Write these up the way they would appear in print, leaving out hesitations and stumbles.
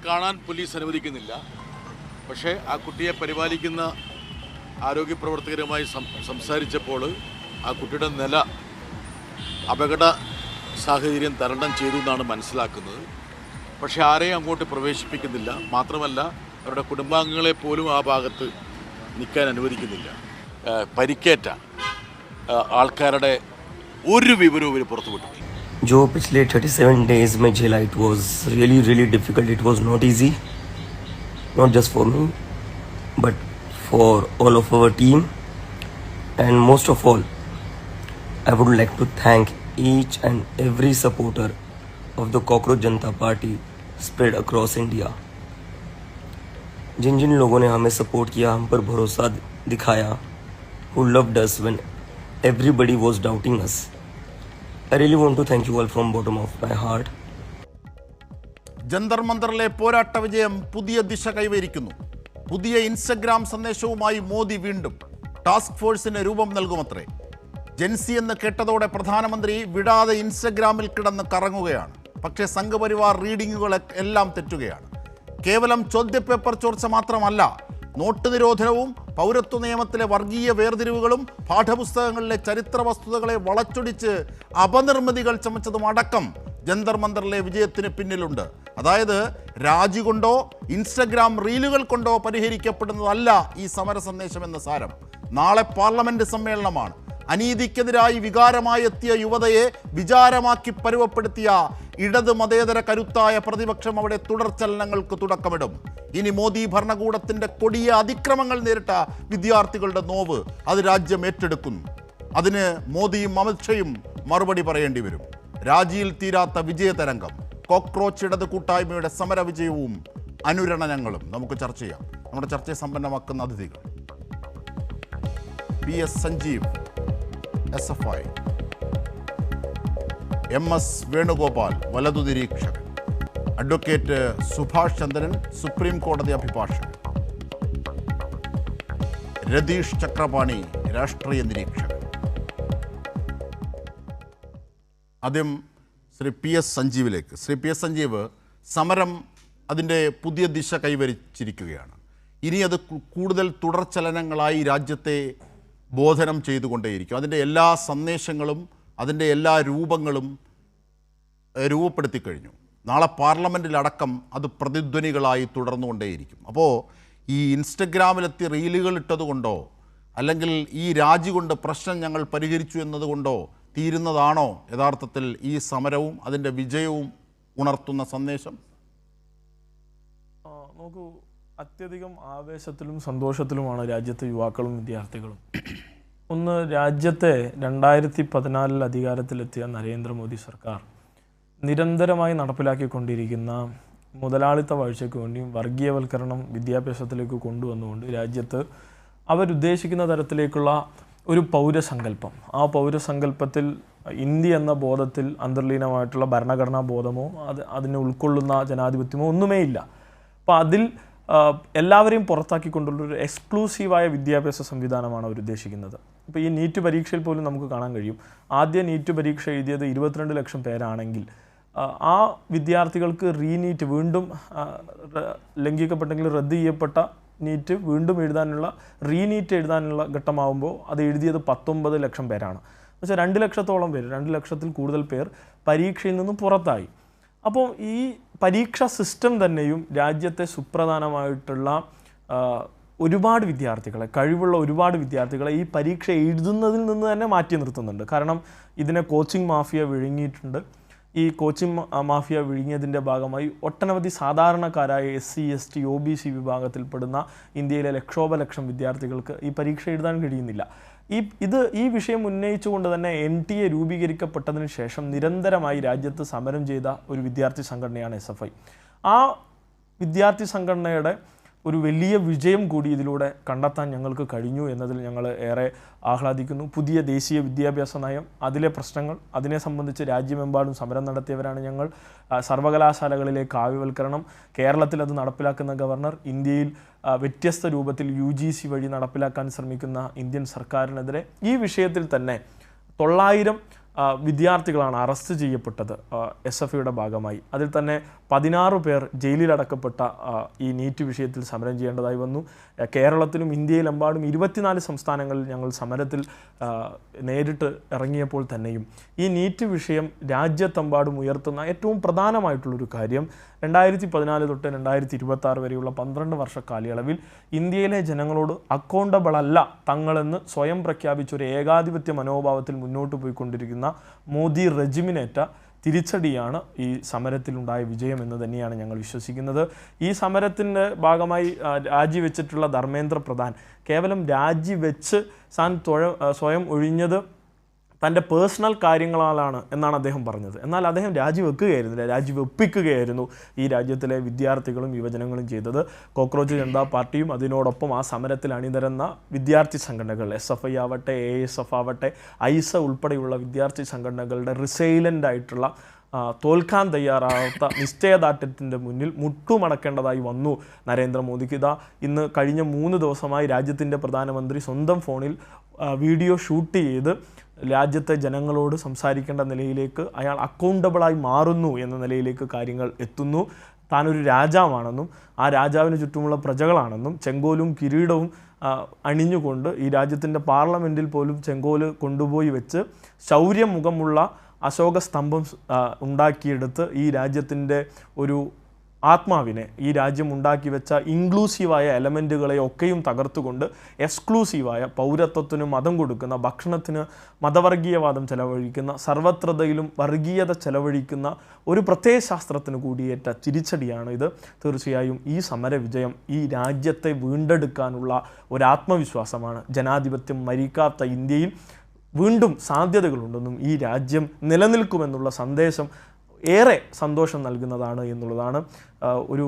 കാണാൻ പോലീസ് അനുവദിക്കുന്നില്ല. പക്ഷേ ആ കുട്ടിയെ പരിപാലിക്കുന്ന ആരോഗ്യ പ്രവർത്തകരുമായി സംസാരിച്ചപ്പോൾ ആ കുട്ടിയുടെ നില അപകട സാഹചര്യം തരണം ചെയ്തു എന്നാണ് മനസ്സിലാക്കുന്നത്. പക്ഷേ ആരെയും അങ്ങോട്ട് പ്രവേശിപ്പിക്കുന്നില്ല. മാത്രമല്ല അവരുടെ കുടുംബാംഗങ്ങളെ പോലും ആ ഭാഗത്ത് നിൽക്കാൻ അനുവദിക്കുന്നില്ല. പരിക്കേറ്റ ആൾക്കാരുടെ ഒരു വിവരവും ഇവർ പുറത്തുവിട്ടിട്ടില്ല. जो पिछले 37 days में झेला, it was really difficult. It was not easy, not just for me but for all of our team, and most of all I would like to thank each and every supporter of the Cockroach Janata Party spread across India. जिन जिन लोगों ने हमें support किया, हम पर भरोसा दिखाया, who loved us when everybody was doubting us. I really want to thank you all from bottom of my heart. Jantar മന്ദറിലെ പോരാട്ട വിജയം പുതിയ ദിശ കൈവരിക്കുന്നു. പുതിയ ഇൻസ്റ്റഗ്രാം സന്ദേശവുമായി മോദി വീണ്ടും ടാസ്ക് ഫോഴ്സിന് രൂപം നൽകുമത്രേ. ജൻസി എന്ന് കേട്ടതോടെ പ്രധാനമന്ത്രി വിടാതെ ഇൻസ്റ്റഗ്രാമിൽ കിടന്ന് കറങ്ങുകയാണ്. പക്ഷേ സംഘപരിവാർ റീഡിങ്ങുകൾ എല്ലാം തെറ്റുകയാണ്. കേവലം ചോദ്യപേപ്പർ ചോർച്ച മാത്രമല്ല, നോട്ട് നിരോധനവും പൗരത്വ നിയമത്തിലെ വർഗീയ വേർതിരിവുകളും പാഠപുസ്തകങ്ങളിലെ ചരിത്ര വസ്തുതകളെ വളച്ചൊടിച്ച് അപനിർമ്മിതികൾ ചമച്ചതും അടക്കം ജന്തർ മന്ദറിലെ വിജയത്തിന് പിന്നിലുണ്ട്. അതായത് രാജി കൊണ്ടോ ഇൻസ്റ്റഗ്രാം റീലുകൾ കൊണ്ടോ പരിഹരിക്കപ്പെടുന്നതല്ല ഈ സമര സന്ദേശം എന്ന സാരം. നാളെ പാർലമെന്റ് സമ്മേളനമാണ്. അനീതിക്കെതിരായി വികാരമായി എത്തിയ യുവതയെ വിചാരമാക്കി പരുവപ്പെടുത്തിയ ഇടത് മതേതര കരുത്തായ പ്രതിപക്ഷം അവിടെ തുടർചലനങ്ങൾക്ക് തുടക്കമിടും. ഇനി മോദി ഭരണകൂടത്തിൻ്റെ കൊടിയ അതിക്രമങ്ങൾ നേരിട്ട വിദ്യാർത്ഥികളുടെ നോവ് അത് രാജ്യം ഏറ്റെടുക്കുന്നു. അതിന് മോദിയും അമിത്ഷയും മറുപടി പറയേണ്ടി വരും. രാജിയിൽ തീരാത്ത വിജയതരംഗം, കോക്രോച്ച് ഇടത് കൂട്ടായ്മയുടെ സമര വിജയവും അനുരണനങ്ങളും നമുക്ക് ചർച്ച ചെയ്യാം. നമ്മുടെ ചർച്ചയെ സമ്പന്നമാക്കുന്ന അതിഥികൾ: PS Sanjeev, SFI; MS Venugopal, വലതു നിരീക്ഷകൻ; അഡ്വക്കേറ്റ് സുഭാഷ് ചന്ദ്രൻ, സുപ്രീം കോടതി അഭിഭാഷകൻ; രതീഷ് ചക്രപാണി, രാഷ്ട്രീയ നിരീക്ഷകൻ. ആദ്യം ശ്രീ PS സഞ്ജീവിലേക്ക്. ശ്രീ PS സഞ്ജീവ്, സമരം അതിൻ്റെ പുതിയ ദിശ കൈവരിച്ചിരിക്കുകയാണ്. ഇനി അത് കൂടുതൽ തുടർചലനങ്ങളായി രാജ്യത്തെ ബോധനം ചെയ്തുകൊണ്ടേയിരിക്കും. അതിൻ്റെ എല്ലാ സന്ദേശങ്ങളും അതിൻ്റെ എല്ലാ രൂപങ്ങളും രൂപപ്പെടുത്തി കഴിഞ്ഞു. നാളെ പാർലമെൻറ്റിലടക്കം അത് പ്രതിധ്വനികളായി തുടർന്നുകൊണ്ടേയിരിക്കും. അപ്പോൾ ഈ ഇൻസ്റ്റഗ്രാമിലെത്തി റീലുകൾ ഇട്ടതുകൊണ്ടോ അല്ലെങ്കിൽ ഈ രാജി കൊണ്ട് പ്രശ്നം ഞങ്ങൾ പരിഹരിച്ചു എന്നതുകൊണ്ടോ തീരുന്നതാണോ യഥാർത്ഥത്തിൽ ഈ സമരവും അതിൻ്റെ വിജയവും ഉണർത്തുന്ന സന്ദേശം? നോക്കൂ, അത്യധികം ആവേശത്തിലും സന്തോഷത്തിലുമാണ് രാജ്യത്തെ യുവാക്കളും വിദ്യാർത്ഥികളും. ഒന്ന്, രാജ്യത്തെ 2014 അധികാരത്തിലെത്തിയ നരേന്ദ്രമോദി സർക്കാർ നിരന്തരമായി നടപ്പിലാക്കിക്കൊണ്ടിരിക്കുന്ന മുതലാളിത്ത വാഴ്ചയ്ക്ക് വേണ്ടിയും വർഗീയവൽക്കരണം വിദ്യാഭ്യാസത്തിലേക്ക് കൊണ്ടുവന്നുകൊണ്ട് രാജ്യത്ത് അവരുദ്ദേശിക്കുന്ന തരത്തിലേക്കുള്ള ഒരു പൗരസങ്കല്പം, ആ പൗരസങ്കല്പത്തിൽ ഇന്ത്യ എന്ന ബോധത്തിൽ അന്തർലീനമായിട്ടുള്ള ഭരണഘടനാ ബോധമോ അതിനെ ഉൾക്കൊള്ളുന്ന ജനാധിപത്യമോ ഒന്നുമേ ഇല്ല. അപ്പോൾ അതിൽ എല്ലാവരെയും പുറത്താക്കിക്കൊണ്ടുള്ളൊരു എക്സ്ക്ലൂസീവായ വിദ്യാഭ്യാസ സംവിധാനമാണ് അവർ ഉദ്ദേശിക്കുന്നത്. ഇപ്പോൾ ഈ നീറ്റ് പരീക്ഷയിൽ പോലും നമുക്ക് കാണാൻ കഴിയും, ആദ്യ നീറ്റ് പരീക്ഷ എഴുതിയത് 22 ലക്ഷം പേരാണെങ്കിൽ ആ വിദ്യാർത്ഥികൾക്ക് റീനീറ്റ് വീണ്ടും ലംഘിക്കപ്പെട്ടെങ്കിൽ റദ്ദ് ചെയ്യപ്പെട്ട നീറ്റ് വീണ്ടും എഴുതാനുള്ള റീനീറ്റ് എഴുതാനുള്ള ഘട്ടമാകുമ്പോൾ അത് എഴുതിയത് 19 ലക്ഷം പേരാണ്. എന്നുവെച്ചാൽ 2 ലക്ഷത്തോളം പേര്, 2 ലക്ഷത്തിൽ കൂടുതൽ പേർ പരീക്ഷയിൽ നിന്നും പുറത്തായി. അപ്പോൾ ഈ പരീക്ഷാ സിസ്റ്റം തന്നെയും രാജ്യത്തെ സുപ്രധാനമായിട്ടുള്ള ഒരുപാട് വിദ്യാർത്ഥികളെ, കഴിവുള്ള ഒരുപാട് വിദ്യാർത്ഥികളെ ഈ പരീക്ഷ എഴുതുന്നതിൽ നിന്ന് തന്നെ മാറ്റി നിർത്തുന്നുണ്ട്. കാരണം ഇതിനെ കോച്ചിങ് മാഫിയ വിഴുങ്ങിയിട്ടുണ്ട്. ഈ കോച്ചിങ് മാഫിയ വിഴുങ്ങിയതിൻ്റെ ഭാഗമായി ഒട്ടനവധി സാധാരണക്കാരായ SC, ST, OBC വിഭാഗത്തിൽപ്പെടുന്ന ഇന്ത്യയിലെ ലക്ഷോപലക്ഷം വിദ്യാർത്ഥികൾക്ക് ഈ പരീക്ഷ എഴുതാൻ കഴിയുന്നില്ല. ഈ വിഷയം ഉന്നയിച്ചുകൊണ്ട് തന്നെ NTA രൂപീകരിക്കപ്പെട്ടതിന് ശേഷം നിരന്തരമായി രാജ്യത്ത് സമരം ചെയ്ത ഒരു വിദ്യാർത്ഥി സംഘടനയാണ് SFI. ആ വിദ്യാർത്ഥി സംഘടനയുടെ ഒരു വലിയ വിജയം കൂടി ഇതിലൂടെ കണ്ടെത്താൻ ഞങ്ങൾക്ക് കഴിഞ്ഞു എന്നതിൽ ഞങ്ങൾ ഏറെ ആഹ്ലാദിക്കുന്നു. പുതിയ ദേശീയ വിദ്യാഭ്യാസ നയം, അതിലെ പ്രശ്നങ്ങൾ, അതിനെ സംബന്ധിച്ച് രാജ്യമെമ്പാടും സമരം നടത്തിയവരാണ് ഞങ്ങൾ. സർവകലാശാലകളിലെ കാവ്യവൽക്കരണം, കേരളത്തിൽ അത് നടപ്പിലാക്കുന്ന ഗവർണർ, ഇന്ത്യയിൽ വ്യത്യസ്ത രൂപത്തിൽ UGC വഴി നടപ്പിലാക്കാൻ ശ്രമിക്കുന്ന ഇന്ത്യൻ സർക്കാരിനെതിരെ ഈ വിഷയത്തിൽ തന്നെ 900 വിദ്യാർത്ഥികളാണ് അറസ്റ്റ് ചെയ്യപ്പെട്ടത് SFIയുടെ ഭാഗമായി. അതിൽ തന്നെ 16 പേർ ജയിലിലടക്കപ്പെട്ട ഈ നീറ്റ് വിഷയത്തിൽ സമരം ചെയ്യേണ്ടതായി വന്നു. കേരളത്തിലും ഇന്ത്യയിലെമ്പാടും 24 സംസ്ഥാനങ്ങളിൽ ഞങ്ങൾ സമരത്തിൽ നേരിട്ട് ഇറങ്ങിയപ്പോൾ തന്നെയും ഈ നീറ്റ് വിഷയം രാജ്യത്തെമ്പാടും ഉയർത്തുന്ന ഏറ്റവും പ്രധാനമായിട്ടുള്ളൊരു കാര്യം 2014 തൊട്ട് 2026 വരെയുള്ള 12 വർഷ കാലയളവിൽ ഇന്ത്യയിലെ ജനങ്ങളോട് അക്കൗണ്ടബിൾ അല്ല തങ്ങളെന്ന് സ്വയം പ്രഖ്യാപിച്ചൊരു ഏകാധിപത്യ മനോഭാവത്തിൽ മുന്നോട്ട് പോയിക്കൊണ്ടിരിക്കുന്ന മോദി റെജിമിനേറ്റ തിരിച്ചടിയാണ് ഈ സമരത്തിലുണ്ടായ വിജയം എന്ന് തന്നെയാണ് ഞങ്ങൾ വിശ്വസിക്കുന്നത്. ഈ സമരത്തിൻ്റെ ഭാഗമായി രാജിവെച്ചിട്ടുള്ള ധർമ്മേന്ദ്ര പ്രധാൻ കേവലം രാജിവെച്ച് സ്വയം ഒഴിഞ്ഞത് തൻ്റെ പേഴ്സണൽ കാര്യങ്ങളാലാണ് എന്നാണ് അദ്ദേഹം പറഞ്ഞത്. എന്നാൽ അദ്ദേഹം രാജിവെക്കുകയായിരുന്നില്ല, രാജിവെപ്പിക്കുകയായിരുന്നു ഈ രാജ്യത്തിലെ വിദ്യാർത്ഥികളും യുവജനങ്ങളും ചെയ്തത്. കോക്രോച്ച് ജനതാ പാർട്ടിയും അതിനോടൊപ്പം ആ സമരത്തിൽ അണിനിരന്ന വിദ്യാർത്ഥി സംഘടനകൾ SFI ആവട്ടെ, ASF ആവട്ടെ, ഐസ ഉൾപ്പെടെയുള്ള വിദ്യാർത്ഥി സംഘടനകളുടെ റിസൈലൻ്റ് ആയിട്ടുള്ള തോൽക്കാൻ തയ്യാറാവാത്ത നിശ്ചയദാർഢ്യത്തിൻ്റെ മുന്നിൽ മുട്ടുമടക്കേണ്ടതായി വന്നു നരേന്ദ്രമോദിക്ക്. ഇന്ന് കഴിഞ്ഞ 3 ദിവസമായി രാജ്യത്തിൻ്റെ പ്രധാനമന്ത്രി സ്വന്തം ഫോണിൽ വീഡിയോ ഷൂട്ട് ചെയ്ത് രാജ്യത്തെ ജനങ്ങളോട് സംസാരിക്കേണ്ട നിലയിലേക്ക് അയാൾ അക്കൗണ്ടബിളായി മാറുന്നു എന്ന നിലയിലേക്ക് കാര്യങ്ങൾ എത്തുന്നു. താനൊരു രാജാവാണെന്നും ആ രാജാവിന് ചുറ്റുമുള്ള പ്രജകളാണെന്നും ചെങ്കോലും കിരീടവും അണിഞ്ഞുകൊണ്ട് ഈ രാജ്യത്തിൻ്റെ പാർലമെൻറ്റിൽ പോലും ചെങ്കോല് കൊണ്ടുപോയി വെച്ച് ശൗര്യമുഖമുള്ള അശോക സ്തംഭം ഉണ്ടാക്കിയെടുത്ത് ഈ രാജ്യത്തിൻ്റെ ഒരു ആത്മാവിനെ, ഈ രാജ്യം ഉണ്ടാക്കി വെച്ച ഇൻക്ലൂസീവായ എലമെൻറ്റുകളെ ഒക്കെയും തകർത്തുകൊണ്ട് എക്സ്ക്ലൂസീവായ പൗരത്വത്തിന് മതം കൊടുക്കുന്ന, ഭക്ഷണത്തിന് മതവർഗീയവാദം ചെലവഴിക്കുന്ന, സർവത്രതയിലും വർഗീയത ചെലവഴിക്കുന്ന ഒരു പ്രത്യയശാസ്ത്രത്തിന് കൂടിയേറ്റ തിരിച്ചടിയാണ് ഇത്. തീർച്ചയായും ഈ സമരവിജയം ഈ രാജ്യത്തെ വീണ്ടെടുക്കാനുള്ള ഒരാത്മവിശ്വാസമാണ്. ജനാധിപത്യം മരിക്കാത്ത ഇന്ത്യയിൽ വീണ്ടും സാധ്യതകളുണ്ടെന്നും ഈ രാജ്യം നിലനിൽക്കുമെന്നുള്ള സന്ദേശം ഏറെ സന്തോഷം നൽകുന്നതാണ് എന്നുള്ളതാണ്. ഒരു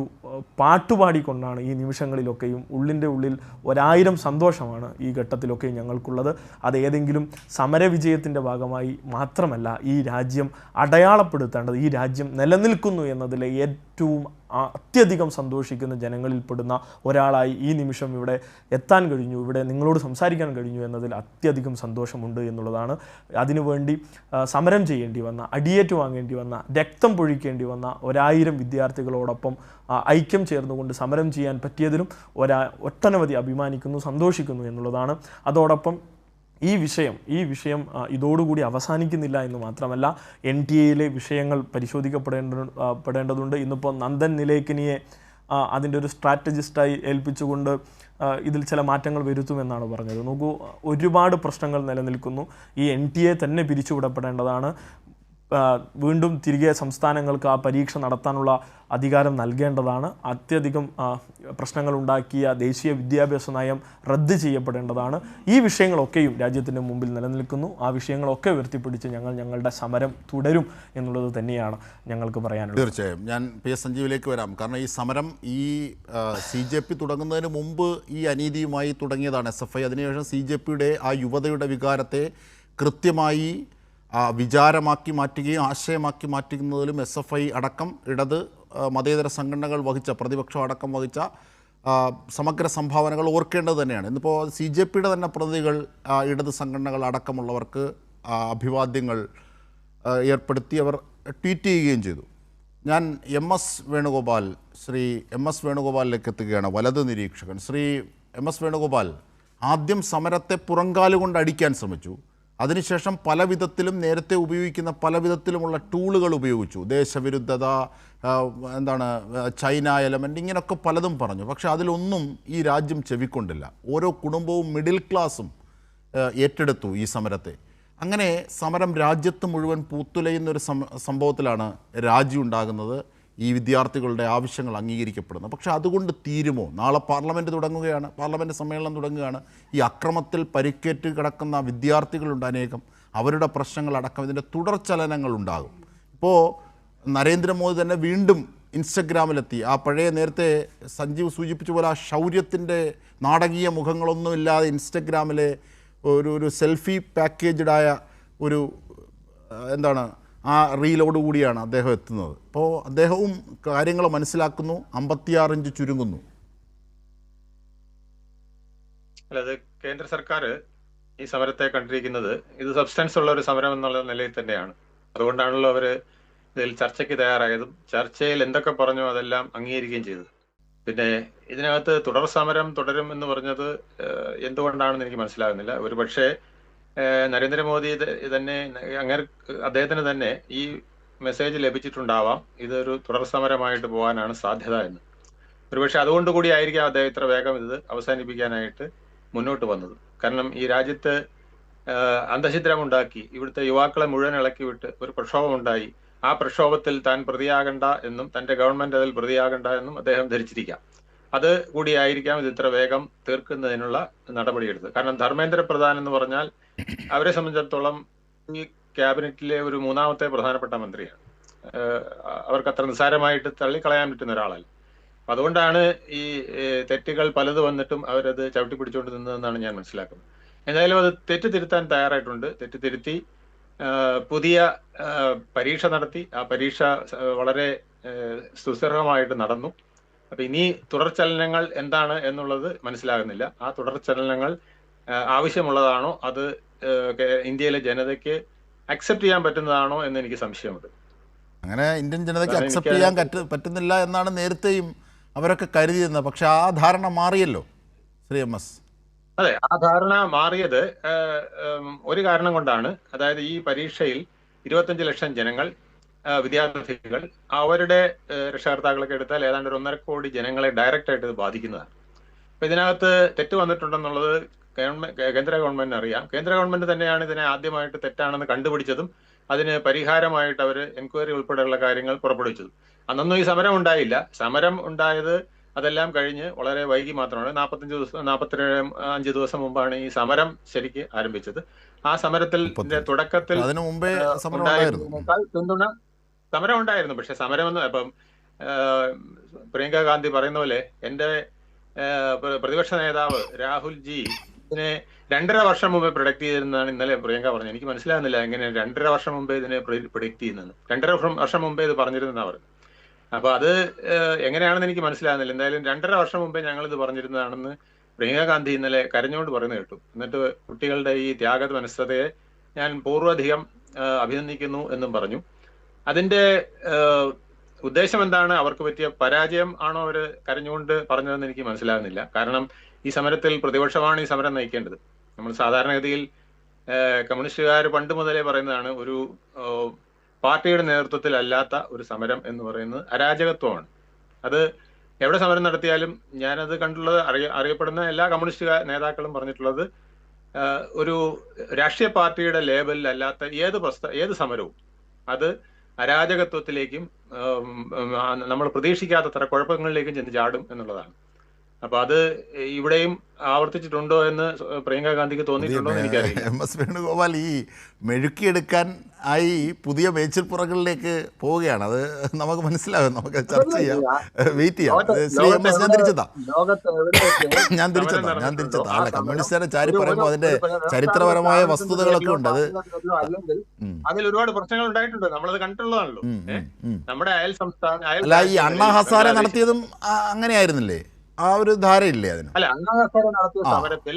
പാട്ടുപാടിക്കൊണ്ടാണ് ഈ നിമിഷങ്ങളിലൊക്കെയും ഉള്ളിൻ്റെ ഉള്ളിൽ 1000 സന്തോഷമാണ് ഈ ഘട്ടത്തിലൊക്കെയും ഞങ്ങൾക്കുള്ളത്. അത് ഏതെങ്കിലും സമരവിജയത്തിൻ്റെ ഭാഗമായി മാത്രമല്ല ഈ രാജ്യം അടയാളപ്പെടുത്തേണ്ടത്. ഈ രാജ്യം നിലനിൽക്കുന്നു എന്നതിലെ ഏറ്റവും അത്യധികം സന്തോഷിക്കുന്ന ജനങ്ങളിൽപ്പെടുന്ന ഒരാളായി ഈ നിമിഷം ഇവിടെ എത്താൻ കഴിഞ്ഞു, ഇവിടെ നിങ്ങളോട് സംസാരിക്കാൻ കഴിഞ്ഞു എന്നതിൽ അത്യധികം സന്തോഷമുണ്ട് എന്നുള്ളതാണ്. അതിനുവേണ്ടി സമരം ചെയ്യേണ്ടി വന്ന, അടിയേറ്റ് വാങ്ങേണ്ടി വന്ന, രക്തം പൊഴിക്കേണ്ടി വന്ന 1000 വിദ്യാർത്ഥികളോടൊപ്പം ഐക്യം ചേർന്നുകൊണ്ട് സമരം ചെയ്യാൻ പറ്റിയതിലും ഒട്ടനവധി അഭിമാനിക്കുന്നു, സന്തോഷിക്കുന്നു എന്നുള്ളതാണ്. അതോടൊപ്പം ഈ വിഷയം ഇതോടുകൂടി അവസാനിക്കുന്നില്ല എന്ന് മാത്രമല്ല, NTA വിഷയങ്ങൾ പരിശോധിക്കപ്പെടേണ്ടതുണ്ട്. ഇന്നിപ്പോൾ നന്ദൻ നിലേക്കനിയെ അതിൻ്റെ ഒരു സ്ട്രാറ്റജിസ്റ്റായി ഏൽപ്പിച്ചുകൊണ്ട് ഇതിൽ ചില മാറ്റങ്ങൾ വരുത്തുമെന്നാണ് പറഞ്ഞത്. നോക്കൂ, ഒരുപാട് പ്രശ്നങ്ങൾ നിലനിൽക്കുന്നു. ഈ NTA തന്നെ പിരിച്ചുവിടപ്പെടേണ്ടതാണ്. വീണ്ടും തിരികെ സംസ്ഥാനങ്ങൾക്ക് ആ പരീക്ഷ നടത്താനുള്ള അധികാരം നൽകേണ്ടതാണ്. അത്യധികം പ്രശ്നങ്ങളുണ്ടാക്കിയ ദേശീയ വിദ്യാഭ്യാസ നയം റദ്ദ് ചെയ്യപ്പെടേണ്ടതാണ്. ഈ വിഷയങ്ങളൊക്കെയും രാജ്യത്തിൻ്റെ മുമ്പിൽ നിലനിൽക്കുന്നു. ആ വിഷയങ്ങളൊക്കെ ഉയർത്തിപ്പിടിച്ച് ഞങ്ങളുടെ സമരം തുടരും എന്നുള്ളത് തന്നെയാണ് ഞങ്ങൾക്ക് പറയാനുള്ളത്. തീർച്ചയായും ഞാൻ PS സഞ്ജീവിലേക്ക് വരാം. കാരണം ഈ സമരം CJP തുടങ്ങുന്നതിന് മുമ്പ് ഈ അനീതിയുമായി തുടങ്ങിയതാണ് SFI. അതിനുശേഷം CJPയുടെ ആ യുവതയുടെ വികാരത്തെ കൃത്യമായി വിചാരമാക്കി മാറ്റുകയും ആശയമാക്കി മാറ്റുന്നതിലും SFI അടക്കം ഇടത് മതേതര സംഘടനകൾ വഹിച്ച, പ്രതിപക്ഷം അടക്കം വഹിച്ച സമഗ്ര സംഭാവനകൾ ഓർക്കേണ്ടത് തന്നെയാണ്. ഇന്നിപ്പോൾ CJPയുടെ തന്നെ പ്രതിനിധികൾ ഇടത് സംഘടനകൾ അടക്കമുള്ളവർക്ക് അഭിവാദ്യങ്ങൾ ഏർപ്പെടുത്തി അവർ ട്വീറ്റ് ചെയ്യുകയും ചെയ്തു. ഞാൻ ശ്രീ MS വേണുഗോപാലിലേക്ക് എത്തുകയാണ്, വലത് നിരീക്ഷകൻ. ശ്രീ MS വേണുഗോപാൽ, ആദ്യം സമരത്തെ പുറങ്കാലുകൊണ്ട് അടിക്കാൻ ശ്രമിച്ചു. അതിനുശേഷം പല വിധത്തിലും നേരത്തെ ഉപയോഗിക്കുന്ന പല വിധത്തിലുമുള്ള ടൂളുകൾ ഉപയോഗിച്ചു. ദേശവിരുദ്ധത, ചൈന എലമെൻ്റ്, ഇങ്ങനെയൊക്കെ പലതും പറഞ്ഞു. പക്ഷേ അതിലൊന്നും ഈ രാജ്യം ചെവിക്കൊണ്ടില്ല. ഓരോ കുടുംബവും മിഡിൽ ക്ലാസ്സും ഏറ്റെടുത്തു ഈ സമരത്തെ. അങ്ങനെ സമരം രാജ്യത്ത് മുഴുവൻ പൂത്തുലയുന്നൊരു സംഭവത്തിലാണ് രാജി ഉണ്ടാകുന്നത്. ഈ വിദ്യാർത്ഥികളുടെ ആവശ്യങ്ങൾ അംഗീകരിക്കപ്പെടുന്നത്. പക്ഷേ അതുകൊണ്ട് തീരുമോ? നാളെ പാർലമെൻറ്റ് സമ്മേളനം തുടങ്ങുകയാണ്. ഈ അക്രമത്തിൽ പരിക്കേറ്റ് കിടക്കുന്ന വിദ്യാർത്ഥികളുണ്ട് അനേകം. അവരുടെ പ്രശ്നങ്ങളടക്കം ഇതിൻ്റെ തുടർചലനങ്ങളുണ്ടാകും. ഇപ്പോൾ നരേന്ദ്രമോദി തന്നെ വീണ്ടും ഇൻസ്റ്റഗ്രാമിലെത്തി. ആ പഴയ നേരത്തെ സഞ്ജീവ് സൂചിപ്പിച്ച പോലെ ആ ശൗര്യത്തിൻ്റെ നാടകീയ മുഖങ്ങളൊന്നുമില്ലാതെ ഇൻസ്റ്റഗ്രാമിലെ ഒരു സെൽഫി പാക്കേജ്ഡായ ഒരു ആ റീലോടുകൂടിയാണ് അദ്ദേഹം എത്തുന്നത്. അപ്പോൾ അദ്ദേഹവും കാര്യങ്ങൾ മനസ്സിലാക്കുന്നു, 56 ഇഞ്ച് ചുരുങ്ങുന്നു. അല്ലാതെ കേന്ദ്ര സർക്കാർ ഈ സമരത്തെ കണ്ടിരിക്കുന്നത് ഇത് സബ്സ്റ്റൻസ് ഉള്ള ഒരു സമരം എന്നുള്ള നിലയിൽ തന്നെയാണ്. അതുകൊണ്ടാണല്ലോ അവർ ഇതിൽ ചർച്ചയ്ക്ക് തയ്യാറായതും ചർച്ചയിൽ എന്തൊക്കെ പറഞ്ഞോ അതെല്ലാം അംഗീകരിക്കുകയും ചെയ്തത്. പിന്നെ ഇതിനകത്ത് തുടർ സമരം തുടരും എന്ന് പറഞ്ഞത് എന്തുകൊണ്ടാണെന്ന് എനിക്ക് മനസ്സിലാകുന്നില്ല. ഒരു പക്ഷേ നരേന്ദ്രമോദി തന്നെ അദ്ദേഹത്തിന് തന്നെ ഈ മെസ്സേജ് ലഭിച്ചിട്ടുണ്ടാവാം, ഇതൊരു തുടർ സമരമായിട്ട് പോകാനാണ് സാധ്യത എന്ന്. ഒരുപക്ഷെ അതുകൊണ്ടുകൂടി ആയിരിക്കാം അദ്ദേഹം ഇത്ര വേഗം ഇത് അവസാനിപ്പിക്കാനായിട്ട് മുന്നോട്ട് വന്നത്. കാരണം ഈ രാജ്യത്ത് അന്തഃഛിദ്രമുണ്ടാക്കി ഇവിടുത്തെ യുവാക്കളെ മുഴുവൻ ഇളക്കി വിട്ട് ഒരു പ്രക്ഷോഭമുണ്ടായി. ആ പ്രക്ഷോഭത്തിൽ താൻ പ്രതിയാകണ്ട എന്നും തന്റെ ഗവൺമെന്റ് അതിൽ പ്രതിയാകണ്ട എന്നും അദ്ദേഹം ധരിച്ചിരിക്കാം. അത് കൂടിയായിരിക്കാം ഇത് ഇത്ര വേഗം തീർക്കുന്നതിനുള്ള നടപടിയെടുത്തത്. കാരണം ധർമ്മേന്ദ്ര പ്രധാൻ എന്ന് പറഞ്ഞാൽ അവരെ സംബന്ധിച്ചിടത്തോളം ഈ ക്യാബിനറ്റിലെ ഒരു മൂന്നാമത്തെ പ്രധാനപ്പെട്ട മന്ത്രിയാണ്. അവർക്ക് അത്ര നിസ്സാരമായിട്ട് തള്ളിക്കളയാൻ പറ്റുന്ന ഒരാളല്ല. അതുകൊണ്ടാണ് ഈ തെറ്റുകൾ പലത് വന്നിട്ടും അവരത് ചവിട്ടി പിടിച്ചുകൊണ്ട് നിന്നതെന്നാണ് ഞാൻ മനസ്സിലാക്കുന്നത്. എന്തായാലും അത് തെറ്റ് തിരുത്താൻ തയ്യാറായിട്ടുണ്ട്. തെറ്റ് തിരുത്തി പുതിയ പരീക്ഷ നടത്തി. ആ പരീക്ഷ വളരെ സുസ്ഥിരമായിട്ട് നടന്നു. അപ്പൊ ഇനി തുടർചലനങ്ങൾ എന്താണ് എന്നുള്ളത് മനസ്സിലാകുന്നില്ല. ആ തുടർചലനങ്ങൾ ആവശ്യമുള്ളതാണോ, അത് ഇന്ത്യയിലെ ജനതയ്ക്ക് അക്സെപ്റ്റ് ചെയ്യാൻ പറ്റുന്നതാണോ എന്ന് എനിക്ക് സംശയമുണ്ട്. അങ്ങനെ ഇന്ത്യൻ ജനതയ്ക്ക് അക്സെപ്റ്റ് ചെയ്യാൻ പറ്റുന്നില്ല എന്നാണ് നേരത്തെയും അവരൊക്കെ കരുതിയിരുന്നത്. പക്ഷെ ആ ധാരണ മാറിയല്ലോ ശ്രീ എം എസ്. അതെ, ആ ധാരണ മാറിയത് ഒരു കാരണം കൊണ്ടാണ്. അതായത് ഈ പരീക്ഷയിൽ 25 ലക്ഷം ജനങ്ങൾ, വിദ്യാർത്ഥികൾ, അവരുടെ രക്ഷകർത്താക്കളൊക്കെ എടുത്താൽ ഏതാണ്ട് 1.5 കോടി ജനങ്ങളെ ഡയറക്റ്റ് ആയിട്ട് ഇത് ബാധിക്കുന്നതാണ്. അപ്പൊ ഇതിനകത്ത് തെറ്റ് വന്നിട്ടുണ്ടെന്നുള്ളത് കേന്ദ്ര ഗവൺമെന്റിന് അറിയാം. കേന്ദ്ര ഗവൺമെന്റ് തന്നെയാണ് ഇതിനെ ആദ്യമായിട്ട് തെറ്റാണെന്ന് കണ്ടുപിടിച്ചതും അതിന് പരിഹാരമായിട്ട് അവർ എൻക്വയറി ഉൾപ്പെടെയുള്ള കാര്യങ്ങൾ പുറപ്പെടുവിച്ചതും. അന്നൊന്നും ഈ സമരം ഉണ്ടായില്ല. സമരം ഉണ്ടായത് അതെല്ലാം കഴിഞ്ഞ് വളരെ വൈകി മാത്രമാണ്. 45 ദിവസം മുമ്പാണ് ഈ സമരം ശരിക്ക് ആരംഭിച്ചത്. ആ സമരത്തിന്റെ തുടക്കത്തിൽ പിന്തുണ സമരം ഉണ്ടായിരുന്നു. പക്ഷെ സമരം എന്ന് ഇപ്പം പ്രിയങ്ക ഗാന്ധി പറയുന്ന പോലെ എന്റെ പ്രതിപക്ഷ നേതാവ് രാഹുൽ ജി ഇതിനെ 2.5 വർഷം മുമ്പേ പ്രൊഡക്ട് ചെയ്തിരുന്നതാണ് ഇന്നലെ പ്രിയങ്ക പറഞ്ഞത്. എനിക്ക് മനസ്സിലാകുന്നില്ല എങ്ങനെ 2.5 വർഷം മുമ്പേ ഇതിനെ പ്രൊഡിക്ട് ചെയ്യുന്നത്. 2.5 വർഷം മുമ്പേ ഇത് പറഞ്ഞിരുന്നതാണ് അവർ. അപ്പൊ അത് എങ്ങനെയാണെന്ന് എനിക്ക് മനസ്സിലാകുന്നില്ല. എന്തായാലും 2.5 വർഷം മുമ്പേ ഞങ്ങൾ ഇത് പറഞ്ഞിരുന്നതാണെന്ന് പ്രിയങ്ക ഗാന്ധി ഇന്നലെ കരഞ്ഞുകൊണ്ട് പറയുന്നത് കേട്ടു. എന്നിട്ട് കുട്ടികളുടെ ഈ ത്യാഗ മനസ്സതയെ ഞാൻ പൂർവ്വധികം അഭിനന്ദിക്കുന്നു എന്നും പറഞ്ഞു. അതിന്റെ ഉദ്ദേശം എന്താണ്? അവർക്ക് പറ്റിയ പരാജയം ആണോ അവർ കരഞ്ഞുകൊണ്ട് പറഞ്ഞതെന്ന് എനിക്ക് മനസ്സിലാകുന്നില്ല. കാരണം ഈ സമരത്തിൽ പ്രതിപക്ഷമാണ് ഈ സമരം നയിക്കേണ്ടത്. നമ്മൾ സാധാരണഗതിയിൽ കമ്മ്യൂണിസ്റ്റുകാർ പണ്ട് മുതലേ പറയുന്നതാണ്, ഒരു പാർട്ടിയുടെ നേതൃത്വത്തിൽ അല്ലാത്ത ഒരു സമരം എന്ന് പറയുന്നത് അരാജകത്വമാണ്. അത് എവിടെ സമരം നടത്തിയാലും ഞാനത് കണ്ടുള്ളത്, അറിയപ്പെടുന്ന എല്ലാ കമ്മ്യൂണിസ്റ്റ് നേതാക്കളും പറഞ്ഞിട്ടുള്ളത്, ഒരു രാഷ്ട്രീയ പാർട്ടിയുടെ ലേബലിൽ അല്ലാത്ത ഏത് സമരവും അത് അരാജകത്വത്തിലേക്കും നമ്മൾ പ്രതീക്ഷിക്കാത്തത്ര കുഴപ്പങ്ങളിലേക്കും ചെന്ന് ചാടും എന്നുള്ളതാണ്. അപ്പൊ അത് ഇവിടെയും ആവർത്തിച്ചിട്ടുണ്ടോ എന്ന് പ്രിയങ്ക ഗാന്ധിക്ക് തോന്നിയിട്ടുണ്ടോ എന്ന് എനിക്കറിയില്ല. എം എസ് വേണുഗോപാൽ ഈ മെഴുക്കിയെടുക്കാൻ ആയി പുതിയ മേച്ചിൽപ്പുറങ്ങളിലേക്ക് പോവുകയാണ്. അത് നമുക്ക് മനസ്സിലാകും, നമുക്ക് ചർച്ച ചെയ്യാം, വെയിറ്റ് ചെയ്യാം. ശ്രീ എം എസ്, ഞാൻ തിരിച്ചെത്താം. അല്ല, കമ്മ്യൂണിസ്റ്റുകാരെ ചാരി പറയുമ്പോൾ അതിന്റെ ചരിത്രപരമായ വസ്തുതകളൊക്കെ ഉണ്ട്. അതിൽ ഒരുപാട് പ്രശ്നങ്ങൾ ഉണ്ടായിട്ടുണ്ട്, നമ്മളത് കണ്ടിട്ടുള്ളതാണല്ലോ. നമ്മുടെ അയൽ സംസ്ഥാനം അല്ല, ഈ അണ്ണാ ഹസാരെ നടത്തിയതും അങ്ങനെയായിരുന്നില്ലേ? ആ ഒരു ധാരയില്ലേ അതിന്? അല്ല, അണ്ണാ ഹസാരെ നടത്തിയ സമരത്തിൽ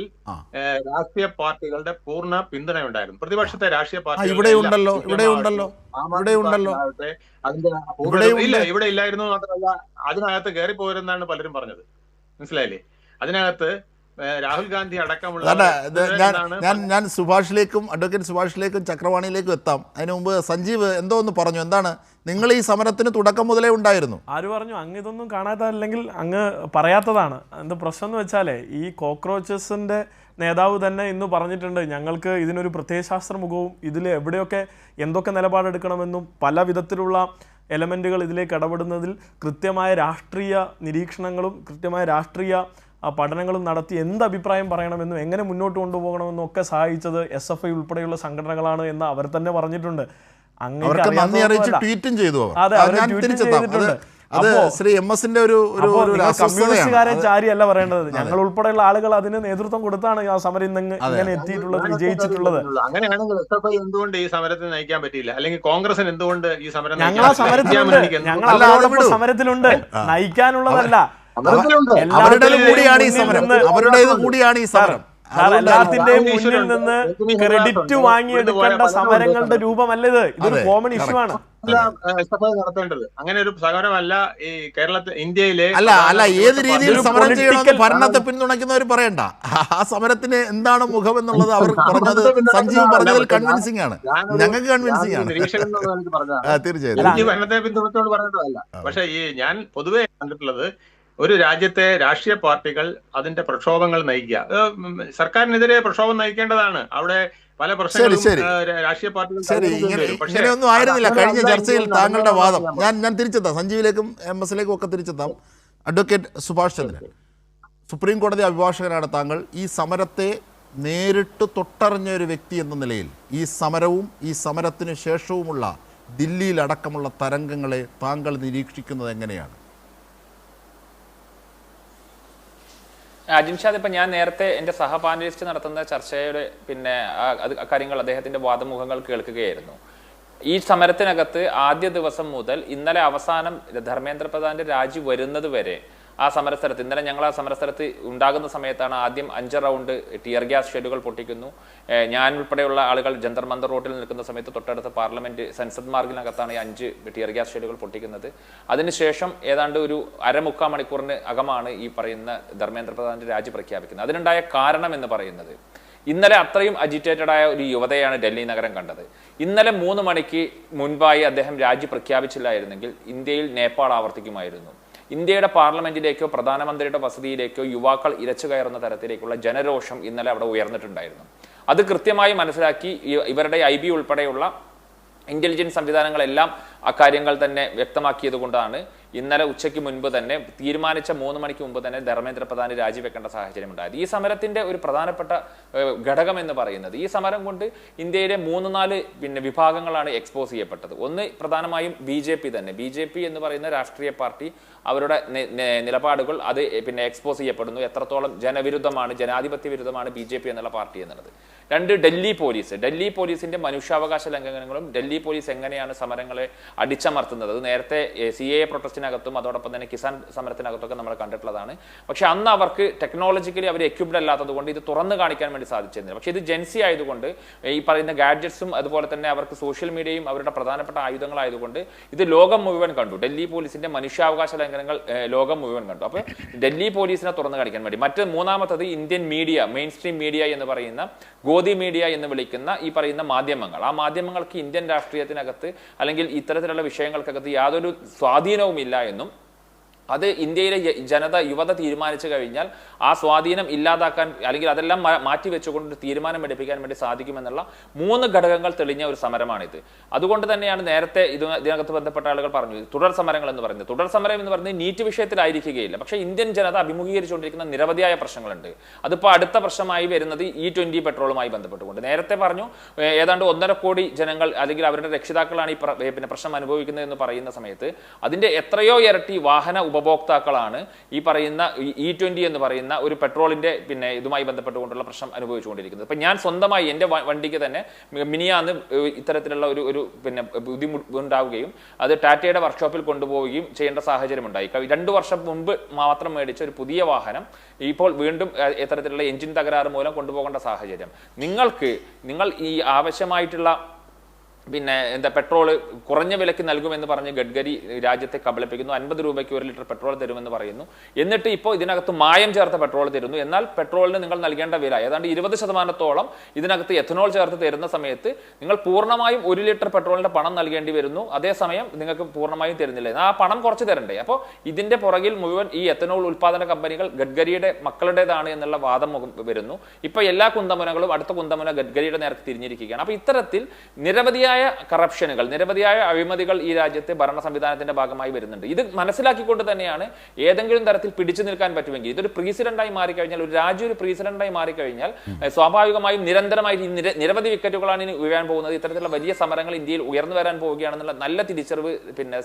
രാഷ്ട്രീയ പാർട്ടികളുടെ പൂർണ്ണ പിന്തുണയുണ്ടായിരുന്നു. പ്രതിപക്ഷത്തെ രാഷ്ട്രീയ പാർട്ടി ഇവിടെ ഉണ്ടല്ലോ. ഇവിടെ ഇല്ലായിരുന്നു. മാത്രമല്ല, അതിനകത്ത് കയറി പോരെന്നാണ് പലരും പറഞ്ഞത്. മനസ്സിലായില്ലേ? അതിനകത്ത് രാഹുൽ ഗാന്ധി അടക്കമുള്ള ഞാൻ സുഭാഷിലേക്കും അഡ്വക്കേറ്റ് സുഭാഷിലേക്കും ചക്രവാണിയിലേക്കും എത്താം. അതിനു മുമ്പ് സഞ്ജീവ് എന്തോ ഒന്ന് പറഞ്ഞു. എന്താണ്? നിങ്ങൾ ഈ സമരത്തിന് തുടക്കം മുതലേ ഉണ്ടായിരുന്നു. ആര് പറഞ്ഞു? അങ്ങ് ഇതൊന്നും കാണാത്തല്ലെങ്കിൽ അങ്ങ് പറയാത്തതാണ്. എന്ത് പ്രശ്നം എന്ന് വെച്ചാലേ, ഈ കോക്രോച്ചസിന്റെ നേതാവ് തന്നെ ഇന്ന് പറഞ്ഞിട്ടുണ്ട്, ഞങ്ങൾക്ക് ഇതിനൊരു പ്രത്യയശാസ്ത്ര മുഖവും ഇതിൽ എവിടെയൊക്കെ എന്തൊക്കെ നിലപാടെടുക്കണമെന്നും പല വിധത്തിലുള്ള എലമെൻറ്റുകൾ ഇതിലേക്ക് ഇടപെടുന്നതിൽ കൃത്യമായ രാഷ്ട്രീയ നിരീക്ഷണങ്ങളും കൃത്യമായ രാഷ്ട്രീയ പഠനങ്ങളും നടത്തി എന്ത് അഭിപ്രായം പറയണമെന്നും എങ്ങനെ മുന്നോട്ട് കൊണ്ടുപോകണമെന്നും ഒക്കെ സഹായിച്ചത് SFI ഉൾപ്പെടെയുള്ള സംഘടനകളാണ് എന്ന് അവർ തന്നെ പറഞ്ഞിട്ടുണ്ട്. കമ്മ്യൂണിസ്റ്റുകാരെ ചാരിയല്ല പറയേണ്ടത്. ഞങ്ങൾ ഉൾപ്പെടെയുള്ള ആളുകൾ അതിന് നേതൃത്വം കൊടുത്താണ് ആ സമരം ഇങ്ങനെ എത്തിയിട്ടുള്ളത്, വിജയിച്ചിട്ടുള്ളത്. അങ്ങനെയാണെങ്കിൽ SFI എന്തുകൊണ്ട് ഈ സമരത്തിൽ നയിക്കാൻ പറ്റിയില്ല? അല്ലെങ്കിൽ കോൺഗ്രസിന് എന്തുകൊണ്ട് ഈ സമരം? ഞങ്ങൾ ആ സമരത്തിലുണ്ട്, ഞങ്ങൾ അവരോടൊപ്പം സമരത്തിലുണ്ട്. നയിക്കാനുള്ളതല്ല, അവരുടേത് കൂടിയാണ് ഈ സമരം. എല്ലാത്തിന്റെയും മുന്നിൽ നിന്ന് ക്രെഡിറ്റ് വാങ്ങിയെടുക്കേണ്ട സമരങ്ങളുടെ രൂപമല്ല ഇത്. ഇതൊരു കോമൺ ഇഷ്യൂ ആണ്. നടത്തേണ്ടത് അങ്ങനെ ഒരു സമരമല്ല ഈ കേരളത്തിൽ, ഇന്ത്യയിലെ അല്ല ഏത് രീതിയിൽ സമരം ചെയ്യണമെന്ന് ഭരണത്തെ പിന്തുണയ്ക്കുന്നവർ പറയണ്ട. ആ സമരത്തിന് എന്താണ് മുഖം എന്നുള്ളത് അവർ പറഞ്ഞത്, സഞ്ജീവ് പറഞ്ഞതിൽ കൺവിൻസിംഗ് ആണ്, ഞങ്ങൾക്ക് കൺവിൻസിംഗ് ആണ്. തീർച്ചയായും ഭരണത്തെ പിന്തുണച്ചോണ്ട് പറഞ്ഞതല്ല. പക്ഷെ ഈ ഞാൻ പൊതുവെ കണ്ടിട്ടുള്ളത്, ഒരു രാജ്യത്തെ രാഷ്ട്രീയ പാർട്ടികൾ അതിന്റെ പ്രക്ഷോഭങ്ങൾ നയിക്കുക, സർക്കാരിനെതിരെ പ്രക്ഷോഭം നയിക്കേണ്ടതാണ്. അവിടെ പല പ്രശ്നങ്ങളും രാഷ്ട്രീയ പാർട്ടികൾ. ഇങ്ങനെയൊന്നും ആയിരുന്നില്ല കഴിഞ്ഞ ചർച്ചയിൽ താങ്കളുടെ വാദം. ഞാൻ തിരിച്ചെത്താം, സഞ്ജീവിലേക്കും MS ലേക്കും ഒക്കെ തിരിച്ചെത്താം. അഡ്വക്കേറ്റ് സുഭാഷ് ചന്ദ്രൻ, സുപ്രീം കോടതി അഭിഭാഷകനാണ് താങ്കൾ. ഈ സമരത്തെ നേരിട്ട് തൊട്ടറിഞ്ഞ ഒരു വ്യക്തി എന്ന നിലയിൽ ഈ സമരവും ഈ സമരത്തിന് ശേഷവുമുള്ള ദില്ലിയിലടക്കമുള്ള തരംഗങ്ങളെ താങ്കൾ നിരീക്ഷിക്കുന്നത് എങ്ങനെയാണ്? അജിൻഷാദ്, ഇപ്പം ഞാൻ നേരത്തെ എൻ്റെ സഹപാനലിസ്റ്റ് നടത്തുന്ന ചർച്ചയുടെ കാര്യങ്ങൾ, അദ്ദേഹത്തിൻ്റെ വാദമുഖങ്ങൾ കേൾക്കുകയായിരുന്നു. ഈ സമരത്തിനകത്ത് ആദ്യ ദിവസം മുതൽ ഇന്നലെ അവസാനം ധർമ്മേന്ദ്ര പ്രധാന്റെ രാജി വരുന്നത് വരെ ആ സമരസ്ഥലത്ത്, ഇന്നലെ ഞങ്ങൾ ആ സമരസ്ഥലത്ത് ഉണ്ടാകുന്ന സമയത്താണ് ആദ്യം 5 റൗണ്ട് ടിയർ ഗ്യാസ് ഷെല്ലുകൾ പൊട്ടിക്കുന്നു. ഞാൻ ഉൾപ്പെടെയുള്ള ആളുകൾ ജന്തർ മന്ദർ റോഡിൽ നിൽക്കുന്ന സമയത്ത് തൊട്ടടുത്ത പാർലമെന്റ് സെൻസദ് മാർഗിനകത്താണ് ഈ 5 ടിയർ ഗ്യാസ് ഷെല്ലുകൾ പൊട്ടിക്കുന്നത്. അതിനുശേഷം ഏതാണ്ട് ഒരു 1/4 മണിക്കൂറിന് അകമാണ് ഈ പറയുന്ന ധർമ്മേന്ദ്ര പ്രധാന്റെ രാജി പ്രഖ്യാപിക്കുന്നത്. അതിനുണ്ടായ കാരണം എന്ന് പറയുന്നത്, ഇന്നലെ അത്രയും അജിറ്റേറ്റഡ് ആയ ഒരു യുവതയാണ് ഡൽഹി നഗരം കണ്ടത്. ഇന്നലെ 3 മണിക്ക് മുൻപായി അദ്ദേഹം രാജി പ്രഖ്യാപിച്ചില്ലായിരുന്നെങ്കിൽ ഇന്ത്യയിൽ നേപ്പാൾ ആവർത്തിക്കുമായിരുന്നു. ഇന്ത്യയുടെ പാർലമെന്റിലേക്കോ പ്രധാനമന്ത്രിയുടെ വസതിയിലേക്കോ യുവാക്കൾ ഇരച്ചു കയറുന്ന തരത്തിലേക്കുള്ള ജനരോഷം ഇന്നലെ അവിടെ ഉയർന്നിട്ടുണ്ടായിരുന്നു. അത് കൃത്യമായി മനസ്സിലാക്കി ഇവരുടെ IB ഉൾപ്പെടെയുള്ള ഇന്റലിജൻസ് സംവിധാനങ്ങളെല്ലാം അക്കാര്യങ്ങൾ തന്നെ വ്യക്തമാക്കിയത് കൊണ്ടാണ് ഇന്നലെ ഉച്ചയ്ക്ക് മുൻപ് തന്നെ തീരുമാനിച്ച 3 മണിക്ക് മുമ്പ് തന്നെ ധർമ്മേന്ദ്ര പ്രധാന് രാജിവെക്കേണ്ട സാഹചര്യം ഉണ്ടായത്. ഈ സമരത്തിന്റെ ഒരു പ്രധാനപ്പെട്ട ഘടകം എന്ന് പറയുന്നത്, ഈ സമരം കൊണ്ട് ഇന്ത്യയിലെ 3-4 വിഭാഗങ്ങളാണ് എക്സ്പോസ് ചെയ്യപ്പെട്ടത്. ഒന്ന് പ്രധാനമായും BJP തന്നെ. BJP എന്ന് പറയുന്ന രാഷ്ട്രീയ പാർട്ടി, അവരുടെ നിലപാടുകൾ അത് എക്സ്പോസ് ചെയ്യപ്പെടുന്നു. എത്രത്തോളം ജനവിരുദ്ധമാണ്, ജനാധിപത്യ വിരുദ്ധമാണ് BJP എന്നുള്ള പാർട്ടി എന്നുള്ളത്. 2, ഡൽഹി പോലീസ്. ഡൽഹി പോലീസിന്റെ മനുഷ്യാവകാശ ലംഘനങ്ങളും ഡൽഹി പോലീസ് എങ്ങനെയാണ് സമരങ്ങളെ അടിച്ചമർത്തുന്നത്, അത് നേരത്തെ CAA പ്രൊട്ടസ്റ്റിനകത്തും അതോടൊപ്പം തന്നെ കിസാൻ സമരത്തിനകത്തൊക്കെ നമ്മൾ കണ്ടിട്ടുള്ളതാണ്. പക്ഷെ അന്ന് അവർക്ക് ടെക്നോളജിക്കലി അവർ എക്യുപ്ഡ് അല്ലാത്തത് കൊണ്ട് ഇത് തുറന്നു കാണിക്കാൻ വേണ്ടി സാധിച്ചിരുന്നില്ല. പക്ഷേ ഇത് ജെൻസി ആയതുകൊണ്ട്, ഈ പറയുന്ന ഗാഡ്ജറ്റ്സും അതുപോലെ തന്നെ അവർക്ക് സോഷ്യൽ മീഡിയയും അവരുടെ പ്രധാനപ്പെട്ട ആയുധങ്ങളായതുകൊണ്ട് ഇത് ലോകം മുഴുവൻ കണ്ടു. ഡൽഹി പോലീസിന്റെ മനുഷ്യാവകാശ ലംഘനങ്ങൾ ലോകം മുഴുവൻ കണ്ടു. അപ്പോൾ ഡൽഹി പോലീസിനെ തുറന്നു കാണിക്കാൻ വേണ്ടി. മൂന്നാമത്തത് Indian media, main stream media എന്ന് പറയുന്ന, ഗോദി മീഡിയ എന്ന് വിളിക്കുന്ന ഈ പറയുന്ന മാധ്യമങ്ങൾ. ആ മാധ്യമങ്ങൾക്ക് ഇന്ത്യൻ രാഷ്ട്രീയത്തിനകത്ത് അല്ലെങ്കിൽ ഇത്തരത്തിലുള്ള വിഷയങ്ങൾക്കകത്ത് യാതൊരു സ്വാധീനവും ഇല്ല എന്നും, അത് ഇന്ത്യയിലെ യുവത തീരുമാനിച്ചു കഴിഞ്ഞാൽ ആ സ്വാധീനം ഇല്ലാതാക്കാൻ അല്ലെങ്കിൽ അതെല്ലാം മാറ്റിവെച്ചുകൊണ്ട് ഒരു തീരുമാനം എടുപ്പിക്കാൻ വേണ്ടി സാധിക്കുമെന്നുള്ള 3 ഘടകങ്ങൾ തെളിഞ്ഞ ഒരു സമരമാണിത്. അതുകൊണ്ട് തന്നെയാണ് നേരത്തെ ഇതിനകത്ത് ബന്ധപ്പെട്ട ആളുകൾ പറഞ്ഞു തുടർ സമരങ്ങൾ എന്ന് പറയുന്നത്. തുടർ സമരം എന്ന് പറയുന്നത് നീറ്റ് വിഷയത്തിലായിരിക്കുകയില്ല. പക്ഷേ ഇന്ത്യൻ ജനത അഭിമുഖീകരിച്ചുകൊണ്ടിരിക്കുന്ന നിരവധിയായ പ്രശ്നങ്ങളുണ്ട്. അതിപ്പോൾ അടുത്ത പ്രശ്നമായി വരുന്നത് E20 പെട്രോളുമായി ബന്ധപ്പെട്ടുകൊണ്ട്. നേരത്തെ പറഞ്ഞു ഏതാണ്ട് 1.5 കോടി ജനങ്ങൾ അല്ലെങ്കിൽ അവരുടെ രക്ഷിതാക്കളാണ് ഈ പ്രശ്നം അനുഭവിക്കുന്നത് എന്ന് പറയുന്ന സമയത്ത് അതിന്റെ എത്രയോ ഇരട്ടി വാഹന ഉപഭോക്താക്കളാണ് ഈ പറയുന്ന E20 എന്ന് പറയുന്ന ഒരു പെട്രോളിന്റെ ഇതുമായി ബന്ധപ്പെട്ടുകൊണ്ടുള്ള പ്രശ്നം അനുഭവിച്ചുകൊണ്ടിരിക്കുന്നത്. ഇപ്പൊ ഞാൻ സ്വന്തമായി എൻ്റെ വണ്ടിക്ക് തന്നെ മിനിയാന്ന് ഇത്തരത്തിലുള്ള ഒരു ബുദ്ധിമുട്ടുണ്ടാവുകയും അത് ടാറ്റയുടെ വർക്ക്ഷോപ്പിൽ കൊണ്ടുപോവുകയും ചെയ്യേണ്ട സാഹചര്യം ഉണ്ടായി. 2 വർഷം മുമ്പ് മാത്രം മേടിച്ച ഒരു പുതിയ വാഹനം ഇപ്പോൾ വീണ്ടും ഇത്തരത്തിലുള്ള എഞ്ചിൻ തകരാറ് മൂലം കൊണ്ടുപോകേണ്ട സാഹചര്യം. നിങ്ങൾ ഈ ആവശ്യമായിട്ടുള്ള പെട്രോൾ കുറഞ്ഞ വിലയ്ക്ക് നൽകുമെന്ന് പറഞ്ഞ് ഗഡ്കരി രാജ്യത്തെ കബളിപ്പിക്കുന്നു. 50 രൂപയ്ക്ക് 1 ലിറ്റർ പെട്രോൾ തരുമെന്ന് പറയുന്നു. എന്നിട്ട് ഇപ്പോൾ ഇതിനകത്ത് മായം ചേർത്ത പെട്രോൾ തരുന്നു. എന്നാൽ പെട്രോളിന് നിങ്ങൾ നൽകേണ്ട വില ഏതാണ്ട് 20% ഇതിനകത്ത് എഥനോൾ ചേർത്ത് തരുന്ന സമയത്ത് നിങ്ങൾ പൂർണ്ണമായും 1 ലിറ്റർ പെട്രോളിന്റെ പണം നൽകേണ്ടി വരുന്നു. അതേസമയം നിങ്ങൾക്ക് പൂർണ്ണമായും തരുന്നില്ല. ആ പണം കുറച്ച് തരണ്ടേ? അപ്പോൾ ഇതിന്റെ പുറകിൽ മുഴുവൻ ഈ എഥനോൾ ഉൽപ്പാദന കമ്പനികൾ ഗഡ്കരിയുടെ മക്കളുടേതാണ് എന്നുള്ള വാദം വരുന്നു. ഇപ്പൊ എല്ലാ കുന്തമുനകളും അടുത്ത കുന്തമുന ഗഡ്കരിയുടെ നേർക്ക് തിരിഞ്ഞിരിക്കുകയാണ്. അപ്പൊ ഇത്തരത്തിൽ നിരവധിയായ കറപ്ഷനുകൾ, നിരവധിയായ അഴിമതികൾ ഈ രാജ്യത്തെ ഭരണ സംവിധാനത്തിന്റെ ഭാഗമായി വരുന്നുണ്ട്. ഇത് മനസ്സിലാക്കിക്കൊണ്ട് തന്നെയാണ് ഏതെങ്കിലും തരത്തിൽ പിടിച്ചു നിൽക്കാൻ പറ്റുമെങ്കിൽ, ഇതൊരു പ്രസിഡന്റായി മാറിക്കഴിഞ്ഞാൽ, ഒരു രാജ്യം ഒരു പ്രസിഡന്റായി മാറിക്കഴിഞ്ഞാൽ സ്വാഭാവികമായും നിരന്തരമായി നിരവധി വിക്കറ്റുകളാണ് ഇനി ഉയരാൻ പോകുന്നത്. ഇത്തരത്തിലുള്ള വലിയ സമരങ്ങൾ ഇന്ത്യയിൽ ഉയർന്നു വരാൻ പോവുകയാണെന്നുള്ള നല്ല തിരിച്ചറിവ്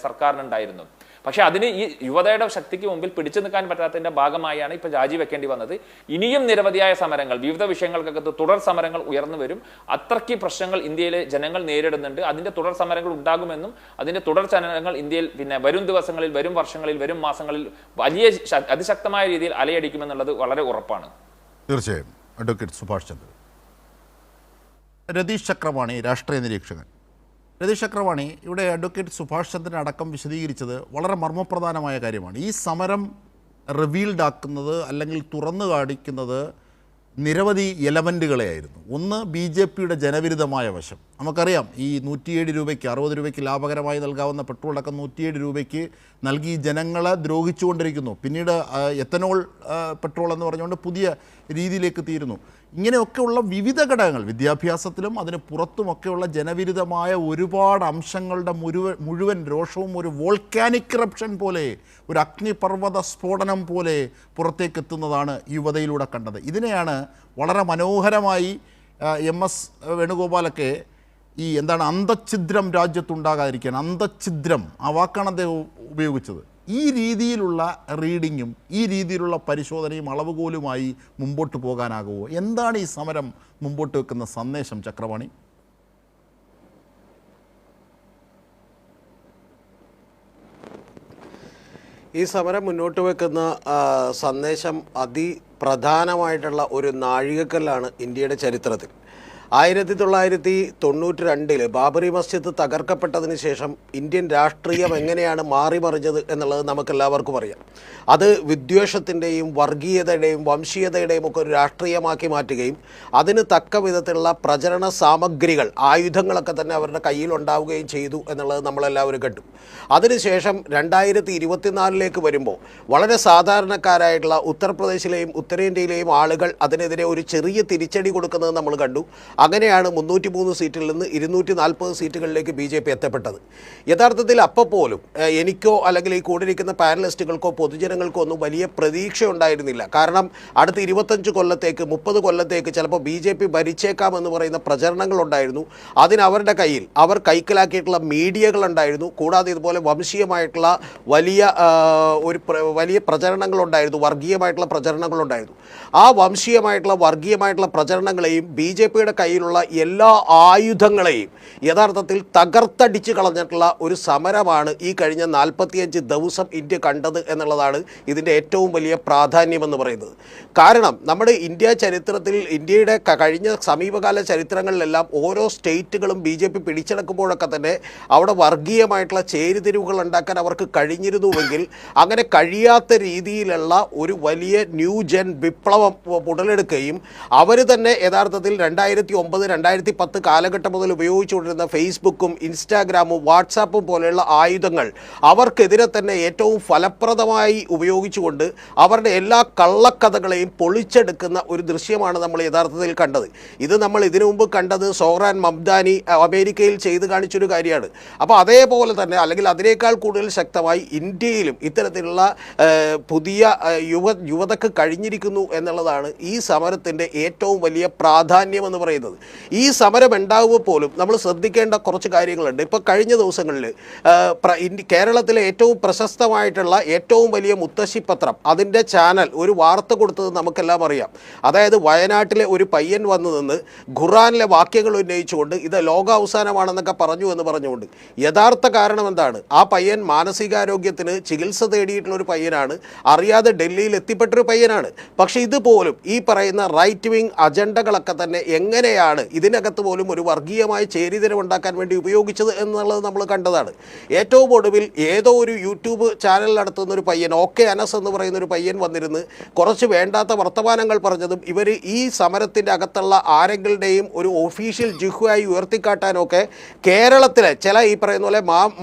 സർക്കാരിനുണ്ടായിരുന്നു. പക്ഷെ അതിന് ഈ യുവതയുടെ ശക്തിക്ക് മുമ്പിൽ പിടിച്ചു നിൽക്കാൻ പറ്റാത്തതിന്റെ ഭാഗമായാണ് ഇപ്പൊ രാജിവെക്കേണ്ടി വന്നത്. ഇനിയും നിരവധിയായ സമരങ്ങൾ, വിവിധ വിഷയങ്ങൾക്കകത്ത് തുടർ സമരങ്ങൾ ഉയർന്നു വരും. അത്രയ്ക്ക് പ്രശ്നങ്ങൾ ഇന്ത്യയിലെ ജനങ്ങൾ നേരിടുന്നുണ്ട്. അതിന്റെ തുടർ സമരങ്ങൾ ഉണ്ടാകുമെന്നും അതിന്റെ തുടർ ചലനങ്ങൾ ഇന്ത്യയിൽ വരും ദിവസങ്ങളിൽ, വരും വർഷങ്ങളിൽ, വരും മാസങ്ങളിൽ വലിയ അതിശക്തമായ രീതിയിൽ അലയടിക്കുമെന്നുള്ളത് വളരെ ഉറപ്പാണ്. തീർച്ചയായും. അഡ്വക്കേറ്റ് സുഭാഷ് ചന്ദ്രൻ. രതീഷ് ചക്രവാണി, രാഷ്ട്രീയ നിരീക്ഷകൻ. രതീഷ് ചക്രവാണി, ഇവിടെ അഡ്വക്കേറ്റ് സുഭാഷ് ചന്ദ്രൻ അടക്കം വിശദീകരിച്ചത് വളരെ മർമ്മപ്രധാനമായ കാര്യമാണ്. ഈ സമരം റിവീൽഡ് ആക്കുന്നത് അല്ലെങ്കിൽ തുറന്നു കാണിക്കുന്നത് നിരവധി എലമെൻറ്റുകളെയായിരുന്നു. ഒന്ന്, ബി ജെ പിയുടെ ജനവിരുദ്ധമായ വശം. നമുക്കറിയാം, ഈ 107 രൂപയ്ക്ക് 60 രൂപയ്ക്ക് ലാഭകരമായി നൽകാവുന്ന പെട്രോൾ അടക്കം 107 രൂപയ്ക്ക് നൽകി ജനങ്ങളെ ദ്രോഹിച്ചുകൊണ്ടിരിക്കുന്നു. പിന്നീട് എത്തനോൾ പെട്രോൾ എന്ന് പറഞ്ഞുകൊണ്ട് പുതിയ രീതിയിലേക്ക് തീരുന്നു. ഇങ്ങനെയൊക്കെയുള്ള വിവിധ ഘടകങ്ങൾ, വിദ്യാഭ്യാസത്തിലും അതിന് പുറത്തുമൊക്കെയുള്ള ജനവിരുദ്ധമായ ഒരുപാട് അംശങ്ങളുടെ മുഴുവൻ രോഷവും ഒരു വോൾക്കാനിക് ഇറപ്ഷൻ പോലെ, ഒരു അഗ്നിപർവ്വത സ്ഫോടനം പോലെ പുറത്തേക്ക് എത്തുന്നതാണ് യുവതയിലൂടെ കണ്ടത്. ഇതിനെയാണ് വളരെ മനോഹരമായി MS വേണുഗോപാലൊക്കെ ഈ അന്തഛിദ്രം രാജ്യത്തുണ്ടാകാതിരിക്കാൻ, അന്തഛിദ്രം ആ വാക്കാണ് അദ്ദേഹം ഉപയോഗിച്ചത്. ഈ രീതിയിലുള്ള റീഡിങ്ങും ഈ രീതിയിലുള്ള പരിശോധനയും അളവുകോലുമായി മുമ്പോട്ട് പോകാനാകുമോ? എന്താണ് ഈ സമരം മുമ്പോട്ട് വെക്കുന്ന സന്ദേശം ചക്രവാണി? ഈ സമരം മുന്നോട്ട് വെക്കുന്ന സന്ദേശം അതിപ്രധാനമായിട്ടുള്ള ഒരു നാഴികക്കല്ലാണ് ഇന്ത്യയുടെ ചരിത്രത്തിൽ. 1992 ബാബറി മസ്ജിദ് തകർക്കപ്പെട്ടതിന് ശേഷം ഇന്ത്യൻ രാഷ്ട്രീയം എങ്ങനെയാണ് മാറിമറിഞ്ഞത് എന്നുള്ളത് നമുക്കെല്ലാവർക്കും അറിയാം. അത് വിദ്വേഷത്തിൻ്റെയും വർഗീയതയുടെയും വംശീയതയുടെയും ഒക്കെ ഒരു രാഷ്ട്രീയമാക്കി മാറ്റുകയും അതിന് തക്ക വിധത്തിലുള്ള പ്രചരണ സാമഗ്രികൾ, ആയുധങ്ങളൊക്കെ തന്നെ അവരുടെ കയ്യിലുണ്ടാവുകയും ചെയ്തു എന്നുള്ളത് നമ്മളെല്ലാവരും കണ്ടു. അതിനുശേഷം 2024 വരുമ്പോൾ വളരെ സാധാരണക്കാരായിട്ടുള്ള ഉത്തർപ്രദേശിലെയും ഉത്തരേന്ത്യയിലെയും ആളുകൾ അതിനെതിരെ ഒരു ചെറിയ തിരിച്ചടി കൊടുക്കുന്നത് നമ്മൾ കണ്ടു. അങ്ങനെയാണ് 303 സീറ്റിൽ നിന്ന് 240 സീറ്റുകളിലേക്ക് BJP എത്തപ്പെട്ടത്. യഥാർത്ഥത്തിൽ അപ്പോൾ പോലും എനിക്കോ അല്ലെങ്കിൽ ഈ കൂടിയിരിക്കുന്ന പാനലിസ്റ്റുകൾക്കോ പൊതുജനങ്ങൾക്കോ ഒന്നും വലിയ പ്രതീക്ഷ ഉണ്ടായിരുന്നില്ല. കാരണം അടുത്ത 25 കൊല്ലത്തേക്ക് 30 കൊല്ലത്തേക്ക് ചിലപ്പോൾ BJP ഭരിച്ചേക്കാമെന്ന് പറയുന്ന പ്രചരണങ്ങളുണ്ടായിരുന്നു. അതിനവരുടെ കയ്യിൽ അവർ കൈക്കലാക്കിയിട്ടുള്ള മീഡിയകളുണ്ടായിരുന്നു. കൂടാതെ ഇതുപോലെ വംശീയമായിട്ടുള്ള വലിയ പ്രചരണങ്ങളുണ്ടായിരുന്നു, വർഗീയമായിട്ടുള്ള പ്രചരണങ്ങളുണ്ടായിരുന്നു. ആ വംശീയമായിട്ടുള്ള വർഗീയമായിട്ടുള്ള പ്രചരണങ്ങളെയും BJPയുടെ കയ്യിലുള്ള എല്ലാ ആയുധങ്ങളെയും യഥാർത്ഥത്തിൽ തകർത്തടിച്ച് കളഞ്ഞിട്ടുള്ള ഒരു സമരമാണ് ഈ കഴിഞ്ഞ 45 ദിവസം ഇന്ത്യ കണ്ടത് എന്നുള്ളതാണ് ഇതിൻ്റെ ഏറ്റവും വലിയ പ്രാധാന്യമെന്ന് പറയുന്നത്. കാരണം നമ്മുടെ ഇന്ത്യ ചരിത്രത്തിൽ, ഇന്ത്യയുടെ കഴിഞ്ഞ സമീപകാല ചരിത്രങ്ങളിലെല്ലാം ഓരോ സ്റ്റേറ്റുകളും BJP പിടിച്ചെടുക്കുമ്പോഴൊക്കെ തന്നെ അവിടെ വർഗീയമായിട്ടുള്ള ചേരിതിരിവുകൾ ഉണ്ടാക്കാൻ അവർക്ക് കഴിഞ്ഞിരുന്നുവെങ്കിൽ അങ്ങനെ കഴിയാത്ത രീതിയിലുള്ള ഒരു വലിയ ന്യൂ ജെൻ വിപ്ലവം ഉടലെടുക്കുകയും അവർ തന്നെ യഥാർത്ഥത്തിൽ 2009-2010 കാലഘട്ടം മുതൽ ഉപയോഗിച്ചുകൊണ്ടിരുന്ന ഫേസ്ബുക്കും ഇൻസ്റ്റാഗ്രാമും വാട്സാപ്പും പോലെയുള്ള ആയുധങ്ങൾ അവർക്കെതിരെ തന്നെ ഏറ്റവും ഫലപ്രദമായി ഉപയോഗിച്ചുകൊണ്ട് അവരുടെ എല്ലാ കള്ളക്കഥകളെയും പൊളിച്ചെടുക്കുന്ന ഒരു ദൃശ്യമാണ് നമ്മൾ യഥാർത്ഥത്തിൽ കണ്ടത്. ഇത് നമ്മൾ ഇതിനു മുമ്പ് കണ്ടത് സോഹ്റാൻ മംദാനി അമേരിക്കയിൽ ചെയ്ത് കാണിച്ചൊരു കാര്യമാണ്. അപ്പോൾ അതേപോലെ തന്നെ അല്ലെങ്കിൽ അതിനേക്കാൾ കൂടുതൽ ശക്തമായി ഇന്ത്യയിലും ഇത്തരത്തിലുള്ള പുതിയ യുവതക്ക് കഴിഞ്ഞിരിക്കുന്നു എന്നുള്ളതാണ് ഈ സമരത്തിൻ്റെ ഏറ്റവും വലിയ പ്രാധാന്യമെന്ന് പറയുന്നത്. ഈ സമരം ഉണ്ടാകുമ്പോൾ പോലും നമ്മൾ ശ്രദ്ധിക്കേണ്ട കുറച്ച് കാര്യങ്ങളുണ്ട്. ഇപ്പോൾ കഴിഞ്ഞ ദിവസങ്ങളിൽ കേരളത്തിലെ ഏറ്റവും പ്രശസ്തമായിട്ടുള്ള ഏറ്റവും വലിയ മുത്തശ്ശി പത്രം അതിൻ്റെ ചാനൽ ഒരു വാർത്ത കൊടുത്തത് നമുക്കെല്ലാം അറിയാം. അതായത് വയനാട്ടിലെ ഒരു പയ്യൻ വന്നു നിന്ന് ഖുർആനിലെ വാക്യങ്ങൾ ഉന്നയിച്ചുകൊണ്ട് ഇത് ലോകാവസാനമാണെന്നൊക്കെ പറഞ്ഞു എന്ന് പറഞ്ഞുകൊണ്ട്. യഥാർത്ഥ കാരണം എന്താണ്? ആ പയ്യൻ മാനസികാരോഗ്യത്തിന് ചികിത്സ തേടിയിട്ടുള്ള ഒരു പയ്യനാണ്, അറിയാതെ ഡൽഹിയിൽ എത്തിപ്പെട്ടൊരു പയ്യനാണ്. പക്ഷേ ഇതുപോലും ഈ പറയുന്ന റൈറ്റ് വിങ് അജണ്ടകളൊക്കെ തന്നെ എങ്ങനെയാണ് ഇതിനകത്ത് പോലും ഒരു വർഗീയമായ ചേരിതിരിവുണ്ടാക്കാൻ വേണ്ടി ഉപയോഗിച്ചത് എന്നുള്ളത് നമ്മൾ കണ്ടതാണ്. ഏറ്റവും ഒടുവിൽ ഏതോ ഒരു യൂട്യൂബ് ചാനൽ നടത്തുന്ന ഒരു പയ്യൻ, OK അനസ് എന്ന് പറയുന്ന ഒരു പയ്യൻ വന്നിരുന്ന് കുറച്ച് വേണ്ടാത്ത വർത്തമാനങ്ങൾ പറഞ്ഞതും ഇവർ ഈ സമരത്തിൻ്റെ അകത്തുള്ള ആരെങ്കിലുടെയും ഒരു ഒഫീഷ്യൽ ജിഹ്വായി ഉയർത്തിക്കാട്ടാനൊക്കെ കേരളത്തിലെ ചില ഈ പറയുന്ന പോലെ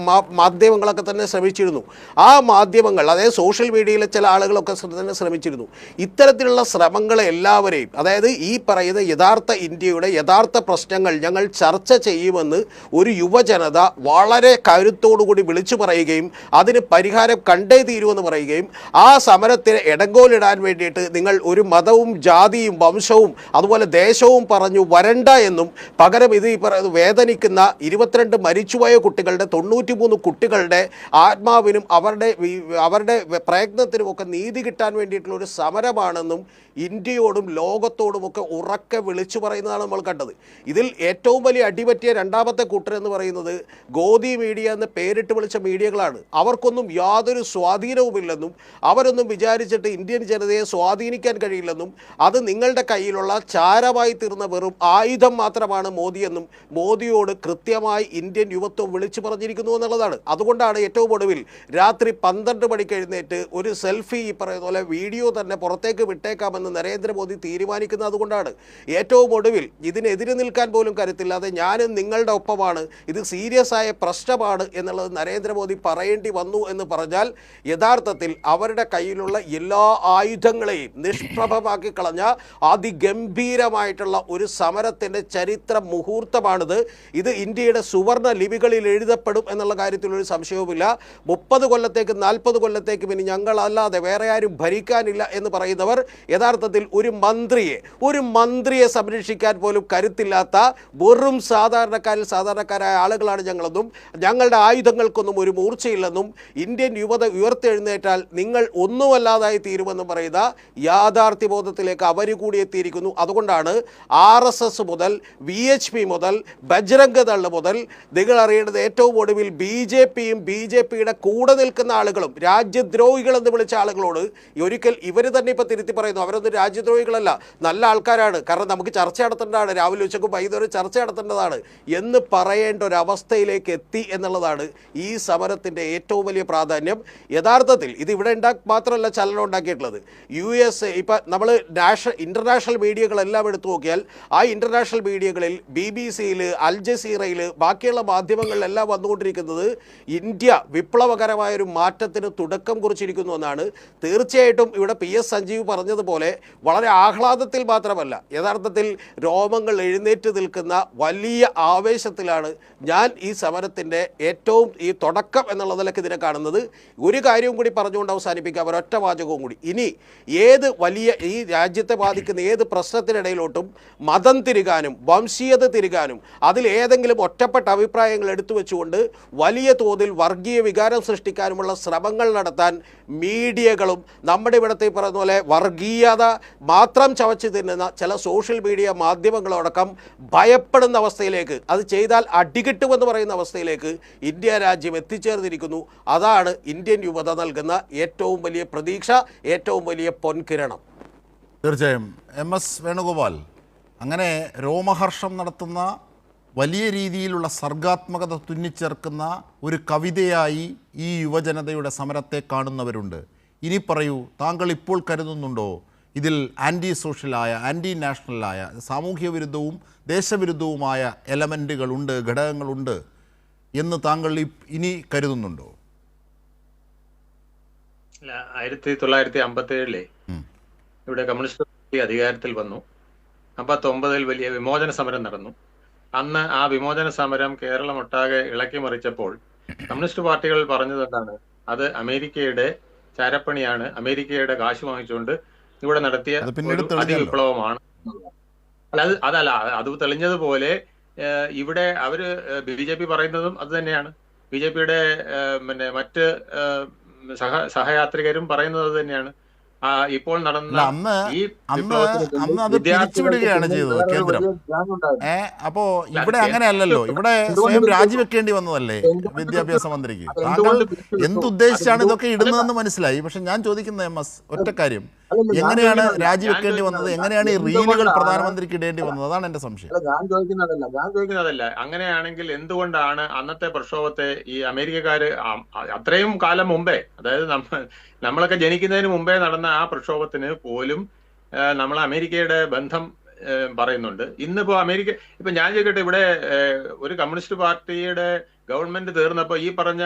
മാധ്യമങ്ങളൊക്കെ തന്നെ ശ്രമിച്ചിരുന്നു. ആ മാധ്യമങ്ങൾ, അതായത് സോഷ്യൽ മീഡിയയിലെ ചില ആളുകളൊക്കെ തന്നെ ശ്രമിച്ചിരുന്നു. ഇത്തരത്തിലുള്ള ശ്രമങ്ങളെ എല്ലാവരെയും, അതായത് ഈ പറയുന്ന യഥാർത്ഥ ഇന്ത്യയുടെ യഥാർത്ഥ പ്രശ്നങ്ങൾ ഞങ്ങൾ ചർച്ച ചെയ്യുമെന്ന് ഒരു യുവജനത വളരെ കരുത്തോടുകൂടി വിളിച്ചു പറയുകയും അതിന് പരിഹാരം കണ്ടേ തീരുമെന്ന് പറയുകയും ആ സമരത്തിന് ഇടങ്കോലിടാൻ വേണ്ടിയിട്ട് നിങ്ങൾ ഒരു മതവും ജാതിയും വംശവും അതുപോലെ ദേശവും പറഞ്ഞു വരണ്ട എന്നും പകരം ഇത് ഈ പറയുന്നത് വേദനിക്കുന്ന 22 മരിച്ചുപോയ കുട്ടികളുടെ 93 കുട്ടികളുടെ ആത്മാവിനും അവരുടെ പ്രയത്നത്തിനുമൊക്കെ നീതി കിട്ടാൻ വേണ്ടിയിട്ടുള്ള ഒരു സമരമാണെന്നും ഇന്ത്യയോടും ലോകത്തോടുമൊക്കെ ഉറക്കെ വിളിച്ചു പറയുന്നതാണ് നമ്മൾ കണ്ടത്. ഇതിൽ ഏറ്റവും വലിയ അടിപറ്റിയ രണ്ടാമത്തെ കൂട്ടരെന്ന് പറയുന്നത് ഗോദി മീഡിയ എന്ന് പേരിട്ട് വിളിച്ച മീഡിയകളാണ്. അവർക്കൊന്നും യാതൊരു സ്വാധീനവുമില്ലെന്നും അവരൊന്നും വിചാരിച്ചിട്ട് ഇന്ത്യൻ ജനതയെ സ്വാധീനിക്കാൻ കഴിയില്ലെന്നും അത് നിങ്ങളുടെ കയ്യിലുള്ള ചാരമായി തീർന്ന വെറും ആയുധം മാത്രമാണ് മോദിയെന്നും മോദിയോട് കൃത്യമായി ഇന്ത്യൻ യുവത്വം വിളിച്ചു പറഞ്ഞിരിക്കുന്നു എന്നുള്ളതാണ്. അതുകൊണ്ടാണ് ഏറ്റവും ഒടുവിൽ രാത്രി 12 മണിക്ക് എഴുന്നേറ്റ് ഒരു സെൽഫി ഈ പറയുന്ന പോലെ വീഡിയോ തന്നെ പുറത്തേക്ക് വിട്ടേക്കാമെന്ന് നരേന്ദ്രമോദി തീരുമാനിക്കുന്നത്. അതുകൊണ്ടാണ് ഏറ്റവും ഒടുവിൽ ഇതിനെതിരെ നിൽക്കാൻ പോലും കരുത്തില്ലാതെ ഞാനും നിങ്ങളുടെ ഒപ്പമാണ്, ഇത് സീരിയസ് ആയ പ്രശ്നമാണ് എന്നുള്ളത് നരേന്ദ്രമോദി പറയേണ്ടി വന്നു എന്ന് പറഞ്ഞാൽ യഥാർത്ഥത്തിൽ അവരുടെ കയ്യിലുള്ള എല്ലാ ആയുധങ്ങളെയും നിഷ്പ്രഭമാക്കി കളഞ്ഞ അതിഗംഭീരമായിട്ടുള്ള ഒരു സമരത്തിൻ്റെ ചരിത്ര മുഹൂർത്തമാണിത്. ഇത് ഇന്ത്യയുടെ സുവർണ ലിപികളിൽ എഴുതപ്പെടും എന്നുള്ള കാര്യത്തിലൊരു സംശയവുമില്ല. 30 കൊല്ലത്തേക്ക് 40 കൊല്ലത്തേക്ക് ഇനി ഞങ്ങളല്ലാതെ വേറെ ആരും ഭരിക്കാനില്ല എന്ന് പറയുന്നവർ യഥാർത്ഥത്തിൽ ഒരു മന്ത്രിയെ സംരക്ഷിക്കാൻ പോലും കരുത്തില്ലാത്ത വെറും സാധാരണക്കാരായ ആളുകളാണ് ഞങ്ങളെന്നും ഞങ്ങളുടെ ആയുധങ്ങൾക്കൊന്നും ഒരു മൂർച്ചയില്ലെന്നും ഇന്ത്യൻ യുവത ഉയർത്തെഴുന്നേറ്റാൽ നിങ്ങൾ ഒന്നുമല്ലാതായി തീരുമെന്നും പറയുന്ന യാഥാർത്ഥ്യബോധത്തിലേക്ക് അവർ കൂടി എത്തിയിരിക്കുന്നു. അതുകൊണ്ടാണ് RSS മുതൽ VHP മുതൽ ബജ്രംഗ് ദൾ മുതൽ നിങ്ങൾ അറിയേണ്ടത് ഏറ്റവും ഒടുവിൽ BJPയും BJPയുടെ കൂടെ നിൽക്കുന്ന ആളുകളും രാജ്യദ്രോഹികളെന്ന് വിളിച്ച ആളുകളോട് ഒരിക്കൽ ഇവർ തന്നെ ഇപ്പോൾ തിരുത്തി പറയുന്നു, അവരൊന്നും രാജ്യദ്രോഹികളല്ല, നല്ല ആൾക്കാരാണ്, കാരണം നമുക്ക് ചർച്ച നടത്തേണ്ടതാണ്, രാവിലെ ഉച്ചക്കും വൈകുന്നേരം ചർച്ച നടത്തേണ്ടതാണ് എന്ന് പറയേണ്ട ഒരവസ്ഥയിലേക്ക് എത്തി എന്നുള്ളതാണ് ഈ സമരത്തിൻ്റെ ഏറ്റവും വലിയ പ്രാധാന്യം. യഥാർത്ഥത്തിൽ ഇത് ഇവിടെ മാത്രമല്ല ചലനം ഉണ്ടാക്കിയിട്ടുള്ളത്. USA ഇപ്പം നമ്മൾ ഇൻ്റർനാഷണൽ മീഡിയകളെല്ലാം എടുത്തു നോക്കിയാൽ ആ ഇൻ്റർനാഷണൽ മീഡിയകളിൽ BBC-യിൽ അൽ ജസീറയിൽ ബാക്കിയുള്ള മാധ്യമങ്ങളിലെല്ലാം വന്നുകൊണ്ടിരിക്കുന്നത് ഇന്ത്യ വിപ്ലവകരമായൊരു മാറ്റത്തിന് തുടക്കം കുറിച്ചിരിക്കുന്നു എന്നാണ്. തീർച്ചയായിട്ടും ഇവിടെ PS സഞ്ജീവ് പറഞ്ഞതുപോലെ വളരെ ആഹ്ലാദത്തിൽ മാത്രമല്ല, യഥാർത്ഥത്തിൽ രോമങ്ങൾ എഴുന്നേറ്റ് നിൽക്കുന്ന വലിയ ആവേശത്തിലാണ് ഞാൻ ഈ സമരത്തിൻ്റെ ഏറ്റവും ഈ തുടക്കം എന്നുള്ള നിലയ്ക്ക് ഇതിനെ കാണുന്നത്. ഒരു കാര്യവും കൂടി പറഞ്ഞുകൊണ്ട് അവസാനിപ്പിക്കാം, ഒരൊറ്റ വാചകവും കൂടി. ഇനി ഏത് വലിയ ഈ രാജ്യത്തെ ബാധിക്കുന്ന ഏത് പ്രശ്നത്തിനിടയിലോട്ടും മതം തിരുകാനും വംശീയത തിരുകാനും അതിൽ ഏതെങ്കിലും ഒറ്റപ്പെട്ട അഭിപ്രായങ്ങൾ എടുത്തു വെച്ചുകൊണ്ട് വലിയ തോതിൽ വർഗീയ വികാരം സൃഷ്ടിക്കാനുമുള്ള ശ്രമങ്ങൾ നടത്താൻ മീഡിയകളും നമ്മുടെ ഇവിടുത്തെ പറയുന്ന പോലെ വർഗീയത മാത്രം ചവച്ച് തിന്നുന്ന ചില സോഷ്യൽ മീഡിയ മാധ്യമങ്ങളടക്കം ഭയപ്പെടുന്ന അവസ്ഥയിലേക്ക്, അത് ചെയ്താൽ അടികിട്ടുമെന്ന് പറയുന്ന അവസ്ഥയിലേക്ക് ഇന്ത്യ രാജ്യം എത്തിച്ചേർന്നിരിക്കുന്നു. അതാണ് ഇന്ത്യൻ യുവത നൽകുന്ന ഏറ്റവും വലിയ പ്രതീക്ഷ, ഏറ്റവും വലിയ പൊൻകിരണം. തീർച്ചയായും MS വേണുഗോപാൽ, അങ്ങനെ രോമഹർഷം നടത്തുന്ന വലിയ രീതിയിലുള്ള സർഗാത്മകത തുന്നിച്ചേർക്കുന്ന ഒരു കവിതയായി ഈ യുവജനതയുടെ സമരത്തെ കാണുന്നവരുണ്ട്. ഇനി പറയൂ, താങ്കൾ ഇപ്പോൾ കരുതുന്നുണ്ടോ ഇതിൽ ആൻറ്റി സോഷ്യലായ, ആൻറ്റി നാഷണലായ, സാമൂഹ്യ വിരുദ്ധവും ദേശവിരുദ്ധവുമായ എലമെൻറ്റുകളുണ്ട്, ഘടകങ്ങളുണ്ട് എന്ന് താങ്കൾ ഇനി കരുതുന്നുണ്ടോ? 1957 ഇവിടെ കമ്മ്യൂണിസ്റ്റ് പാർട്ടി അധികാരത്തിൽ വന്നു. 59 വലിയ വിമോചന സമരം നടന്നു. അന്ന് ആ വിമോചന സമരം കേരളം ഒട്ടാകെ ഇളക്കി മറിച്ചപ്പോൾ കമ്മ്യൂണിസ്റ്റ് പാർട്ടികൾ പറഞ്ഞത് എന്താണ്? അത് അമേരിക്കയുടെ ചാരപ്പണിയാണ്, അമേരിക്കയുടെ കാശ് വാങ്ങിച്ചുകൊണ്ട് ഇവിടെ നടത്തിയ അതിവിപ്ലവമാണ്. അത് തെളിഞ്ഞതുപോലെ ഇവിടെ അവര് BJP പറയുന്നതും അത് തന്നെയാണ്. BJPയുടെ മറ്റ് സഹയാത്രികരും പറയുന്നത് അത് തന്നെയാണ്. ഇപ്പോൾ നടന്ന പിരിച്ചുവിടുകയാണ് ചെയ്തത് കേന്ദ്രം. അപ്പോ ഇവിടെ അങ്ങനെയല്ലല്ലോ, ഇവിടെ സ്വയം രാജിവെക്കേണ്ടി വന്നതല്ലേ വിദ്യാഭ്യാസ മന്ത്രിക്ക്. താങ്കൾ എന്തുദ്ദേശിച്ചാണ് ഇതൊക്കെ ഇടുന്നതെന്ന് മനസ്സിലായി. പക്ഷെ ഞാൻ ചോദിക്കുന്ന MS ഒറ്റ കാര്യം, എങ്ങനെയാണ് രാജിവെക്കേണ്ടി വന്നത്? എങ്ങനെയാണ് ഈ റീലുകൾ പ്രധാനമന്ത്രിക്ക് ഇടേണ്ടി വന്നത്? അതാണ് എന്റെ സംശയം. ഞാൻ ചോദിക്കുന്നതല്ല. അങ്ങനെയാണെങ്കിൽ എന്തുകൊണ്ടാണ് അന്നത്തെ പ്രക്ഷോഭത്തെ ഈ അമേരിക്കക്കാര് അത്രയും കാലം മുമ്പേ, അതായത് നമ്മളൊക്കെ ജനിക്കുന്നതിന് മുമ്പേ നടന്ന ആ പ്രക്ഷോഭത്തിന് പോലും നമ്മൾ അമേരിക്കയുടെ ബന്ധം പറയുന്നുണ്ട്. ഇന്നിപ്പോ ഇപ്പൊ ഞാൻ ചോദിക്കട്ടെ, ഇവിടെ ഒരു കമ്മ്യൂണിസ്റ്റ് പാർട്ടിയുടെ ഗവൺമെന്റ് തീർന്നപ്പോ ഈ പറഞ്ഞ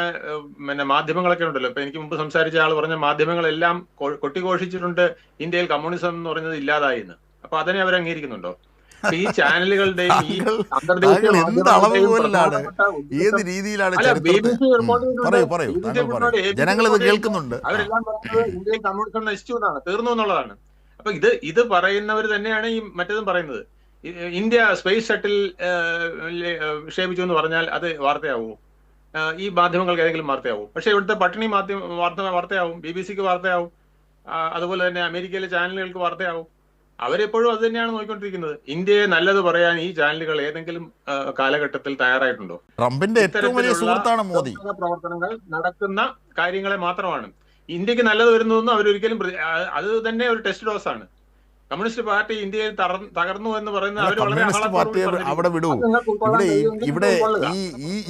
മാധ്യമങ്ങളൊക്കെ ഉണ്ടല്ലോ, ഇപ്പൊ എനിക്ക് മുമ്പ് സംസാരിച്ച ആൾ പറഞ്ഞ മാധ്യമങ്ങളെല്ലാം കൊട്ടിഘോഷിച്ചിട്ടുണ്ട് ഇന്ത്യയിൽ കമ്മ്യൂണിസം എന്ന് പറഞ്ഞത് ഇല്ലാതായി എന്ന്. അപ്പൊ അതിനെ അവർ അംഗീകരിക്കുന്നുണ്ടോ? ഈ ചാനലുകളുടെയും ഈ ഏത് രീതിയിലാണ് ജനങ്ങൾ കേൾക്കുന്നുണ്ട്, അവരെല്ലാം പറഞ്ഞത് ഇന്ത്യയിൽ കമ്മ്യൂണിസം നശിച്ചു എന്നാണ്, തീർന്നു എന്നുള്ളതാണ്. അപ്പൊ ഇത് പറയുന്നവർ തന്നെയാണ് ഈ മറ്റേതും പറയുന്നത്. ഇന്ത്യ സ്പേസ് ഷട്ടിൽ വിക്ഷേപിച്ചു എന്ന് പറഞ്ഞാൽ അത് വാർത്തയാവൂ? ഈ മാധ്യമങ്ങൾക്ക് ഏതെങ്കിലും വാർത്തയാവും? പക്ഷെ ഇവിടുത്തെ പട്ടിണി വാർത്തയാവും, BBC-ക്ക് വാർത്തയാവും, അതുപോലെ തന്നെ അമേരിക്കയിലെ ചാനലുകൾക്ക് വാർത്തയാവും. അവരെപ്പോഴും അത് തന്നെയാണ് നോക്കിക്കൊണ്ടിരിക്കുന്നത്. ഇന്ത്യയെ നല്ലത് പറയാൻ ഈ ചാനലുകൾ ഏതെങ്കിലും കാലഘട്ടത്തിൽ തയ്യാറായിട്ടുണ്ടോ? ട്രംപിന്റെ ഏറ്റവും വലിയ സുഹൃത്താണ് മോദി. പ്രവർത്തനങ്ങൾ നടക്കുന്ന കാര്യങ്ങളെ മാത്രമാണ്. ഇന്ത്യക്ക് നല്ലത് വരുന്നതെന്നും അവരൊരിക്കലും അത് തന്നെ ഒരു ടെസ്റ്റ് ഡോസ് ആണ്. കമ്മ്യൂണിസ്റ്റ് പാർട്ടി ഇന്ത്യയിൽ തകർന്നു എന്ന് പറയുന്നത് കമ്മ്യൂണിസ്റ്റ് പാർട്ടിയെ അവിടെ വിടൂ. ഇവിടെ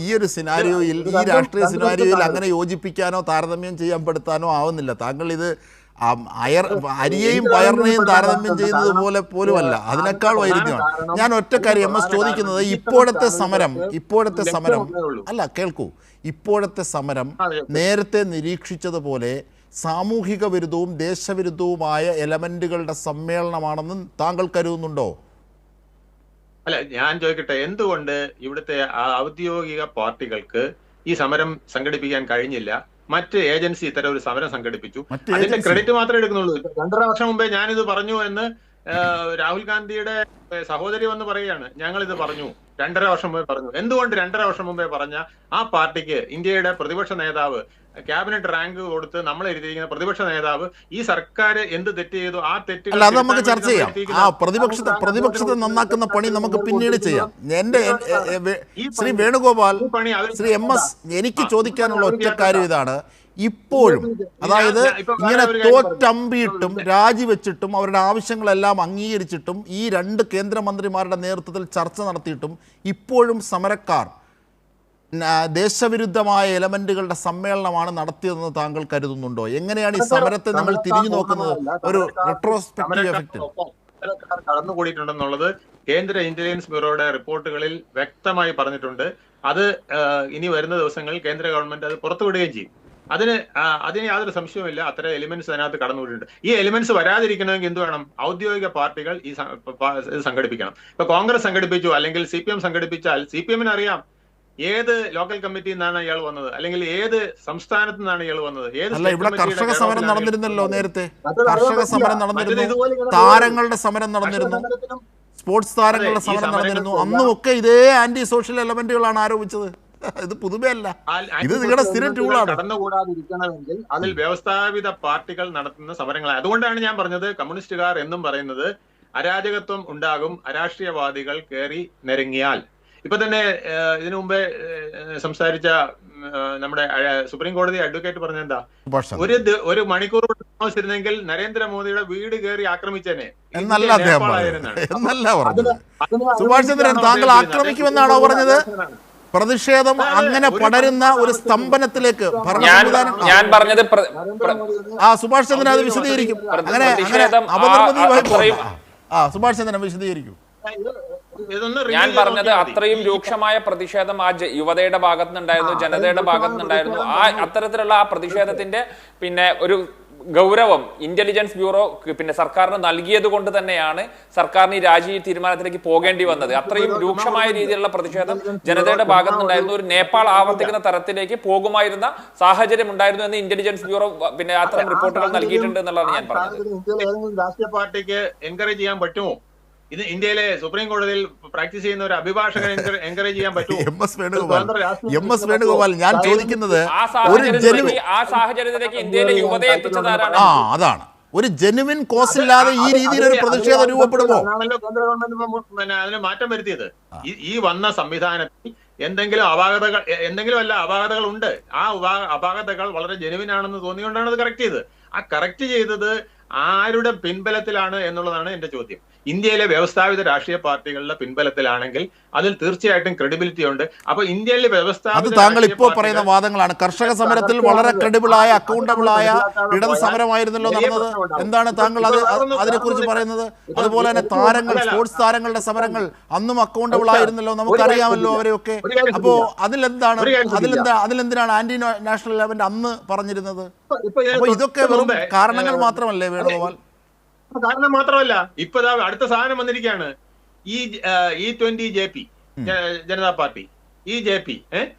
ഈ ഒരു സിനാരിയോയിൽ, ഈ രാഷ്ട്രീയ സിനാരിയോയിൽ അങ്ങനെ യോജിപ്പിക്കാനോ താരതമ്യം ചെയ്യാൻ പെടുത്താനോ ആവുന്നില്ല. താങ്കൾ ഇത് അരിയെയും പയറിനെയും താരതമ്യം ചെയ്യുന്നത് പോലെ പോലുമല്ല, അതിനേക്കാൾ വൈരുദ്ധ്യമാണ്. ഞാൻ ഒറ്റ കാര്യം MS ചോദിക്കുന്നത്, ഇപ്പോഴത്തെ സമരം അല്ല, കേൾക്കൂ, ഇപ്പോഴത്തെ സമരം നേരത്തെ നിരീക്ഷിച്ചതുപോലെ സാമൂഹിക വിരുദ്ധവും ദേശവിരുദ്ധവുമായ എലമെന്റുകളുടെ സമ്മേളനമാണെന്ന് താങ്കൾ കരുതുന്നുണ്ടോ? അല്ല, ഞാൻ ചോദിക്കട്ടെ, എന്തുകൊണ്ട് ഇവിടുത്തെ ഔദ്യോഗിക പാർട്ടികൾക്ക് ഈ സമരം സംഘടിപ്പിക്കാൻ കഴിഞ്ഞില്ല? മറ്റ് ഏജൻസി ഇത്തരം ഒരു സമരം സംഘടിപ്പിച്ചു, അതിന്റെ ക്രെഡിറ്റ് മാത്രമേ എടുക്കുന്നുള്ളൂ. 2.5 വർഷം മുമ്പേ ഞാനിത് പറഞ്ഞു എന്ന് രാഹുൽ ഗാന്ധിയുടെ സഹോദരി വന്ന് പറയുകയാണ്. ഞങ്ങൾ ഇത് പറഞ്ഞു 2.5 വർഷം മുമ്പേ പറഞ്ഞു. എന്തുകൊണ്ട് 2.5 വർഷം മുമ്പേ പറഞ്ഞ ആ പാർട്ടിക്ക് ഇന്ത്യയുടെ പ്രതിപക്ഷ നേതാവ് ക്യാബിനറ്റ് റാങ്ക് കൊടുത്ത് നമ്മളെ എഴുതിയിരിക്കുന്ന പ്രതിപക്ഷ നേതാവ് ഈ സർക്കാർ എന്ത് തെറ്റ് ചെയ്തു, ആ തെറ്റ് അത് നമുക്ക് ചർച്ച ചെയ്യാം. ആ പ്രതിപക്ഷത്തെ നന്നാക്കുന്ന പണി നമുക്ക് പിന്നീട് ചെയ്യാം. ശ്രീ വേണുഗോപാൽ, ശ്രീ MS, എനിക്ക് ചോദിക്കാനുള്ള ഒറ്റ കാര്യം ഇതാണ്. ഇപ്പോഴും, അതായത് ഇങ്ങനെ തോറ്റമ്പിയിട്ടും രാജിവെച്ചിട്ടും അവരുടെ ആവശ്യങ്ങളെല്ലാം അംഗീകരിച്ചിട്ടും ഈ 2 കേന്ദ്രമന്ത്രിമാരുടെ നേതൃത്വത്തിൽ ചർച്ച നടത്തിയിട്ടും ഇപ്പോഴും സമരക്കാർ ദേശവിരുദ്ധമായ എലമെന്റുകളുടെ സമ്മേളനമാണ് നടത്തിയതെന്ന് താങ്കൾ കരുതുന്നുണ്ടോ? എങ്ങനെയാണ് ഈ സമരത്തെ നമ്മൾ തിരിഞ്ഞു നോക്കുന്നത് ഒരു റെട്രോസ്പെക്റ്റീവ് എഫക്റ്റ്? കടന്നുകൂടിയിട്ടുണ്ടെന്നുള്ളത് കേന്ദ്ര ഇന്റലിജൻസ് ബ്യൂറോയുടെ റിപ്പോർട്ടുകളിൽ വ്യക്തമായി പറഞ്ഞിട്ടുണ്ട്. അത് ഇനി വരുന്ന ദിവസങ്ങളിൽ കേന്ദ്ര ഗവൺമെന്റ് അത് പുറത്തുവിടുകയും ചെയ്യും. അതിന് യാതൊരു സംശയവുമില്ല. അത്തരം എലിമെന്റ്സ് അതിനകത്ത് കടന്നുകൂടിയിട്ടുണ്ട്. ഈ എലിമെന്റ്സ് വരാതിരിക്കണമെങ്കിൽ എന്ത് വേണം? ഔദ്യോഗിക പാർട്ടികൾ ഇത് സംഘടിപ്പിക്കണം. ഇപ്പൊ കോൺഗ്രസ് സംഘടിപ്പിച്ചു, അല്ലെങ്കിൽ CPM സംഘടിപ്പിച്ചാൽ CPM അറിയാം ഏത് ലോക്കൽ കമ്മിറ്റിയിൽ നിന്നാണ് ഇയാൾ വന്നത്, അല്ലെങ്കിൽ ഏത് സംസ്ഥാനത്ത് നിന്നാണ് ഇയാൾ വന്നത്. ഇവിടെ കർഷക സമരം നടന്നിരുന്നല്ലോ നേരത്തെ. കർഷക സമരം നടന്നിരുന്നു, താരങ്ങളുടെ സമരം നടന്നിരുന്നു, സ്പോർട്സ് താരങ്ങളുടെ സമരം നടന്നിരുന്നു. അന്നും ഒക്കെ ഇതേ ആന്റി സോഷ്യൽ എലമെന്റുകളാണ് ആരോപിച്ചത്. ഇത് പുതുമയല്ല, ഇത് നിങ്ങളുടെ സ്ഥിരം ടൂളാണ്. കടന്നുകൂടാതിരിക്കണമെങ്കിൽ അതിൽ വ്യവസ്ഥാപിത പാർട്ടികൾ നടത്തുന്ന സമരങ്ങളാണ്. അതുകൊണ്ടാണ് ഞാൻ പറഞ്ഞത്, കമ്മ്യൂണിസ്റ്റുകാർ എന്നും പറയുന്നത് അരാജകത്വം ഉണ്ടാകും അരാഷ്ട്രീയവാദികൾ കയറി നിരങ്ങിയാൽ. ഇപ്പൊ തന്നെ ഇതിനു മുമ്പേ സംസാരിച്ച നമ്മുടെ സുപ്രീം കോടതി അഡ്വക്കേറ്റ് പറഞ്ഞെന്താ, ഒരു മണിക്കൂർ താമസിച്ചിരുന്നെങ്കിൽ നരേന്ദ്രമോദിയുടെ വീട് കയറി ആക്രമിച്ചേനെ എന്നല്ല അദ്ദേഹം സുഭാഷ് ചന്ദ്രൻ, താങ്കൾ ആക്രമിക്കുമെന്നാണോ പറഞ്ഞത്? പ്രതിഷേധം അങ്ങനെ പടരുന്ന ഒരു സ്തംഭനത്തിലേക്ക് ഞാൻ പറഞ്ഞത് സുഭാഷ് ചന്ദ്രൻ അത് വിശദീകരിക്കും. അങ്ങനെ അപകടമായി സുഭാഷ് ചന്ദ്രൻ വിശദീകരിക്കും. ഞാൻ പറഞ്ഞത് അത്രയും രൂക്ഷമായ പ്രതിഷേധം ആ യുവതയുടെ ഭാഗത്തുനിന്നുണ്ടായിരുന്നു, ജനതയുടെ ഭാഗത്തുനിന്നുണ്ടായിരുന്നു. അത്തരത്തിലുള്ള ആ പ്രതിഷേധത്തിന്റെ ഒരു ഗൗരവം ഇന്റലിജൻസ് ബ്യൂറോ സർക്കാരിന് നൽകിയത് കൊണ്ട് തന്നെയാണ് സർക്കാരിന് ഈ രാജി തീരുമാനത്തിലേക്ക് പോകേണ്ടി വന്നത്. അത്രയും രൂക്ഷമായ രീതിയിലുള്ള പ്രതിഷേധം ജനതയുടെ ഭാഗത്തുനിന്നുണ്ടായിരുന്നു. ഒരു നേപ്പാൾ ആവർത്തിക്കുന്ന തരത്തിലേക്ക് പോകുമായിരുന്ന സാഹചര്യം ഉണ്ടായിരുന്നു എന്ന് ഇന്റലിജൻസ് ബ്യൂറോ അത്തരം റിപ്പോർട്ടുകൾ നൽകിയിട്ടുണ്ട് എന്നുള്ളതാണ് ഞാൻ പറഞ്ഞത്. രാഷ്ട്രീയ പാർട്ടിക്ക് എൻകറേജ് ചെയ്യാൻ പറ്റുമോ? ഇത് ഇന്ത്യയിലെ സുപ്രീം കോടതിയിൽ പ്രാക്ടീസ് ചെയ്യുന്ന ഒരു അഭിഭാഷകൻ എൻകറേജ് ചെയ്യാൻ പറ്റുമോ? MS വേണുഗോപാൽ, ഞാൻ ചോദിക്കുന്നത് ആ സാഹചര്യത്തിലേക്ക് ഇന്ത്യയിലെ യുവതയെ എത്തിച്ചതാരാണ്? അതാണ് ഒരു ജെനുവിൻ കോസ് ഇല്ലാതെ ഈ രീതിയിൽ ഒരു പ്രതിഷേധം രൂപപ്പെടുമോ? കേന്ദ്ര ഗവൺമെന്റ് അതിന് മാറ്റം വരുത്തിയത്. ഈ വന്ന സംവിധാനത്തിൽ എന്തെങ്കിലും അപാകതകൾ ഉണ്ട്. ആ അപാകതകൾ വളരെ ജെനുവിൻ ആണെന്ന് തോന്നിയുകൊണ്ടാണ് അത് കറക്റ്റ് ചെയ്തത്. ആ കറക്റ്റ് ചെയ്തത് ആരുടെ പിൻബലത്തിലാണ് എന്നുള്ളതാണ് എന്റെ ചോദ്യം. ഇന്ത്യയിലെ വ്യവസ്ഥാപിത രാഷ്ട്രീയ പാർട്ടികളുടെ പിൻബലത്തിലാണെങ്കിൽ അതിൽ തീർച്ചയായിട്ടും ക്രെഡിബിലിറ്റി ഉണ്ട്. അപ്പൊ ഇന്ത്യയിലെ അത് താങ്കൾ ഇപ്പോൾ പറയുന്ന വാദങ്ങളാണ്. കർഷക സമരത്തിൽ വളരെ ക്രെഡിബിളായ അക്കൗണ്ടബിളായ ഇടത് സമരമായിരുന്നല്ലോ നടന്നത്. എന്താണ് താങ്കൾ അതിനെക്കുറിച്ച് പറയുന്നത്? അതുപോലെ തന്നെ സ്പോർട്സ് താരങ്ങളുടെ സമരങ്ങൾ അന്നും അക്കൗണ്ടബിൾ ആയിരുന്നല്ലോ, നമുക്കറിയാമല്ലോ അവരെയൊക്കെ. അപ്പോ അതിലെന്തിനാണ് ആന്റി നാഷണൽ എലമെന്റ് അന്ന് പറഞ്ഞിരുന്നത്? അപ്പൊ ഇതൊക്കെ വെറും കാരണങ്ങൾ മാത്രമല്ലേ വേണുഗോപാൽ? കാരണം മാത്രമല്ല, ഇപ്പൊ അടുത്ത സാധനം വന്നിരിക്കുകയാണ്. E20 JP Janata party EJP.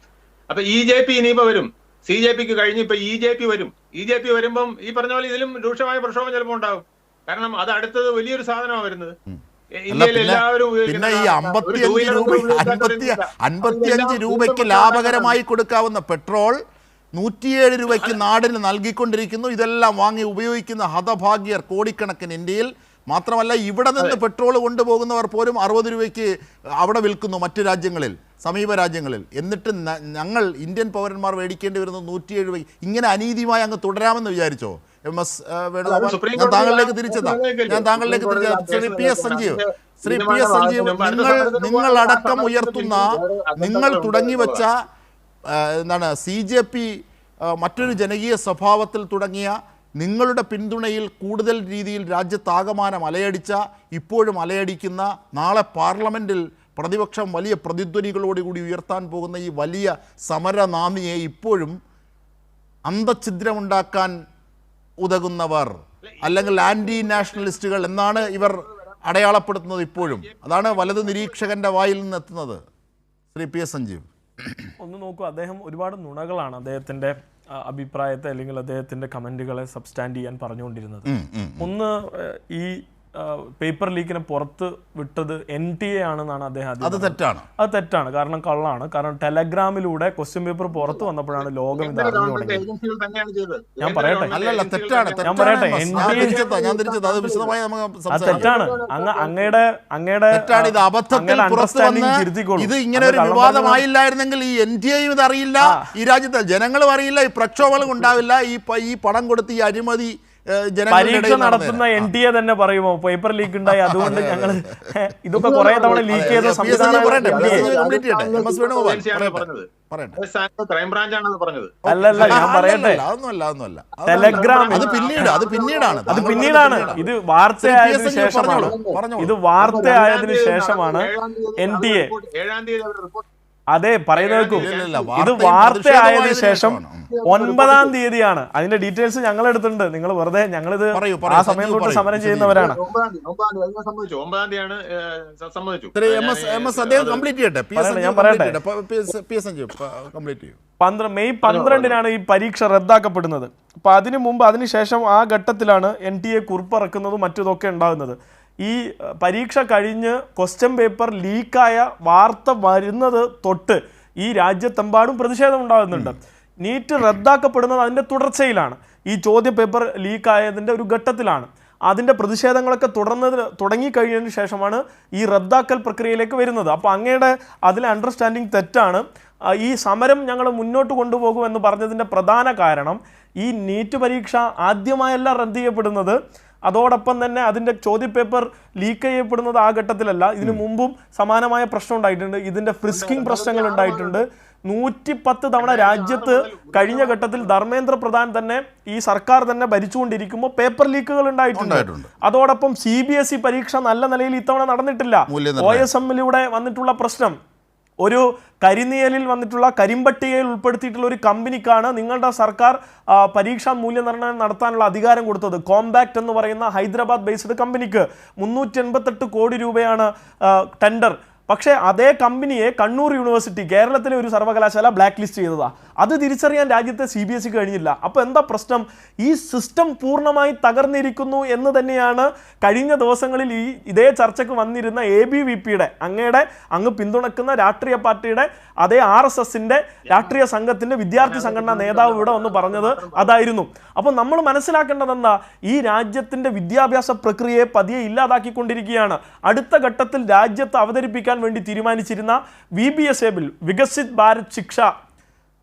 അപ്പൊ EJP ഇനിയിപ്പോ വരും. CJPക്ക് കഴിഞ്ഞ് ഇപ്പൊ EJP വരും. EJP വരുമ്പം ഈ പറഞ്ഞ പോലെ ഇതിലും രൂക്ഷമായ പ്രക്ഷോഭം ചിലപ്പോൾ ഉണ്ടാവും. കാരണം അത് അടുത്തത് വലിയൊരു സാധനമാണ് വരുന്നത്. ഇന്ത്യയിൽ എല്ലാവരും പിന്നെ ഈ 55 രൂപയ്ക്ക് ലാഭകരമായി കൊടുക്കാവുന്ന പെട്രോൾ 107 രൂപയ്ക്ക് നാടിന് നൽകിക്കൊണ്ടിരിക്കുന്നു. ഇതെല്ലാം വാങ്ങി ഉപയോഗിക്കുന്ന ഹതഭാഗ്യർ കോടിക്കണക്കിന് ഇന്ത്യയിൽ മാത്രമല്ല ഇവിടെ നിന്ന് പെട്രോൾ കൊണ്ടുപോകുന്നവർ പോലും 60 രൂപയ്ക്ക് അവിടെ വിൽക്കുന്നു മറ്റു രാജ്യങ്ങളിൽ, സമീപ രാജ്യങ്ങളിൽ. എന്നിട്ട് ഞങ്ങൾ ഇന്ത്യൻ പൗരന്മാർ മേടിക്കേണ്ടി വരുന്നത് 107 രൂപ. ഇങ്ങനെ അനീതിയുമായി അങ്ങ് തുടരാമെന്ന് വിചാരിച്ചോ? MS വേണുഗോപാൽ, ഞാൻ താങ്കളിലേക്ക് തിരിച്ചെത്താം. ശ്രീ പി എസ് സഞ്ജീവ്, നിങ്ങളടക്കം ഉയർത്തുന്ന, നിങ്ങൾ തുടങ്ങി വെച്ച എന്താണ് CJP മറ്റൊരു ജനകീയ സ്വഭാവത്തിൽ തുടങ്ങിയ നിങ്ങളുടെ പിന്തുണയിൽ കൂടുതൽ രീതിയിൽ രാജ്യത്താകമാനം അലയടിച്ച, ഇപ്പോഴും അലയടിക്കുന്ന, നാളെ പാർലമെൻറ്റിൽ പ്രതിപക്ഷം വലിയ പ്രതിധ്വനികളോടുകൂടി ഉയർത്താൻ പോകുന്ന ഈ വലിയ സമരനാമിയെ ഇപ്പോഴും അന്തഛിദ്രമുണ്ടാക്കാൻ ഉതകുന്നവർ, അല്ലെങ്കിൽ ആൻറ്റി നാഷണലിസ്റ്റുകൾ എന്നാണ് ഇവർ അടയാളപ്പെടുത്തുന്നത് ഇപ്പോഴും. അതാണ് വലത് നിരീക്ഷകൻ്റെ വായിൽ നിന്ന് എത്തുന്നത്. ശ്രീ പി എസ് സഞ്ജീവ്, ഒന്ന് നോക്കൂ, അദ്ദേഹം ഒരുപാട് നുണകളാണ് അദ്ദേഹത്തിൻ്റെ അഭിപ്രായത്തെ അല്ലെങ്കിൽ അദ്ദേഹത്തിൻ്റെ കമൻറ്റുകളെ സബ്സ്റ്റാൻഡ് ചെയ്യാൻ പറഞ്ഞുകൊണ്ടിരുന്നത്. ഒന്ന്, ഈ പേപ്പർ ലീക്കിനെ പുറത്ത് വിട്ടത് NTA ആണെന്നാണ് അദ്ദേഹം. അത് തെറ്റാണ്. അത് തെറ്റാണ്, കാരണം കള്ളാണ്. കാരണം ടെലഗ്രാമിലൂടെ ക്വസ്റ്റ്യൻ പേപ്പർ പുറത്ത് വന്നപ്പോഴാണ് ലോകം ഇത് അറിഞ്ഞു തുടങ്ങിയത്. ഞാൻ പറയട്ടെ, തെറ്റാണ്. അത് തെറ്റാണ്. അങ്ങയുടെ അണ്ടർസ്റ്റാൻഡിംഗ് തിരുത്തിക്കോളൂ. ഇത് ഇങ്ങനെ ഒരു വിവാദമായില്ലായിരുന്നെങ്കിൽ ഈ NTAയും ഇത് അറിയില്ല, ഈ രാജ്യത്തെ ജനങ്ങളും അറിയില്ല, ഈ പ്രക്ഷോഭങ്ങളും ഉണ്ടാവില്ല, ഈ പണം കൊടുത്ത് ഈ അഴിമതി പരീക്ഷ നടത്തുന്ന NTA തന്നെ പറയുമോ പേപ്പർ ലീക്ക് ഉണ്ടായി, അതുകൊണ്ട് ഞങ്ങൾ ഇതൊക്കെ കുറെ തവണ ലീക്ക് ചെയ്ത സംവിധാനം. അല്ലല്ല, ഞാൻ പറയട്ടെ, ടെലഗ്രാമിൽ അത് പിന്നീടാണ്. ഇത് വാർത്തയായതിനു ശേഷമാണ്. NTA അതെ പറയുന്നത് കേൾക്കും. ഇത് വാർത്തയായതിനു ശേഷം 9-ാം തീയതിയാണ്. അതിന്റെ ഡീറ്റെയിൽസ് ഞങ്ങൾ എടുത്തിട്ടുണ്ട്. നിങ്ങൾ വെറുതെ, ഞങ്ങളിത് ആ സമയം തൊട്ട് സമരം ചെയ്യുന്നവരാണ്. ഞാൻ പറയട്ടെ, മെയ് 12-നാണ് ഈ പരീക്ഷ റദ്ദാക്കപ്പെടുന്നത്. അപ്പൊ അതിനു മുമ്പ്, അതിനുശേഷം ആ ഘട്ടത്തിലാണ് NTA കുറിപ്പിറക്കുന്നതും മറ്റതൊക്കെ ഉണ്ടാകുന്നത്. ഈ പരീക്ഷ കഴിഞ്ഞ് ക്വസ്റ്റ്യൻ പേപ്പർ ലീക്കായ വാർത്ത വരുന്നത് തൊട്ട് ഈ രാജ്യത്തെമ്പാടും പ്രതിഷേധം ഉണ്ടാകുന്നുണ്ട്. നീറ്റ് റദ്ദാക്കപ്പെടുന്നത് അതിൻ്റെ തുടർച്ചയിലാണ്. ഈ ചോദ്യ പേപ്പർ ലീക്കായതിൻ്റെ ഒരു ഘട്ടത്തിലാണ്. അതിൻ്റെ പ്രതിഷേധങ്ങളൊക്കെ തുടങ്ങിക്കഴിഞ്ഞതിന് ശേഷമാണ് ഈ റദ്ദാക്കൽ പ്രക്രിയയിലേക്ക് വരുന്നത്. അപ്പോൾ അങ്ങയുടെ അതിലെ അണ്ടർസ്റ്റാൻഡിങ് തെറ്റാണ്. ഈ സമരം ഞങ്ങൾ മുന്നോട്ട് കൊണ്ടുപോകുമെന്ന് പറഞ്ഞതിൻ്റെ പ്രധാന കാരണം ഈ നീറ്റ് പരീക്ഷ ആദ്യമായല്ല റദ്ദ് ചെയ്യപ്പെടുന്നത്, അതോടൊപ്പം തന്നെ അതിൻ്റെ ചോദ്യപേപ്പർ ലീക്ക് ചെയ്യപ്പെടുന്നത് ആ ഘട്ടത്തിലല്ല. ഇതിനു മുമ്പും സമാനമായ പ്രശ്നം ഉണ്ടായിട്ടുണ്ട്. ഇതിൻ്റെ ഫ്രിസ്കിംഗ് പ്രശ്നങ്ങൾ ഉണ്ടായിട്ടുണ്ട്. 110 തവണ രാജ്യത്ത് കഴിഞ്ഞ ഘട്ടത്തിൽ ധർമ്മേന്ദ്ര പ്രധാൻ തന്നെ, ഈ സർക്കാർ തന്നെ ഭരിച്ചുകൊണ്ടിരിക്കുമ്പോൾ പേപ്പർ ലീക്കുകൾ ഉണ്ടായിട്ടുണ്ട്. അതോടൊപ്പം CBSE പരീക്ഷ നല്ല നിലയിൽ ഇത്തവണ നടന്നിട്ടില്ല. OSMലൂടെ വന്നിട്ടുള്ള പ്രശ്നം, ഒരു കരിനിയലിൽ വന്നിട്ടുള്ള കരിമ്പട്ടികയിൽ ഉൾപ്പെടുത്തിയിട്ടുള്ള ഒരു കമ്പനിക്കാണ് നിങ്ങളുടെ സർക്കാർ പരീക്ഷാ മൂല്യനിർണ്ണയം നടത്താനുള്ള അധികാരം കൊടുത്തത്. കോംപാക്ട് എന്ന് പറയുന്ന ഹൈദരാബാദ് ബേസ്ഡ് കമ്പനിക്ക് 388 കോടി രൂപയാണ് ടെൻഡർ. പക്ഷേ അതേ കമ്പനിയെ കണ്ണൂർ യൂണിവേഴ്സിറ്റി, കേരളത്തിലെ ഒരു സർവകലാശാല ബ്ലാക്ക് ലിസ്റ്റ് ചെയ്തതാണ്. അത് തിരിച്ചറിയാൻ രാജ്യത്തെ CBSE കഴിഞ്ഞില്ല. അപ്പോൾ എന്താ പ്രശ്നം? ഈ സിസ്റ്റം പൂർണ്ണമായി തകർന്നിരിക്കുന്നു എന്ന് തന്നെയാണ് കഴിഞ്ഞ ദിവസങ്ങളിൽ ഇതേ ചർച്ചയ്ക്ക് വന്നിരുന്ന ABVPയുടെ, അങ്ങ് പിന്തുണക്കുന്ന രാഷ്ട്രീയ പാർട്ടിയുടെ അതേ RSSന്റെ രാഷ്ട്രീയ സംഘത്തിൻ്റെ വിദ്യാർത്ഥി സംഘടനാ നേതാവ് ഇവിടെ വന്ന് പറഞ്ഞത് അതായിരുന്നു. അപ്പോൾ നമ്മൾ മനസ്സിലാക്കേണ്ടത് എന്താ? ഈ രാജ്യത്തിൻ്റെ വിദ്യാഭ്യാസ പ്രക്രിയയെ പതിയെ ഇല്ലാതാക്കിക്കൊണ്ടിരിക്കുകയാണ്. അടുത്ത ഘട്ടത്തിൽ രാജ്യത്ത് അവതരിപ്പിക്കാൻ വേണ്ടി തീരുമാനിച്ചിരുന്ന VBSA ബിൽ, വികസിത് ഭാരത് ശിക്ഷ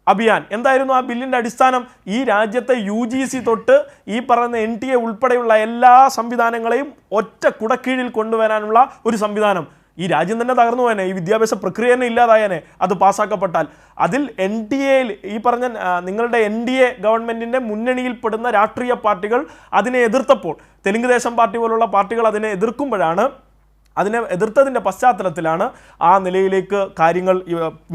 അഭിയാൻ, എന്തായിരുന്നു ആ ബില്ലിൻ്റെ അടിസ്ഥാനം? ഈ രാജ്യത്തെ UGC തൊട്ട് ഈ പറയുന്ന NTA ഉൾപ്പെടെയുള്ള എല്ലാ സംവിധാനങ്ങളെയും ഒറ്റ കുടക്കീഴിൽ കൊണ്ടുവരാനുള്ള ഒരു സംവിധാനം. ഈ രാജ്യം തന്നെ തകർന്നു പോയനെ, ഈ വിദ്യാഭ്യാസ പ്രക്രിയ തന്നെ ഇല്ലാതായനെ അത് പാസ്സാക്കപ്പെട്ടാൽ. അതിൽ NTA ഈ പറഞ്ഞ നിങ്ങളുടെ NDA ഗവൺമെൻറ്റിൻ്റെ മുന്നണിയിൽപ്പെടുന്ന രാഷ്ട്രീയ പാർട്ടികൾ അതിനെ എതിർത്തപ്പോൾ, തെലുങ്ക് ദേശം പാർട്ടി പോലുള്ള പാർട്ടികൾ അതിനെ എതിർക്കുമ്പോഴാണ്, അതിനെ എതിർത്തതിൻ്റെ പശ്ചാത്തലത്തിലാണ് ആ നിലയിലേക്ക് കാര്യങ്ങൾ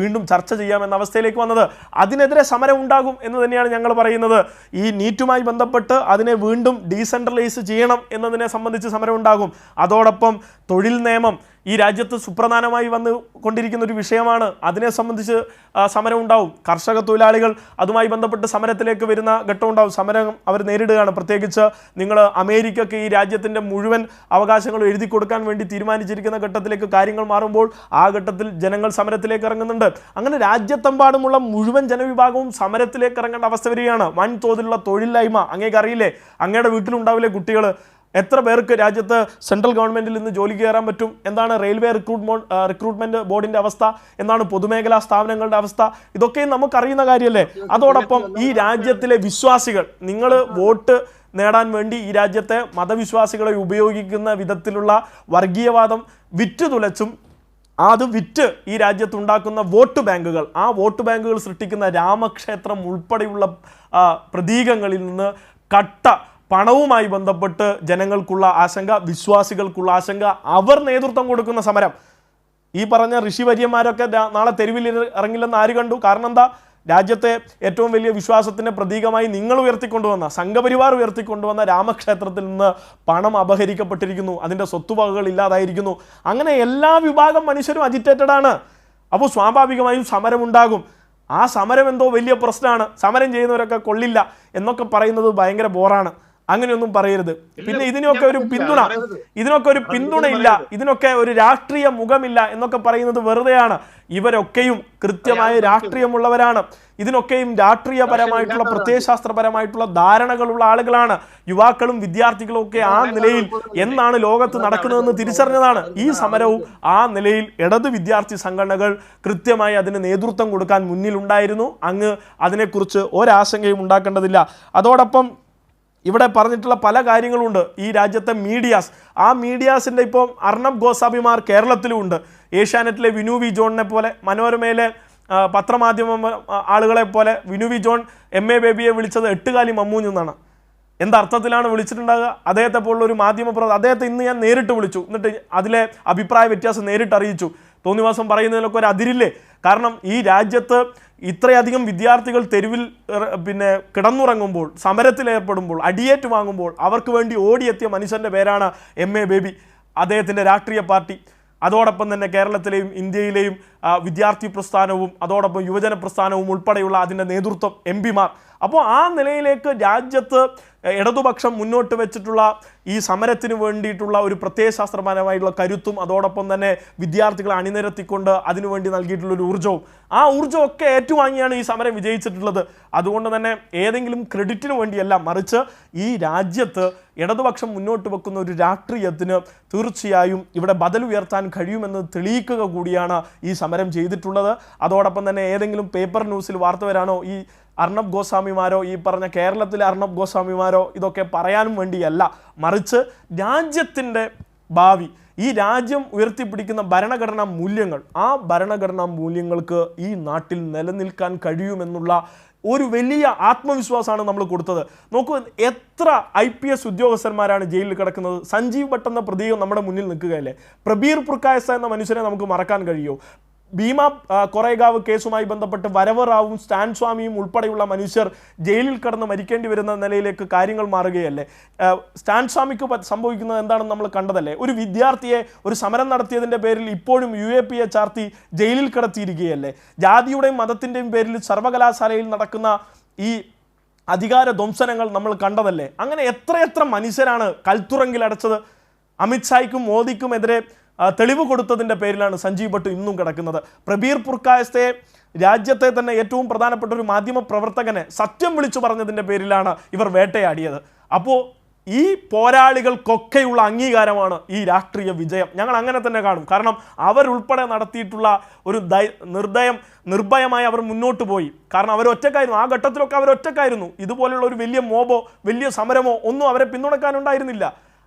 വീണ്ടും ചർച്ച ചെയ്യാമെന്ന അവസ്ഥയിലേക്ക് വന്നത്. അതിനെതിരെ സമരം ഉണ്ടാകും എന്ന് തന്നെയാണ് ഞങ്ങൾ പറയുന്നത്. ഈ നീറ്റുമായി ബന്ധപ്പെട്ട് അതിനെ വീണ്ടും ഡീസെൻട്രലൈസ് ചെയ്യണം എന്നതിനെ സംബന്ധിച്ച് സമരം ഉണ്ടാകും. അതോടൊപ്പം തൊഴിൽ നിയമം ഈ രാജ്യത്ത് സുപ്രധാനമായി വന്ന് കൊണ്ടിരിക്കുന്ന ഒരു വിഷയമാണ്. അതിനെ സംബന്ധിച്ച് സമരം ഉണ്ടാവും. കർഷക തൊഴിലാളികൾ അതുമായി ബന്ധപ്പെട്ട് സമരത്തിലേക്ക് വരുന്ന ഘട്ടം ഉണ്ടാവും. സമരം അവർ നേരിടുകയാണ്. പ്രത്യേകിച്ച് നിങ്ങൾ അമേരിക്കയ്ക്ക് ഈ രാജ്യത്തിൻ്റെ മുഴുവൻ അവകാശങ്ങളും എഴുതി കൊടുക്കാൻ വേണ്ടി തീരുമാനിച്ചിരിക്കുന്ന ഘട്ടത്തിലേക്ക് കാര്യങ്ങൾ മാറുമ്പോൾ ആ ഘട്ടത്തിൽ ജനങ്ങൾ സമരത്തിലേക്ക് ഇറങ്ങുന്നുണ്ട്. അങ്ങനെ രാജ്യത്തെമ്പാടുമുള്ള മുഴുവൻ ജനവിഭാഗവും സമരത്തിലേക്ക് ഇറങ്ങേണ്ട അവസ്ഥ വരികയാണ്. വൻതോതിലുള്ള തൊഴിലില്ലായ്മ, അങ്ങേക്ക് അറിയില്ലേ? അങ്ങയുടെ വീട്ടിലുണ്ടാവില്ലേ കുട്ടികൾ? എത്ര പേർക്ക് രാജ്യത്ത് സെൻട്രൽ ഗവൺമെൻറ്റിൽ നിന്ന് ജോലിക്ക് കയറാൻ പറ്റും? എന്താണ് റെയിൽവേ റിക്രൂട്ട്മെൻറ്റ് ബോർഡിൻ്റെ അവസ്ഥ? എന്താണ് പൊതുമേഖലാ സ്ഥാപനങ്ങളുടെ അവസ്ഥ? ഇതൊക്കെയും നമുക്കറിയുന്ന കാര്യമല്ലേ? അതോടൊപ്പം ഈ രാജ്യത്തിലെ വിശ്വാസികൾ, നിങ്ങൾ വോട്ട് നേടാൻ വേണ്ടി ഈ രാജ്യത്തെ മതവിശ്വാസികളെ ഉപയോഗിക്കുന്ന വിധത്തിലുള്ള വർഗീയവാദം വിറ്റുതുലച്ചും അത് വിറ്റ് ഈ രാജ്യത്തുണ്ടാക്കുന്ന വോട്ട് ബാങ്കുകൾ, ആ വോട്ട് ബാങ്കുകൾ സൃഷ്ടിക്കുന്ന രാമക്ഷേത്രം ഉൾപ്പെടെയുള്ള പ്രതീകങ്ങളിൽ നിന്ന് കട്ട പണവുമായി ബന്ധപ്പെട്ട് ജനങ്ങൾക്കുള്ള ആശങ്ക, വിശ്വാസികൾക്കുള്ള ആശങ്ക, അവർ നേതൃത്വം കൊടുക്കുന്ന സമരം. ഈ പറഞ്ഞ ഋഷിവര്യന്മാരൊക്കെ നാളെ തെരുവിൽ ഇറങ്ങില്ലെന്ന് ആര് കണ്ടു? കാരണം എന്താ? രാജ്യത്തെ ഏറ്റവും വലിയ വിശ്വാസത്തിൻ്റെ പ്രതീകമായി നിങ്ങൾ ഉയർത്തിക്കൊണ്ടുവന്ന, സംഘപരിവാർ ഉയർത്തിക്കൊണ്ടുവന്ന രാമക്ഷേത്രത്തിൽ നിന്ന് പണം അപഹരിക്കപ്പെട്ടിരിക്കുന്നു, അതിൻ്റെ സ്വത്തുവകകൾ ഇല്ലാതായിരിക്കുന്നു. അങ്ങനെ എല്ലാ വിഭാഗം മനുഷ്യരും അജിറ്റേറ്റഡ് ആണ്. അപ്പോൾ സ്വാഭാവികമായും സമരമുണ്ടാകും. ആ സമരം എന്തോ വലിയ പ്രശ്നമാണ്, സമരം ചെയ്യുന്നവരൊക്കെ കൊള്ളില്ല എന്നൊക്കെ പറയുന്നത് ഭയങ്കര ബോറാണ്. അങ്ങനെയൊന്നും പറയരുത്. പിന്നെ ഇതിനൊക്കെ ഒരു പിന്തുണയില്ല, ഇതിനൊക്കെ ഒരു രാഷ്ട്രീയ മുഖമില്ല എന്നൊക്കെ പറയുന്നത് വെറുതെയാണ്. ഇവരൊക്കെയും കൃത്യമായ രാഷ്ട്രീയമുള്ളവരാണ്. ഇതിനൊക്കെയും രാഷ്ട്രീയപരമായിട്ടുള്ള പ്രത്യയശാസ്ത്രപരമായിട്ടുള്ള ധാരണകളുള്ള ആളുകളാണ്. യുവാക്കളും വിദ്യാർത്ഥികളും ഒക്കെ ആ നിലയിൽ എന്നാണ് ലോകത്ത് നടക്കുന്നതെന്ന് തിരിച്ചറിഞ്ഞതാണ്. ഈ സമരവും ആ നിലയിൽ ഇടത് വിദ്യാർത്ഥി സംഘടനകൾ കൃത്യമായി അതിന് നേതൃത്വം കൊടുക്കാൻ മുന്നിലുണ്ടായിരുന്നു. അങ്ങ് അതിനെക്കുറിച്ച് ഒരാശങ്കയും ഉണ്ടാക്കേണ്ടതില്ല. അതോടൊപ്പം ഇവിടെ പറഞ്ഞിട്ടുള്ള പല കാര്യങ്ങളുണ്ട്. ഈ രാജ്യത്തെ മീഡിയാസ്, ആ മീഡിയാസിൻ്റെ ഇപ്പോൾ അർണബ് ഗോസ്വാമിമാർ കേരളത്തിലുമുണ്ട്. ഏഷ്യാനെറ്റിലെ വിനു വി ജോണിനെ പോലെ, മനോരമയിലെ പത്രമാധ്യമ ആളുകളെ പോലെ വിനു വി ജോൺ MA ബേബിയെ വിളിച്ചത് എട്ടുകാലി മമ്മൂഞ്ഞെന്നാണ്. എന്തർത്ഥത്തിലാണ് വിളിച്ചിട്ടുണ്ടാകുക? അദ്ദേഹത്തെ പോലുള്ള ഒരു അദ്ദേഹത്തെ ഇന്ന് ഞാൻ നേരിട്ട് വിളിച്ചു, എന്നിട്ട് അതിലെ അഭിപ്രായ വ്യത്യാസം നേരിട്ട് അറിയിച്ചു. തോന്നിവാസം പറയുന്നതിലൊക്കെ ഒരു അതിരില്ലേ? കാരണം ഈ രാജ്യത്ത് ഇത്രയധികം വിദ്യാർത്ഥികൾ തെരുവിൽ കിടന്നുറങ്ങുമ്പോൾ, സമരത്തിലേർപ്പെടുമ്പോൾ, അടിയേറ്റ് വാങ്ങുമ്പോൾ അവർക്ക് വേണ്ടി ഓടിയെത്തിയ മനുഷ്യൻ്റെ പേരാണ് MA ബേബി, അദ്ദേഹത്തിൻ്റെ രാഷ്ട്രീയ പാർട്ടി. അതോടൊപ്പം തന്നെ കേരളത്തിലെയും ഇന്ത്യയിലെയും വിദ്യാർത്ഥി പ്രസ്ഥാനവും അതോടൊപ്പം യുവജന പ്രസ്ഥാനവും ഉൾപ്പെടെയുള്ള അതിൻ്റെ നേതൃത്വം, MP-മാർ. അപ്പോൾ ആ നിലയിലേക്ക് രാജ്യത്ത് ഇടതുപക്ഷം മുന്നോട്ട് വെച്ചിട്ടുള്ള ഈ സമരത്തിന് വേണ്ടിയിട്ടുള്ള ഒരു പ്രത്യയശാസ്ത്രപരമായിട്ടുള്ള കരുത്തും അതോടൊപ്പം തന്നെ വിദ്യാർത്ഥികളെ അണിനിരത്തിക്കൊണ്ട് അതിനുവേണ്ടി നൽകിയിട്ടുള്ളൊരു ഊർജ്ജവും, ആ ഊർജ്ജമൊക്കെ ഏറ്റുവാങ്ങിയാണ് ഈ സമരം വിജയിച്ചിട്ടുള്ളത്. അതുകൊണ്ട് തന്നെ ഏതെങ്കിലും ക്രെഡിറ്റിന് വേണ്ടിയല്ല, മറിച്ച് ഈ രാജ്യത്ത് ഇടതുപക്ഷം മുന്നോട്ട് വെക്കുന്ന ഒരു രാഷ്ട്രീയത്തിന് തീർച്ചയായും ഇവിടെ ബദൽ ഉയർത്താൻ കഴിയുമെന്ന് തെളിയിക്കുക കൂടിയാണ് ഈ സമരം ചെയ്തിട്ടുള്ളത്. അതോടൊപ്പം തന്നെ ഏതെങ്കിലും പേപ്പർ ന്യൂസിൽ വാർത്ത വരാനോ ഈ അർണബ് ഗോസ്വാമിമാരോ ഈ പറഞ്ഞ കേരളത്തിലെ അർണബ് ഗോസ്വാമിമാരോ ഇതൊക്കെ പറയാനും വേണ്ടിയല്ല, മറിച്ച് രാജ്യത്തിൻ്റെ ഭാവി, ഈ രാജ്യം ഉയർത്തിപ്പിടിക്കുന്ന ഭരണഘടനാ മൂല്യങ്ങൾ, ആ ഭരണഘടനാ മൂല്യങ്ങൾക്ക് ഈ നാട്ടിൽ നിലനിൽക്കാൻ കഴിയുമെന്നുള്ള ഒരു വലിയ ആത്മവിശ്വാസമാണ് നമ്മൾ കൊടുത്തത്. നോക്കൂ, എത്ര IPS ഉദ്യോഗസ്ഥന്മാരാണ് ജയിലിൽ കിടക്കുന്നത്. സഞ്ജീവ് ഭട്ട് എന്ന പ്രതീകം നമ്മുടെ മുന്നിൽ നിൽക്കുകയല്ലേ? പ്രബീർ പുർക്കായസ എന്ന മനുഷ്യനെ നമുക്ക് മറക്കാൻ കഴിയുമോ? ഭീമ കൊറേഗാവ് കേസുമായി ബന്ധപ്പെട്ട് വരവ് റാവുവും സ്റ്റാൻ സ്വാമിയും ഉൾപ്പെടെയുള്ള മനുഷ്യർ ജയിലിൽ കിടന്ന് മരിക്കേണ്ടി വരുന്ന നിലയിലേക്ക് കാര്യങ്ങൾ മാറുകയല്ലേ? സ്റ്റാൻ സ്വാമിക്ക് സംഭവിക്കുന്നത് എന്താണെന്ന് നമ്മൾ കണ്ടതല്ലേ? ഒരു വിദ്യാർത്ഥിയെ ഒരു സമരം നടത്തിയതിൻ്റെ പേരിൽ ഇപ്പോഴും UAPA ചാർത്തി ജയിലിൽ കിടത്തിയിരിക്കുകയല്ലേ? ജാതിയുടെയും മതത്തിൻ്റെയും പേരിൽ സർവകലാശാലയിൽ നടക്കുന്ന ഈ അധികാര ധ്വംസനങ്ങൾ നമ്മൾ കണ്ടതല്ലേ? അങ്ങനെ എത്രയെത്ര മനുഷ്യരാണ് കൽത്തുറങ്കിൽ അടച്ചത്? അമിത്ഷായ്ക്കും മോദിക്കുമെതിരെ തെളിവ് കൊടുത്തതിൻ്റെ പേരിലാണ് സഞ്ജീവ് ഭട്ട് ഇന്നും കിടക്കുന്നത്. പ്രബീർ പുർക്കായസ്തെ രാജ്യത്തെ തന്നെ ഏറ്റവും പ്രധാനപ്പെട്ട ഒരു മാധ്യമ പ്രവർത്തകനെ സത്യം വിളിച്ചു പറഞ്ഞതിൻ്റെ പേരിലാണ് ഇവർ വേട്ടയാടിയത്. അപ്പോൾ ഈ പോരാളികൾക്കൊക്കെയുള്ള അംഗീകാരമാണ് ഈ രാഷ്ട്രീയ വിജയം. ഞങ്ങൾ അങ്ങനെ തന്നെ കാണും. കാരണം അവരുൾപ്പെടെ നടത്തിയിട്ടുള്ള ഒരു നിർഭയമായി അവർ മുന്നോട്ട് പോയി. കാരണം അവരൊറ്റക്കായിരുന്നു, ആ ഘട്ടത്തിലൊക്കെ അവരൊറ്റക്കായിരുന്നു. ഇതുപോലെയുള്ള ഒരു വലിയ മോബോ വലിയ സമരമോ ഒന്നും അവരെ പിന്തുണക്കാനുണ്ടായിരുന്നില്ല.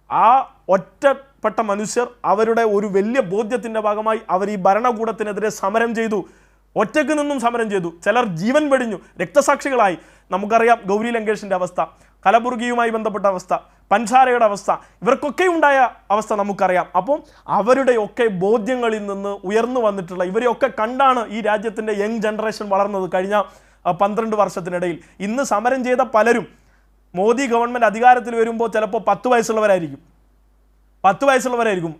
ആ ഒറ്റപ്പെട്ട മനുഷ്യർ അവരുടെ ഒരു വലിയ ബോധ്യത്തിൻ്റെ ഭാഗമായി അവർ ഈ ഭരണകൂടത്തിനെതിരെ സമരം ചെയ്തു. ഒറ്റയ്ക്ക് നിന്നും സമരം ചെയ്തു. ചിലർ ജീവൻ വെടിഞ്ഞു, രക്തസാക്ഷികളായി. നമുക്കറിയാം ഗൗരി ലങ്കേഷിൻ്റെ അവസ്ഥ, കലബുർഗിയുമായി ബന്ധപ്പെട്ട അവസ്ഥ, പൻസാരയുടെ അവസ്ഥ, ഇവർക്കൊക്കെ ഉണ്ടായ അവസ്ഥ നമുക്കറിയാം. അപ്പം അവരുടെയൊക്കെ ബോധ്യങ്ങളിൽ നിന്ന് ഉയർന്നു വന്നിട്ടുള്ള ഇവരെയൊക്കെ കണ്ടാണ് ഈ രാജ്യത്തിൻ്റെ യങ് ജനറേഷൻ വളർന്നത് കഴിഞ്ഞ 12 വർഷത്തിനിടയിൽ. ഇന്ന് സമരം ചെയ്ത പലരും മോദി ഗവൺമെൻറ് അധികാരത്തിൽ വരുമ്പോൾ ചിലപ്പോൾ 10 വയസ്സുള്ളവരായിരിക്കും.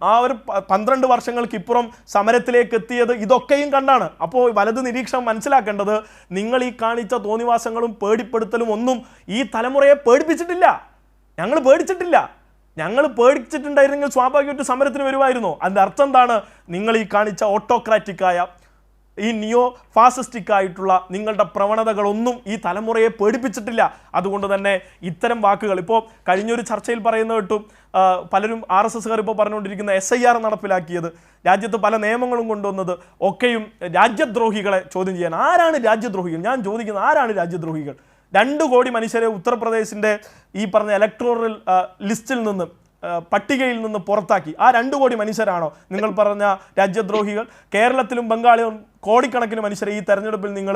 ആ ഒരു 12 വർഷങ്ങൾക്ക് ഇപ്പുറം സമരത്തിലേക്ക് എത്തിയത് ഇതൊക്കെയും കണ്ടാണ്. അപ്പോൾ വലത് നിരീക്ഷണം മനസ്സിലാക്കേണ്ടത്, നിങ്ങൾ ഈ കാണിച്ച തോന്നിവാസങ്ങളും പേടിപ്പെടുത്തലും ഒന്നും ഈ തലമുറയെ പേടിപ്പിച്ചിട്ടില്ല. ഞങ്ങൾ പേടിച്ചിട്ടുണ്ടായിരുന്നെങ്കിൽ സ്വാഭാവികമായിട്ട് സമരത്തിന് വരുമായിരുന്നോ? അതിൻ്റെ അർത്ഥം എന്താണ്? നിങ്ങൾ ഈ കാണിച്ച ഓട്ടോക്രാറ്റിക്കായ ഈ നിയോ ഫാസിസ്റ്റിക് ആയിട്ടുള്ള നിങ്ങളുടെ പ്രവണതകളൊന്നും ഈ തലമുറയെ പേടിപ്പിച്ചിട്ടില്ല. അതുകൊണ്ട് തന്നെ ഇത്തരം വാക്കുകൾ ഇപ്പോൾ കഴിഞ്ഞൊരു ചർച്ചയിൽ പറയുന്നത് കേട്ടു, പലരും RSSകാർ ഇപ്പോൾ പറഞ്ഞുകൊണ്ടിരിക്കുന്ന SIR നടപ്പിലാക്കിയത്, രാജ്യത്ത് പല നിയമങ്ങളും കൊണ്ടുവന്നത് ഒക്കെയും രാജ്യദ്രോഹികളെ ചോദ്യം ചെയ്യാൻ. ആരാണ് രാജ്യദ്രോഹികൾ? ഞാൻ ചോദിക്കുന്നത്, ആരാണ് രാജ്യദ്രോഹികൾ? 2 കോടി മനുഷ്യരെ ഉത്തർപ്രദേശിൻ്റെ ഈ പറഞ്ഞ ഇലക്ടോറൽ ലിസ്റ്റിൽ നിന്ന്, പട്ടികയിൽ നിന്ന് പുറത്താക്കി. ആ 2 കോടി മനുഷ്യരാണോ നിങ്ങൾ പറഞ്ഞ രാജ്യദ്രോഹികൾ? കേരളത്തിലും ബംഗാളിലും കോടിക്കണക്കിന് മനുഷ്യരെ ഈ തെരഞ്ഞെടുപ്പിൽ നിങ്ങൾ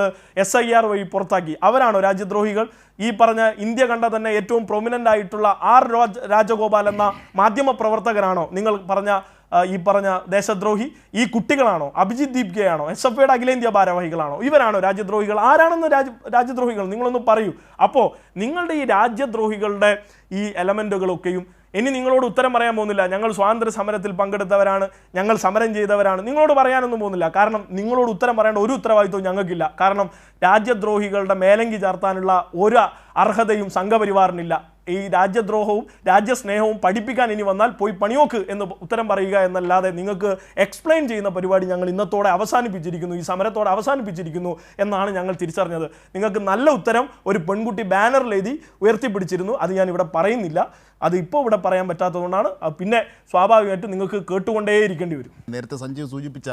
SIR വഴി പുറത്താക്കി. അവരാണോ രാജ്യദ്രോഹികൾ? ഈ പറഞ്ഞ ഇന്ത്യ കണ്ട തന്നെ ഏറ്റവും പ്രൊമിനൻ്റ് ആയിട്ടുള്ള രാജഗോപാൽ എന്ന മാധ്യമ പ്രവർത്തകനാണോ നിങ്ങൾ പറഞ്ഞ ഈ പറഞ്ഞ ദേശദ്രോഹി? ഈ കുട്ടികളാണോ? അഭിജിത് ദീപ്കയാണോ? SFIയുടെ അഖിലേന്ത്യാ ഭാരവാഹികളാണോ? ഇവരാണോ രാജ്യദ്രോഹികൾ? ആരാണെന്ന് രാജ്യദ്രോഹികൾ നിങ്ങളൊന്ന് പറയൂ. അപ്പോൾ നിങ്ങളുടെ ഈ രാജ്യദ്രോഹികളുടെ ഈ എലമെൻറ്റുകളൊക്കെയും ഇനി നിങ്ങളോട് ഉത്തരം പറയാൻ പോകുന്നില്ല. ഞങ്ങൾ സ്വാതന്ത്ര്യ സമരത്തിൽ പങ്കെടുത്തവരാണ്, ഞങ്ങൾ സമരം ചെയ്തവരാണ്, നിങ്ങളോട് പറയാനൊന്നും പോകുന്നില്ല. കാരണം നിങ്ങളോട് ഉത്തരം പറയേണ്ട ഒരു ഉത്തരവാദിത്വവും ഞങ്ങൾക്കില്ല. കാരണം രാജ്യദ്രോഹികളുടെ മേലങ്കി ചാർത്താനുള്ള ഒരു അർഹതയും സംഘപരിവാറിനില്ല. ഈ രാജ്യദ്രോഹവും രാജ്യസ്നേഹവും പഠിപ്പിക്കാൻ ഇനി വന്നാൽ പോയി പണിയോക്ക് എന്ന് ഉത്തരം പറയുക എന്നല്ലാതെ നിങ്ങൾക്ക് എക്സ്പ്ലെയിൻ ചെയ്യുന്ന പരിപാടി ഞങ്ങൾ ഇന്നത്തോടെ അവസാനിപ്പിച്ചിരിക്കുന്നു, ഈ സമരത്തോടെ അവസാനിപ്പിച്ചിരിക്കുന്നു എന്നാണ് ഞങ്ങൾ തിരിച്ചറിഞ്ഞത്. നിങ്ങൾക്ക് നല്ല ഉത്തരം ഒരു പെൺകുട്ടി ബാനറിൽ എഴുതി ഉയർത്തിപ്പിടിച്ചിരുന്നു, അത് ഞാൻ ഇവിടെ പറയുന്നില്ല. അത് ഇപ്പോൾ ഇവിടെ പറയാൻ പറ്റാത്തതുകൊണ്ടാണ്. പിന്നെ സ്വാഭാവികമായിട്ടും നിങ്ങൾക്ക് കേട്ടുകൊണ്ടേയിരിക്കേണ്ടി വരും. നേരത്തെ സഞ്ജീവ് സൂചിപ്പിച്ച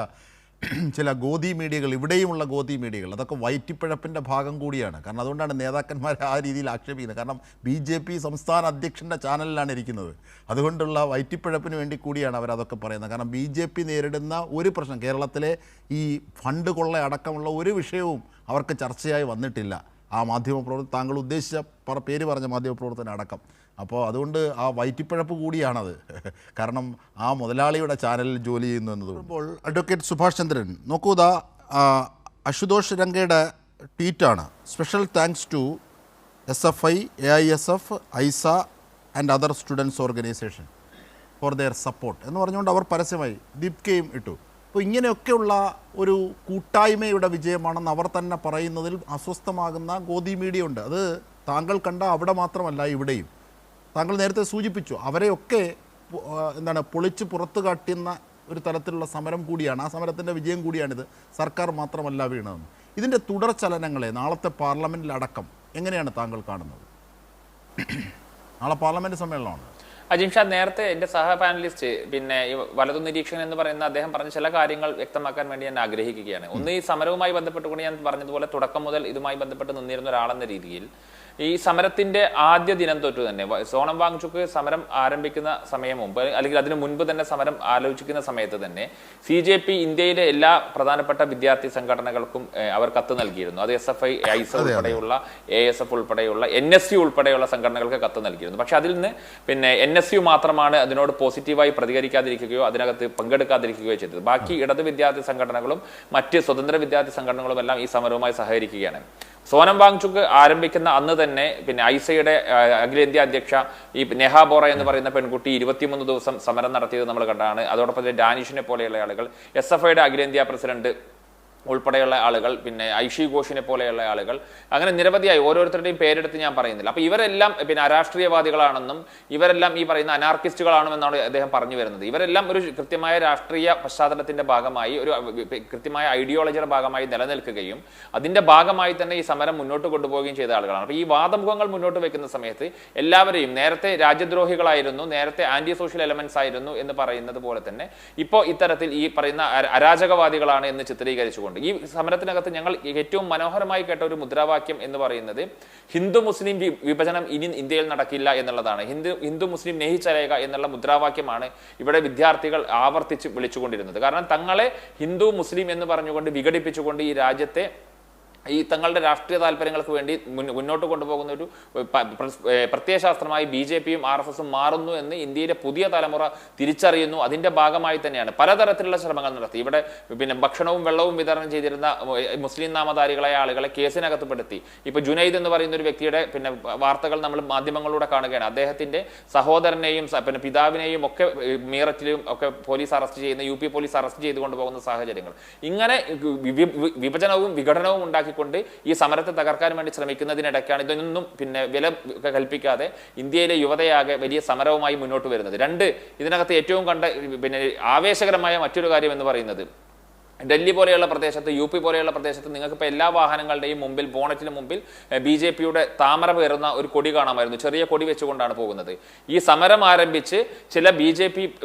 ചില ഗോദി മീഡിയകൾ, ഇവിടെയുമുള്ള ഗോദി മീഡിയകൾ, അതൊക്കെ വയറ്റിപ്പിഴപ്പിൻ്റെ ഭാഗം കൂടിയാണ്. കാരണം അതുകൊണ്ടാണ് നേതാക്കന്മാരെ ആ രീതിയിൽ ആക്ഷേപിക്കുന്നത്. കാരണം BJP സംസ്ഥാന അധ്യക്ഷൻ്റെ ചാനലിലാണ് ഇരിക്കുന്നത്. അതുകൊണ്ടുള്ള വയറ്റിപ്പിഴപ്പിന് വേണ്ടി കൂടിയാണ് അവരതൊക്കെ പറയുന്നത്. കാരണം BJP നേരിടുന്ന ഒരു പ്രശ്നം, കേരളത്തിലെ ഈ ഫണ്ട് കൊള്ള അടക്കമുള്ള ഒരു വിഷയവും അവർക്ക് ചർച്ചയായി വന്നിട്ടില്ല. ആ മാധ്യമപ്രവർത്തനം, താങ്കൾ ഉദ്ദേശിച്ച പേര് പറഞ്ഞ മാധ്യമപ്രവർത്തനം അടക്കം. അപ്പോൾ അതുകൊണ്ട് ആ വയറ്റിപ്പിഴപ്പ് കൂടിയാണത്. കാരണം ആ മുതലാളിയുടെ ചാനലിൽ ജോലി ചെയ്യുന്നു എന്നത്. ഇപ്പോൾ അഡ്വക്കേറ്റ് സുഭാഷ് ചന്ദ്രൻ നോക്കൂ, അശുതോഷ് രംഗയുടെ ട്വീറ്റാണ്. Special thanks to SFI, AISF, ISA and other students organisation for their support എന്ന് പറഞ്ഞുകൊണ്ട് അവർ പരസ്യമായി ദീപ്കയും ഇട്ടു. അപ്പോൾ ഇങ്ങനെയൊക്കെയുള്ള ഒരു കൂട്ടായ്മയുടെ വിജയമാണെന്ന് അവർ തന്നെ പറയുന്നതിൽ അസ്വസ്ഥമാകുന്ന ഗോദി മീഡിയ ഉണ്ട്. അത് താങ്കൾ കണ്ട അവിടെ മാത്രമല്ല, ഇവിടെയും. താങ്കൾ നേരത്തെ സൂചിപ്പിച്ചു, അവരെയൊക്കെ പൊളിച്ച് പുറത്തു കാട്ടുന്ന ഒരു തരത്തിലുള്ള സമരം കൂടിയാണ്, ആ സമരത്തിൻ്റെ വിജയം കൂടിയാണിത്. സർക്കാർ മാത്രമല്ല വീണതെന്ന്. ഇതിൻ്റെ തുടർചലനങ്ങളെ നാളത്തെ പാർലമെൻറ്റിലടക്കം എങ്ങനെയാണ് താങ്കൾ കാണുന്നത്? നാളെ പാർലമെൻറ്റ് സമ്മേളനമാണ്. അജിംഷാദ്, നേരത്തെ എൻ്റെ സഹ പാനലിസ്റ്റ് പിന്നെ ഈ വലതു നിരീക്ഷകൻ എന്ന് പറയുന്ന അദ്ദേഹം പറഞ്ഞ ചില കാര്യങ്ങൾ വ്യക്തമാക്കാൻ വേണ്ടി ഞാൻ ആഗ്രഹിക്കുകയാണ്. ഒന്ന്, ഈ സമരവുമായി ബന്ധപ്പെട്ടുകൊണ്ട് ഞാൻ പറഞ്ഞതുപോലെ തുടക്കം മുതൽ ഇതുമായി ബന്ധപ്പെട്ട് നിന്നിരുന്ന ഒരാളെന്ന രീതിയിൽ ഈ സമരത്തിന്റെ ആദ്യ ദിനം തൊട്ട് തന്നെ സോണം വാങ്ചുക്ക് സമരം ആരംഭിക്കുന്ന സമയം മുമ്പ്, അല്ലെങ്കിൽ അതിനു മുൻപ് തന്നെ സമരം ആലോചിക്കുന്ന സമയത്ത് തന്നെ CJP ഇന്ത്യയിലെ എല്ലാ പ്രധാനപ്പെട്ട വിദ്യാർത്ഥി സംഘടനകൾക്കും അവർ കത്ത് നൽകിയിരുന്നു. അത് SFI, ISA ഉൾപ്പെടെയുള്ള, ASF ഉൾപ്പെടെയുള്ള, NSU ഉൾപ്പെടെയുള്ള സംഘടനകൾക്ക് കത്ത് നൽകിയിരുന്നു. പക്ഷെ അതിൽ നിന്ന് പിന്നെ NSU മാത്രമാണ് അതിനോട് പോസിറ്റീവായി പ്രതികരിക്കാതിരിക്കുകയോ അതിനകത്ത് പങ്കെടുക്കാതിരിക്കുകയോ ചെയ്തത്. ബാക്കി ഇടത് വിദ്യാർത്ഥി സംഘടനകളും മറ്റ് സ്വതന്ത്ര വിദ്യാർത്ഥി സംഘടനകളും എല്ലാം ഈ സമരവുമായി സഹകരിക്കുകയാണ്. സോനം വാങ്ചുക്ക് ആരംഭിക്കുന്ന അന്ന് തന്നെ പിന്നെ ISAയുടെ അഖിലേന്ത്യാ അധ്യക്ഷ ഈ നെഹ ബോറ എന്ന് പറയുന്ന പെൺകുട്ടി 23 ദിവസം സമരം നടത്തിയത് നമ്മൾ കണ്ടാണ്. അതോടൊപ്പം തന്നെ ഡാനിഷിനെ പോലെയുള്ള ആളുകൾ, SFIയുടെ അഖിലേന്ത്യാ പ്രസിഡന്റ് ഉൾപ്പെടെയുള്ള ആളുകൾ, പിന്നെ ഐഷി ഘോഷിനെ പോലെയുള്ള ആളുകൾ, അങ്ങനെ നിരവധിയായി ഓരോരുത്തരുടെയും പേരെടുത്ത് ഞാൻ പറയുന്നില്ല. അപ്പോൾ ഇവരെല്ലാം പിന്നെ അരാഷ്ട്രീയവാദികളാണെന്നും ഇവരെല്ലാം ഈ പറയുന്ന അനാർക്കിസ്റ്റുകളാണെന്നാണ് അദ്ദേഹം പറഞ്ഞു വരുന്നത്. ഇവരെല്ലാം ഒരു കൃത്യമായ രാഷ്ട്രീയ പശ്ചാത്തലത്തിന്റെ ഭാഗമായി, ഒരു കൃത്യമായ ഐഡിയോളജിയുടെ ഭാഗമായി നിലനിൽക്കുകയും അതിന്റെ ഭാഗമായി തന്നെ ഈ സമരം മുന്നോട്ട് കൊണ്ടുപോവുകയും ചെയ്ത ആളുകളാണ്. അപ്പോൾ ഈ വാദമുഖങ്ങൾ മുന്നോട്ട് വെക്കുന്ന സമയത്ത് എല്ലാവരെയും നേരത്തെ രാജ്യദ്രോഹികളായിരുന്നു, നേരത്തെ ആന്റി സോഷ്യൽ എലമെന്റ്സ് ആയിരുന്നു എന്ന് പറയുന്നത് പോലെ തന്നെ ഇപ്പോൾ ഇത്തരത്തിൽ ഈ പറയുന്ന അരാജകവാദികളാണ് എന്ന് ചിത്രീകരിച്ചുകൊണ്ട് ഈ സമരത്തിനകത്ത് ഞങ്ങൾ ഏറ്റവും മനോഹരമായി കേട്ട ഒരു മുദ്രാവാക്യം എന്ന് പറയുന്നത് ഹിന്ദു മുസ്ലിം വിഭജനം ഇനി ഇന്ത്യയിൽ നടക്കില്ല എന്നുള്ളതാണ്. ഹിന്ദു മുസ്ലിം നെഹി ചലേഗ എന്നുള്ള മുദ്രാവാക്യമാണ് ഇവിടെ വിദ്യാർത്ഥികൾ ആവർത്തിച്ച് വിളിച്ചുകൊണ്ടിരുന്നത്. കാരണം തങ്ങളെ ഹിന്ദു മുസ്ലിം എന്ന് പറഞ്ഞുകൊണ്ട് വിഘടിപ്പിച്ചുകൊണ്ട് ഈ രാജ്യത്തെ ഈ തങ്ങളുടെ രാഷ്ട്രീയ താല്പര്യങ്ങൾക്ക് വേണ്ടി മുന്നോട്ട് കൊണ്ടുപോകുന്ന ഒരു പ്രത്യയശാസ്ത്രമായി BJPയും RSSും മാറുന്നു എന്ന് ഇന്ത്യയിലെ പുതിയ തലമുറ തിരിച്ചറിയുന്നു. അതിന്റെ ഭാഗമായി തന്നെയാണ് പലതരത്തിലുള്ള ശ്രമങ്ങൾ നടത്തി. ഇവിടെ പിന്നെ ഭക്ഷണവും വെള്ളവും വിതരണം ചെയ്തിരുന്ന മുസ്ലിം നാമധാരികളായ ആളുകളെ കേസിനകത്തുപെടുത്തി. ഇപ്പൊ ജുനൈദ് എന്ന് പറയുന്ന ഒരു വ്യക്തിയുടെ പിന്നെ വാർത്തകൾ നമ്മൾ മാധ്യമങ്ങളിലൂടെ കാണുകയാണ്. അദ്ദേഹത്തിന്റെ സഹോദരനെയും പിന്നെ പിതാവിനെയും ഒക്കെ മീററ്റിലും ഒക്കെ പോലീസ് അറസ്റ്റ് ചെയ്യുന്ന, UP പോലീസ് അറസ്റ്റ് ചെയ്ത് കൊണ്ടുപോകുന്ന സാഹചര്യങ്ങൾ. ഇങ്ങനെ വിഭജനവും വിഘടനവും ഉണ്ടാക്കി കൊണ്ട് ഈ സമരത്തെ തകർക്കാൻ വേണ്ടി ശ്രമിക്കുന്നതിനിടയ്ക്കാണ് ഇതൊന്നും പിന്നെ വില കൽപ്പിക്കാതെ ഇന്ത്യയിലെ യുവതയാകെ വലിയ സമരവുമായി മുന്നോട്ട് വരുന്നത്. ഇതിനകത്ത് ഏറ്റവും കണ്ട പിന്നെ ആവേശകരമായ മറ്റൊരു കാര്യം എന്ന് പറയുന്നത് ഡൽഹി പോലെയുള്ള പ്രദേശത്ത്, UP പോലെയുള്ള പ്രദേശത്ത് നിങ്ങൾക്ക് ഇപ്പോൾ എല്ലാ വാഹനങ്ങളുടെയും മുമ്പിൽ, ബോണറ്റിന് മുമ്പിൽ BJPയുടെ താമര പേറുന്ന ഒരു കൊടി കാണാമായിരുന്നു. ചെറിയ കൊടി വെച്ചുകൊണ്ടാണ് പോകുന്നത്. ഈ സമരം ആരംഭിച്ച് ചില BJP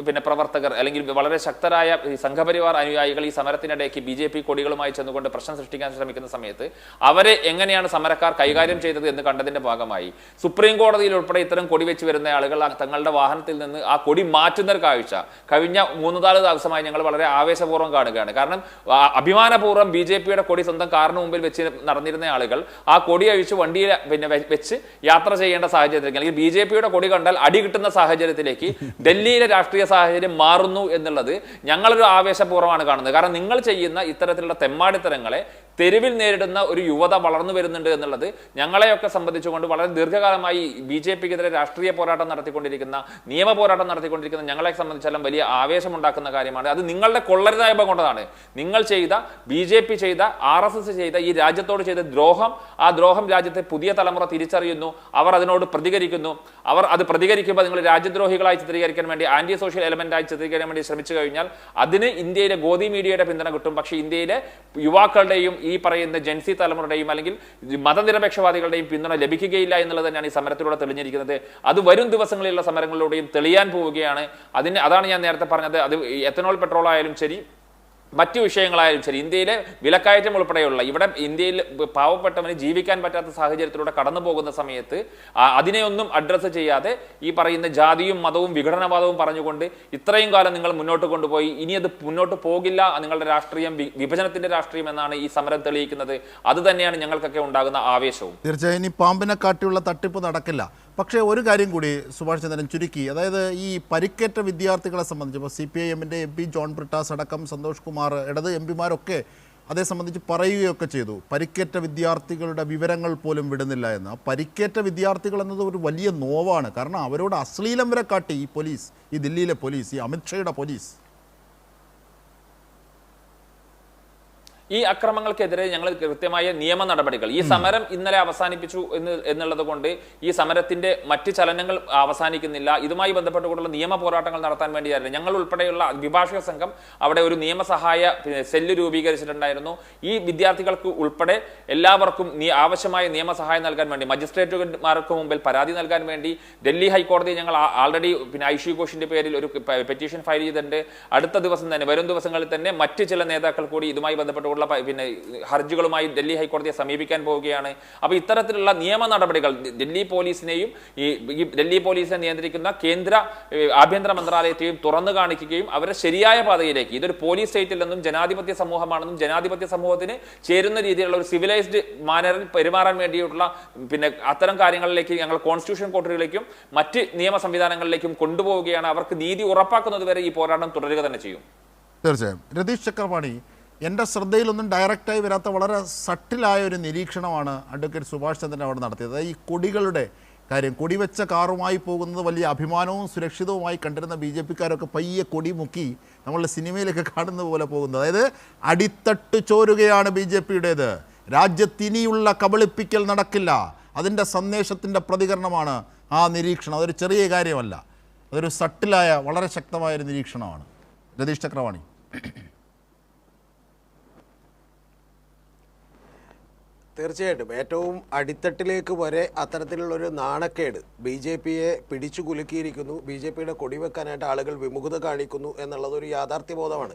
പ്രവർത്തകർ അല്ലെങ്കിൽ വളരെ ശക്തരായ സംഘപരിവാർ അനുയായികൾ ഈ സമരത്തിനിടയ്ക്ക് BJP കൊടികളുമായി ചെന്നുകൊണ്ട് പ്രശ്നം സൃഷ്ടിക്കാൻ ശ്രമിക്കുന്ന സമയത്ത് അവരെ എങ്ങനെയാണ് സമരക്കാർ കൈകാര്യം ചെയ്തത് എന്ന് കണ്ടതിന്റെ ഭാഗമായി സുപ്രീം കോടതിയിൽ ഉൾപ്പെടെ ഇത്തരം കൊടി വെച്ച് വരുന്ന ആളുകൾ തങ്ങളുടെ വാഹനത്തിൽ നിന്ന് ആ കൊടി മാറ്റുന്ന ഒരു കാഴ്ച കഴിഞ്ഞ 3-4 ദിവസമായി ഞങ്ങൾ വളരെ ആവേശപൂർവ്വം കാണുകയാണ്. കാരണം അഭിമാനപൂർവ്വം BJPയുടെ കൊടി സ്വന്തം കാറിന് മുമ്പിൽ വെച്ച് നടന്നിരുന്ന ആളുകൾ ആ കൊടി അഴിച്ച് വണ്ടിയിൽ വെച്ച് യാത്ര ചെയ്യേണ്ട സാഹചര്യത്തിലേക്ക്, അല്ലെങ്കിൽ BJPയുടെ കൊടി കണ്ടാൽ അടി കിട്ടുന്ന സാഹചര്യത്തിലേക്ക് ഡൽഹിയിലെ രാഷ്ട്രീയ സാഹചര്യം മാറുന്നു എന്നുള്ളത് ഞങ്ങളൊരു ആവേശപൂർവ്വമാണ് കാണുന്നത്. കാരണം നിങ്ങൾ ചെയ്യുന്ന ഇത്തരത്തിലുള്ള തെമ്മാടിത്തരങ്ങളെ തെരുവിൽ നേരിടുന്ന ഒരു യുവത വളർന്നു വരുന്നുണ്ട് എന്നുള്ളത് ഞങ്ങളെയൊക്കെ സംബന്ധിച്ചുകൊണ്ട് വളരെ ദീർഘകാലമായി BJPക്കെതിരെ രാഷ്ട്രീയ പോരാട്ടം നടത്തിക്കൊണ്ടിരിക്കുന്ന, നിയമ പോരാട്ടം നടത്തിക്കൊണ്ടിരിക്കുന്ന ഞങ്ങളെ സംബന്ധിച്ചെല്ലാം വലിയ ആവേശമുണ്ടാക്കുന്ന കാര്യമാണ്. അത് നിങ്ങളുടെ കൊള്ളരുതായ്മ കൊണ്ടതാണ്. നിങ്ങൾ ചെയ്ത, BJP ചെയ്ത, RSS ചെയ്ത, ഈ രാജ്യത്തോട് ചെയ്ത ദ്രോഹം, ആ ദ്രോഹം രാജ്യത്തെ പുതിയ തലമുറ തിരിച്ചറിയുന്നു. അവർ അതിനോട് പ്രതികരിക്കുന്നു. അവർ അത് പ്രതികരിക്കുമ്പോൾ നിങ്ങൾ രാജ്യദ്രോഹികളായി ചിത്രീകരിക്കാൻ വേണ്ടി, ആന്റി സോഷ്യൽ എലമെന്റായി ചിത്രീകരിക്കാൻ വേണ്ടി ശ്രമിച്ചു കഴിഞ്ഞാൽ അതിന് ഇന്ത്യയിലെ ഗോദി മീഡിയയുടെ പിന്തുണ കിട്ടും. പക്ഷേ ഇന്ത്യയിലെ യുവാക്കളുടെയും ഈ പറയുന്ന ജെൻസി തലമുറയുടെയും അല്ലെങ്കിൽ മതനിരപേക്ഷവാദികളുടെയും പിന്തുണ ലഭിക്കുകയില്ല എന്നുള്ളത് തന്നെയാണ് ഈ സമരത്തിലൂടെ തെളിഞ്ഞിരിക്കുന്നത്. അത് വരും ദിവസങ്ങളിലുള്ള സമരങ്ങളിലൂടെയും തെളിയാൻ പോവുകയാണ്. അതാണ് ഞാൻ നേരത്തെ പറഞ്ഞത്. അത് എത്തനോൾ പെട്രോൾ ആയാലും ശരി, മറ്റു വിഷയങ്ങളായാലും ശരി, ഇന്ത്യയിലെ വിലക്കയറ്റം ഉൾപ്പെടെയുള്ള, ഇവിടെ ഇന്ത്യയിൽ പാവപ്പെട്ടവന് ജീവിക്കാൻ പറ്റാത്ത സാഹചര്യത്തിലൂടെ കടന്നു പോകുന്ന സമയത്ത് അതിനെയൊന്നും അഡ്രസ്സ് ചെയ്യാതെ ഈ പറയുന്ന ജാതിയും മതവും വിഘടനവാദവും പറഞ്ഞുകൊണ്ട് ഇത്രയും കാലം നിങ്ങൾ മുന്നോട്ട് കൊണ്ടുപോയി. ഇനി അത് മുന്നോട്ട് പോകില്ല. നിങ്ങളുടെ രാഷ്ട്രീയം വിഭജനത്തിന്റെ രാഷ്ട്രീയം എന്നാണ് ഈ സമരം തെളിയിക്കുന്നത്. അത് തന്നെയാണ് ഞങ്ങൾക്കൊക്കെ ഉണ്ടാകുന്ന ആവേശവും. തീർച്ചയായും ഇനി പാമ്പിനെ കാട്ടിയുള്ള തട്ടിപ്പ് നടക്കില്ല. പക്ഷേ ഒരു കാര്യം കൂടി സുഭാഷ് ചന്ദ്രൻ ചുരുക്കി, അതായത് ഈ പരിക്കേറ്റ വിദ്യാർത്ഥികളെ സംബന്ധിച്ച് ഇപ്പോൾ CPIMൻ്റെ MP ജോൺ ബ്രിട്ടാസ് അടക്കം സന്തോഷ് കുമാർ, ഇടത് MPമാരൊക്കെ അതേ സംബന്ധിച്ച് പറയുകയൊക്കെ ചെയ്തു. പരിക്കേറ്റ വിദ്യാർത്ഥികളുടെ വിവരങ്ങൾ പോലും വിടുന്നില്ല എന്ന്. ആ പരിക്കേറ്റ വിദ്യാർത്ഥികൾ എന്നത് ഒരു വലിയ നോവാണ്. കാരണം അവരോട് അശ്ലീലം വരെ കാട്ടി ഈ പോലീസ്, ഈ ദില്ലിയിലെ പോലീസ്, ഈ അമിത്ഷായുടെ പോലീസ്. ഈ അക്രമങ്ങൾക്കെതിരെ ഞങ്ങൾ കൃത്യമായ നിയമ നടപടികൾ, ഈ സമരം ഇന്നലെ അവസാനിപ്പിച്ചു എന്നുള്ളത് കൊണ്ട് ഈ സമരത്തിന്റെ മറ്റ് ചലനങ്ങൾ അവസാനിക്കുന്നില്ല. ഇതുമായി ബന്ധപ്പെട്ടുകൊണ്ടുള്ള നിയമ പോരാട്ടങ്ങൾ നടത്താൻ വേണ്ടിയായിരുന്നു ഞങ്ങൾ ഉൾപ്പെടെയുള്ള അഭിഭാഷക സംഘം അവിടെ ഒരു നിയമസഹായ സെല്ല് രൂപീകരിച്ചിട്ടുണ്ടായിരുന്നു. ഈ വിദ്യാർത്ഥികൾക്ക് ഉൾപ്പെടെ എല്ലാവർക്കും ആവശ്യമായ നിയമസഹായം നൽകാൻ വേണ്ടി, മജിസ്ട്രേറ്റുമാർക്ക് മുമ്പിൽ പരാതി നൽകാൻ വേണ്ടി ഡൽഹി ഹൈക്കോടതി ഞങ്ങൾ ആൾറെഡി ഐഷി ഘോഷിന്റെ പേരിൽ ഒരു പെറ്റീഷൻ ഫയൽ ചെയ്തിട്ടുണ്ട്. അടുത്ത ദിവസം തന്നെ, വരും ദിവസങ്ങളിൽ തന്നെ മറ്റ് ചില നേതാക്കൾ കൂടി ഇതുമായി ബന്ധപ്പെട്ടുള്ള ഹർജികളുമായി ഡൽഹി ഹൈക്കോടതിയെ സമീപിക്കാൻ പോവുകയാണ്. അപ്പോൾ ഇത്തരത്തിലുള്ള നിയമ നടപടികൾ ഡൽഹി പോലീസിനെയും ഈ ഡൽഹി പോലീസിനെ നിയന്ത്രിക്കുന്ന കേന്ദ്ര ആഭ്യന്തര മന്ത്രാലയത്തെയും തുറന്നു കാണിക്കുകയും അവരെ ശരിയായ പാതയിലേക്ക്, ഇതൊരു പോലീസ് സ്റ്റേറ്റിൽ നിന്നും ജനാധിപത്യ സമൂഹമാണെന്നും ജനാധിപത്യ സമൂഹത്തിന് ചേരുന്ന രീതിയിലുള്ള ഒരു സിവിലൈസ്ഡ് മാനറിൽ പെരുമാറാൻ വേണ്ടിയിട്ടുള്ള അത്തരം കാര്യങ്ങളിലേക്ക് ഞങ്ങൾ കോൺസ്റ്റിറ്റ്യൂഷൻ കോടതികളിലേക്കും മറ്റ് നിയമ സംവിധാനങ്ങളിലേക്കും കൊണ്ടുപോവുകയാണ്. അവർക്ക് നീതി ഉറപ്പാക്കുന്നത് വരെ ഈ പോരാട്ടം തുടരുക തന്നെ ചെയ്യും. തീർച്ചയായും. രതീഷ് ചക്രപാണി, എൻ്റെ ശ്രദ്ധയിലൊന്നും ഡയറക്റ്റായി വരാത്ത വളരെ സട്ടിലായ ഒരു നിരീക്ഷണമാണ് അഡ്വക്കേറ്റ് സുഭാഷ് ചന്ദ്രൻ അവിടെ നടത്തിയത്. ഈ കൊടികളുടെ കാര്യം, കൊടിവെച്ച കാറുമായി പോകുന്നത് വലിയ അഭിമാനവും സുരക്ഷിതവുമായി കണ്ടിരുന്ന BJPക്കാരൊക്കെ പയ്യെ കൊടി മുക്കി നമ്മളുടെ സിനിമയിലൊക്കെ കാണുന്ന പോലെ പോകുന്നത്. അതായത് അടിത്തട്ട് ചോരുകയാണ് BJPയുടേത്. രാജ്യത്തിനിയുള്ള കബളിപ്പിക്കൽ നടക്കില്ല. അതിൻ്റെ സന്ദേശത്തിൻ്റെ പ്രതികരണമാണ് ആ നിരീക്ഷണം. അതൊരു ചെറിയ കാര്യമല്ല, അതൊരു സട്ടിലായ വളരെ ശക്തമായൊരു നിരീക്ഷണമാണ്. രതീഷ് ചക്രവാണി. തീർച്ചയായിട്ടും ഏറ്റവും അടിത്തട്ടിലേക്ക് വരെ അത്തരത്തിലുള്ളൊരു നാണക്കേട് BJPയെ പിടിച്ചു കുലുക്കിയിരിക്കുന്നു. BJPയുടെ കൊടിവെക്കാനായിട്ട് ആളുകൾ വിമുഖത കാണിക്കുന്നു എന്നുള്ളതൊരു യാഥാർത്ഥ്യബോധമാണ്.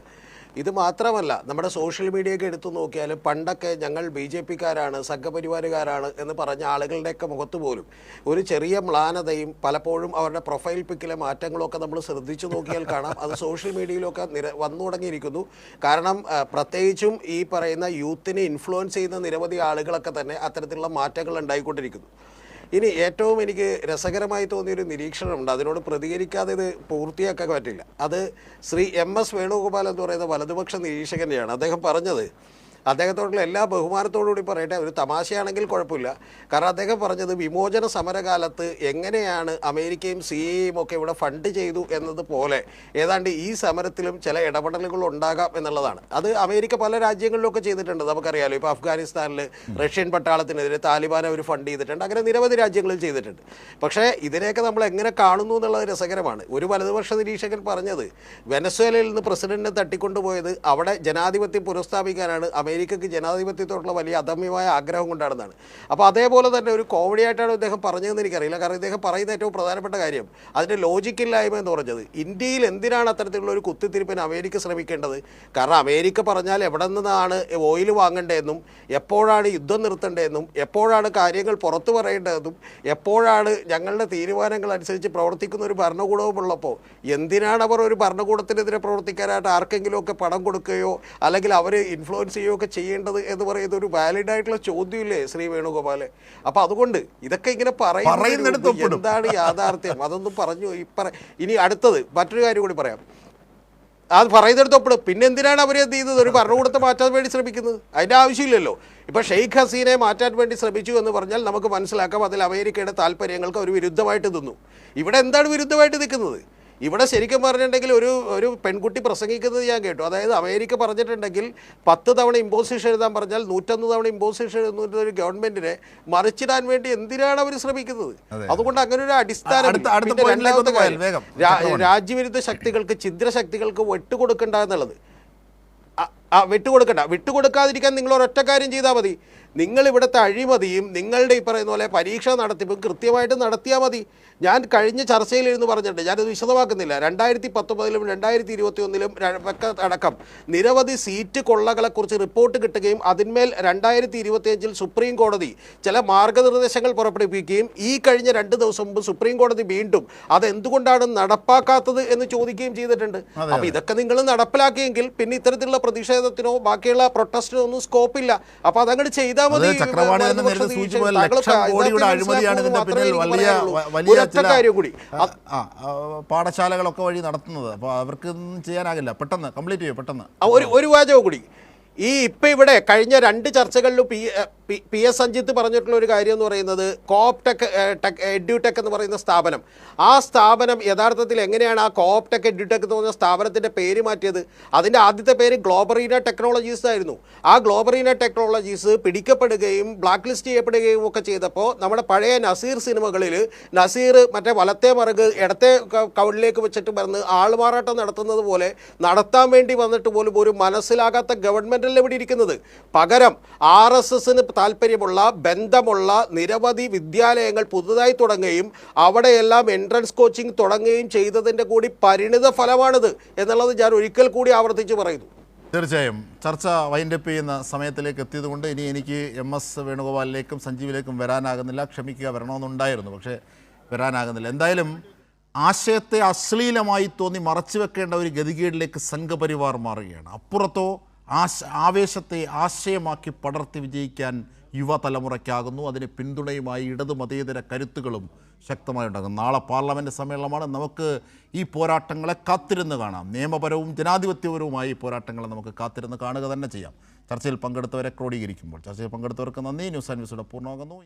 ഇത് മാത്രമല്ല, നമ്മുടെ സോഷ്യൽ മീഡിയയൊക്കെ എടുത്തു നോക്കിയാലും പണ്ടൊക്കെ ഞങ്ങൾ BJPക്കാരാണ്, സംഘപരിവാരുകാരാണ് എന്ന് പറഞ്ഞ ആളുകളുടെയൊക്കെ മുഖത്ത് പോലും ഒരു ചെറിയ മ്ലാനതയും പലപ്പോഴും അവരുടെ പ്രൊഫൈൽ പിക്കിലെ മാറ്റങ്ങളൊക്കെ നമ്മൾ ശ്രദ്ധിച്ചു നോക്കിയാൽ കാണാം. അത് സോഷ്യൽ മീഡിയയിലൊക്കെ വന്നു തുടങ്ങിയിരിക്കുന്നു. കാരണം പ്രത്യേകിച്ചും ഈ പറയുന്ന യൂത്തിനെ ഇൻഫ്ലുവൻസ് ചെയ്യുന്ന നിരവധി ആളുകളൊക്കെ തന്നെ അത്തരത്തിലുള്ള മാറ്റങ്ങൾ ഉണ്ടായിക്കൊണ്ടിരിക്കുന്നു. ഇനി ഏറ്റവും എനിക്ക് രസകരമായി തോന്നിയൊരു നിരീക്ഷണമുണ്ട്, അതിനോട് പ്രതികരിക്കാതെ ഇത് പൂർത്തിയാക്കാൻ പറ്റില്ല. അത് ശ്രീ MS വേണുഗോപാൽ എന്ന് പറയുന്ന വലതുപക്ഷ നിരീക്ഷകനെയാണ്. അദ്ദേഹം പറഞ്ഞത്, അദ്ദേഹത്തോടുള്ള എല്ലാ ബഹുമാനത്തോടുകൂടി പറയട്ടെ, ഒരു തമാശയാണെങ്കിൽ കുഴപ്പമില്ല. കാരണം അദ്ദേഹം പറഞ്ഞത് വിമോചന സമരകാലത്ത് എങ്ങനെയാണ് അമേരിക്കയും സിഐയും ഒക്കെ ഇവിടെ ഫണ്ട് ചെയ്തു എന്നതുപോലെ ഏതാണ്ട് ഈ സമരത്തിലും ചില ഇടപെടലുകൾ ഉണ്ടാകാം എന്നുള്ളതാണ്. അത് അമേരിക്ക പല രാജ്യങ്ങളിലൊക്കെ ചെയ്തിട്ടുണ്ട്, നമുക്കറിയാലോ. ഇപ്പോൾ അഫ്ഗാനിസ്ഥാനിൽ റഷ്യൻ പട്ടാളത്തിനെതിരെ താലിബാൻ അവർ ഫണ്ട് ചെയ്തിട്ടുണ്ട്, അങ്ങനെ നിരവധി രാജ്യങ്ങളിൽ ചെയ്തിട്ടുണ്ട്. പക്ഷേ ഇതിനെയൊക്കെ നമ്മൾ എങ്ങനെ കാണുന്നു എന്നുള്ളത് രസകരമാണ്. ഒരു വലതുപക്ഷ നിരീക്ഷകൻ പറഞ്ഞത് വെനസ്വേലയിൽ നിന്ന് പ്രസിഡന്റിനെ തട്ടിക്കൊണ്ടുപോയത് അവിടെ ജനാധിപത്യം പുനഃസ്ഥാപിക്കാനാണ്, അമേരിക്കയ്ക്ക് ജനാധിപത്യത്തോടുള്ള വലിയ അദമ്യമായ ആഗ്രഹം കൊണ്ടാണെന്നാണ്. അപ്പോൾ അതേപോലെ തന്നെ ഒരു കോമഡി ആയിട്ടാണ് ഇദ്ദേഹം പറഞ്ഞതെന്ന് എനിക്കറിയില്ല. കാരണം ഇദ്ദേഹം പറയുന്ന ഏറ്റവും പ്രധാനപ്പെട്ട കാര്യം അതിൻ്റെ ലോജിക്കില്ലായ്മ എന്ന് പറഞ്ഞത്, ഇന്ത്യയിൽ എന്തിനാണ് അത്തരത്തിലുള്ള ഒരു കുത്തിത്തിരിപ്പിന് അമേരിക്ക ശ്രമിക്കേണ്ടത്? കാരണം അമേരിക്ക പറഞ്ഞാൽ എവിടെ നിന്നാണ് ഓയിൽ വാങ്ങേണ്ടതെന്നും എപ്പോഴാണ് യുദ്ധം നിർത്തേണ്ടതെന്നും എപ്പോഴാണ് കാര്യങ്ങൾ പുറത്തു പറയേണ്ടതെന്നും എപ്പോഴാണ് ഞങ്ങളുടെ തീരുമാനങ്ങൾ അനുസരിച്ച് പ്രവർത്തിക്കുന്ന ഒരു ഭരണകൂടവും ഉള്ളപ്പോൾ എന്തിനാണ് അവർ ഒരു ഭരണകൂടത്തിനെതിരെ പ്രവർത്തിക്കാനായിട്ട് ആർക്കെങ്കിലുമൊക്കെ പണം കൊടുക്കുകയോ അല്ലെങ്കിൽ അവർ ഇൻഫ്ലുവൻസ് ചെയ്യുകയോ ഒക്കെ ചെയ്യേണ്ടത് എന്ന് പറയുന്നത് ഒരു വാലിഡായിട്ടുള്ള ചോദ്യമില്ലേ ശ്രീ വേണുഗോപാലെ? അപ്പോൾ അതുകൊണ്ട് ഇതൊക്കെ ഇങ്ങനെ പറയുന്നത് എന്താണ് യാഥാർത്ഥ്യം അതൊന്നും പറഞ്ഞു. ഇനി അടുത്തത് മറ്റൊരു കാര്യം കൂടി പറയാം. അത് പറയുന്നിടത്തൊപ്പെടും. പിന്നെ എന്തിനാണ് അവർ എന്ത് ചെയ്തത്? ഒരു ഭരണകൂടത്തെ മാറ്റാൻ വേണ്ടി ശ്രമിക്കുന്നത്? അതിൻ്റെ ആവശ്യമില്ലല്ലോ. ഇപ്പോൾ ഷെയ്ഖ് ഹസീനയെ മാറ്റാൻ വേണ്ടി ശ്രമിച്ചു എന്ന് പറഞ്ഞാൽ നമുക്ക് മനസ്സിലാക്കാം അതിൽ അമേരിക്കയുടെ താല്പര്യങ്ങൾക്ക് അവർ വിരുദ്ധമായിട്ട് നിന്നു. ഇവിടെ എന്താണ് വിരുദ്ധമായിട്ട് നിൽക്കുന്നത്? ഇവിടെ ശരിക്കും പറഞ്ഞിട്ടുണ്ടെങ്കിൽ ഒരു പെൺകുട്ടി പ്രസംഗിക്കുന്നത് ഞാൻ കേട്ടു. അതായത് അമേരിക്ക പറഞ്ഞിട്ടുണ്ടെങ്കിൽ 10 തവണ ഇമ്പോസിഷൻ എഴുതാൻ പറഞ്ഞാൽ 101 തവണ ഇമ്പോസിഷൻ എഴുതുന്ന ഒരു ഗവൺമെന്റിനെ മറിച്ചിടാൻ വേണ്ടി എന്തിനാണ് അവർ ശ്രമിക്കുന്നത്? അതുകൊണ്ട് അങ്ങനെ ഒരു അടിസ്ഥാനം. രണ്ടാമത്തെ കാര്യം, രാജ്യവിരുദ്ധ ശക്തികൾക്ക്, ഛിദ്രശക്തികൾക്ക് വിട്ടുകൊടുക്കണ്ട എന്നുള്ളത്. വിട്ടുകൊടുക്കാതിരിക്കാൻ നിങ്ങൾ ഒരൊറ്റ കാര്യം ചെയ്താൽ മതി. നിങ്ങൾ ഇവിടുത്തെ അഴിമതിയും നിങ്ങളുടെ ഈ പറയുന്ന പോലെ പരീക്ഷ നടത്തിപ്പും കൃത്യമായിട്ട് നടത്തിയാൽ മതി. ഞാൻ കഴിഞ്ഞ ചർച്ചയിലിരുന്ന് പറഞ്ഞിട്ടുണ്ട്, ഞാനത് വിശദമാക്കുന്നില്ല. 2019-ലും 2021-ലും അടക്കം നിരവധി സീറ്റ് കൊള്ളകളെക്കുറിച്ച് റിപ്പോർട്ട് കിട്ടുകയും അതിന്മേൽ 2025-ൽ സുപ്രീം കോടതി ചില മാർഗനിർദ്ദേശങ്ങൾ പുറപ്പെടുവിക്കുകയും ഈ കഴിഞ്ഞ 2 ദിവസം മുമ്പ് സുപ്രീം കോടതി വീണ്ടും അതെന്തുകൊണ്ടാണ് നടപ്പാക്കാത്തത് എന്ന് ചോദിക്കുകയും ചെയ്തിട്ടുണ്ട്. അപ്പോൾ ഇതൊക്കെ നിങ്ങൾ നടപ്പിലാക്കിയെങ്കിൽ പിന്നെ ഇത്തരത്തിലുള്ള പ്രതിഷേധത്തിനോ ബാക്കിയുള്ള പ്രൊട്ടസ്റ്റിനോ ഒന്നും സ്കോപ്പില്ല. അപ്പോൾ അതങ്ങോട്ട് ചെയ്താൽ മതി. പാഠശാലകളൊക്കെ വഴി നടത്തുന്നത്. അപ്പോൾ അവർക്കൊന്നും ചെയ്യാനാകില്ല. പെട്ടെന്ന് കംപ്ലീറ്റ് ചെയ്യും. പെട്ടെന്ന് ഒരു വാചകം കൂടി. ഇപ്പം ഇവിടെ കഴിഞ്ഞ 2 ചർച്ചകളിലും പി എസ് സഞ്ജിത്ത് പറഞ്ഞിട്ടുള്ള ഒരു കാര്യം എന്ന് പറയുന്നത് കോപ്ടെക് എഡ്യൂടെക് എന്ന് പറയുന്ന സ്ഥാപനം, ആ സ്ഥാപനം യഥാർത്ഥത്തിൽ എങ്ങനെയാണ് ആ കോപ്ടെക് എഡ്യൂടെക് എന്ന് പറഞ്ഞ സ്ഥാപനത്തിൻ്റെ പേര് മാറ്റിയത്? അതിൻ്റെ ആദ്യത്തെ പേര് ഗ്ലോബറീന ടെക്നോളജീസ് ആയിരുന്നു. ആ ഗ്ലോബറീന ടെക്നോളജീസ് പിടിക്കപ്പെടുകയും ബ്ലാക്ക് ലിസ്റ്റ് ചെയ്യപ്പെടുകയും ഒക്കെ ചെയ്തപ്പോൾ നമ്മുടെ പഴയ നസീർ സിനിമകളിൽ നസീർ മറ്റേ വലത്തെ മറുക് ഇടത്തെ കൗളിലേക്ക് വെച്ചിട്ട് പറഞ്ഞ് ആൾമാറാട്ടം നടത്തുന്നത് പോലെ നടത്താൻ വേണ്ടി വന്നിട്ട് പോലും ഒരു മനസ്സിലാകാത്ത ഗവൺമെൻറ് ഇവിടെ ഇരിക്കുന്നത്. പകരം RSSന് താല്പര്യമുള്ള ബന്ധമുള്ള നിരവധി വിദ്യാലയങ്ങൾ പുതുതായി തുടങ്ങുകയും അവിടെയെല്ലാം എൻട്രൻസ് കോച്ചിങ് തുടങ്ങുകയും ചെയ്തതിൻ്റെ കൂടി പരിണിത ഫലമാണിത് എന്നുള്ളത് ഞാൻ ഒരിക്കൽ കൂടി ആവർത്തിച്ച് പറയുന്നു. തീർച്ചയായും ചർച്ച വൈൻഡപ്പ് ചെയ്യുന്ന സമയത്തിലേക്ക് എത്തിയതുകൊണ്ട് ഇനി എനിക്ക് MS വേണുഗോപാലിലേക്കും സഞ്ജീവിലേക്കും വരാനാകുന്നില്ല. ക്ഷമിക്കുക, വരണമെന്നുണ്ടായിരുന്നു, പക്ഷേ വരാനാകുന്നില്ല. എന്തായാലും ആശയത്തെ അശ്ലീലമായി തോന്നി മറച്ചു വെക്കേണ്ട ഒരു ഗതികേടിലേക്ക് സംഘപരിവാർ മാറുകയാണ്. അപ്പുറത്തോ ആവേശത്തെ ആശയമാക്കി പടർത്തി വിജയിക്കാൻ യുവതലമുറയ്ക്കാകുന്നു. അതിന് പിന്തുണയുമായി ഇടതു മതേതര കരുത്തുകളും ശക്തമായി ഉണ്ടാകും. നാളെ പാർലമെൻറ്റ് സമ്മേളനമാണ്. നമുക്ക് ഈ പോരാട്ടങ്ങളെ കാത്തിരുന്ന് കാണാം. നിയമപരവും ജനാധിപത്യപരവുമായി ഈ പോരാട്ടങ്ങളെ നമുക്ക് കാത്തിരുന്ന് കാണുക തന്നെ ചെയ്യാം. ചർച്ചയിൽ പങ്കെടുത്തവരെ ക്രോഡീകരിക്കുമ്പോൾ ചർച്ചയിൽ പങ്കെടുത്തവർക്ക് നന്ദി. ന്യൂസ് ആൻഡ് ന്യൂസിയുടെ പൂർണ്ണമാകുന്നു.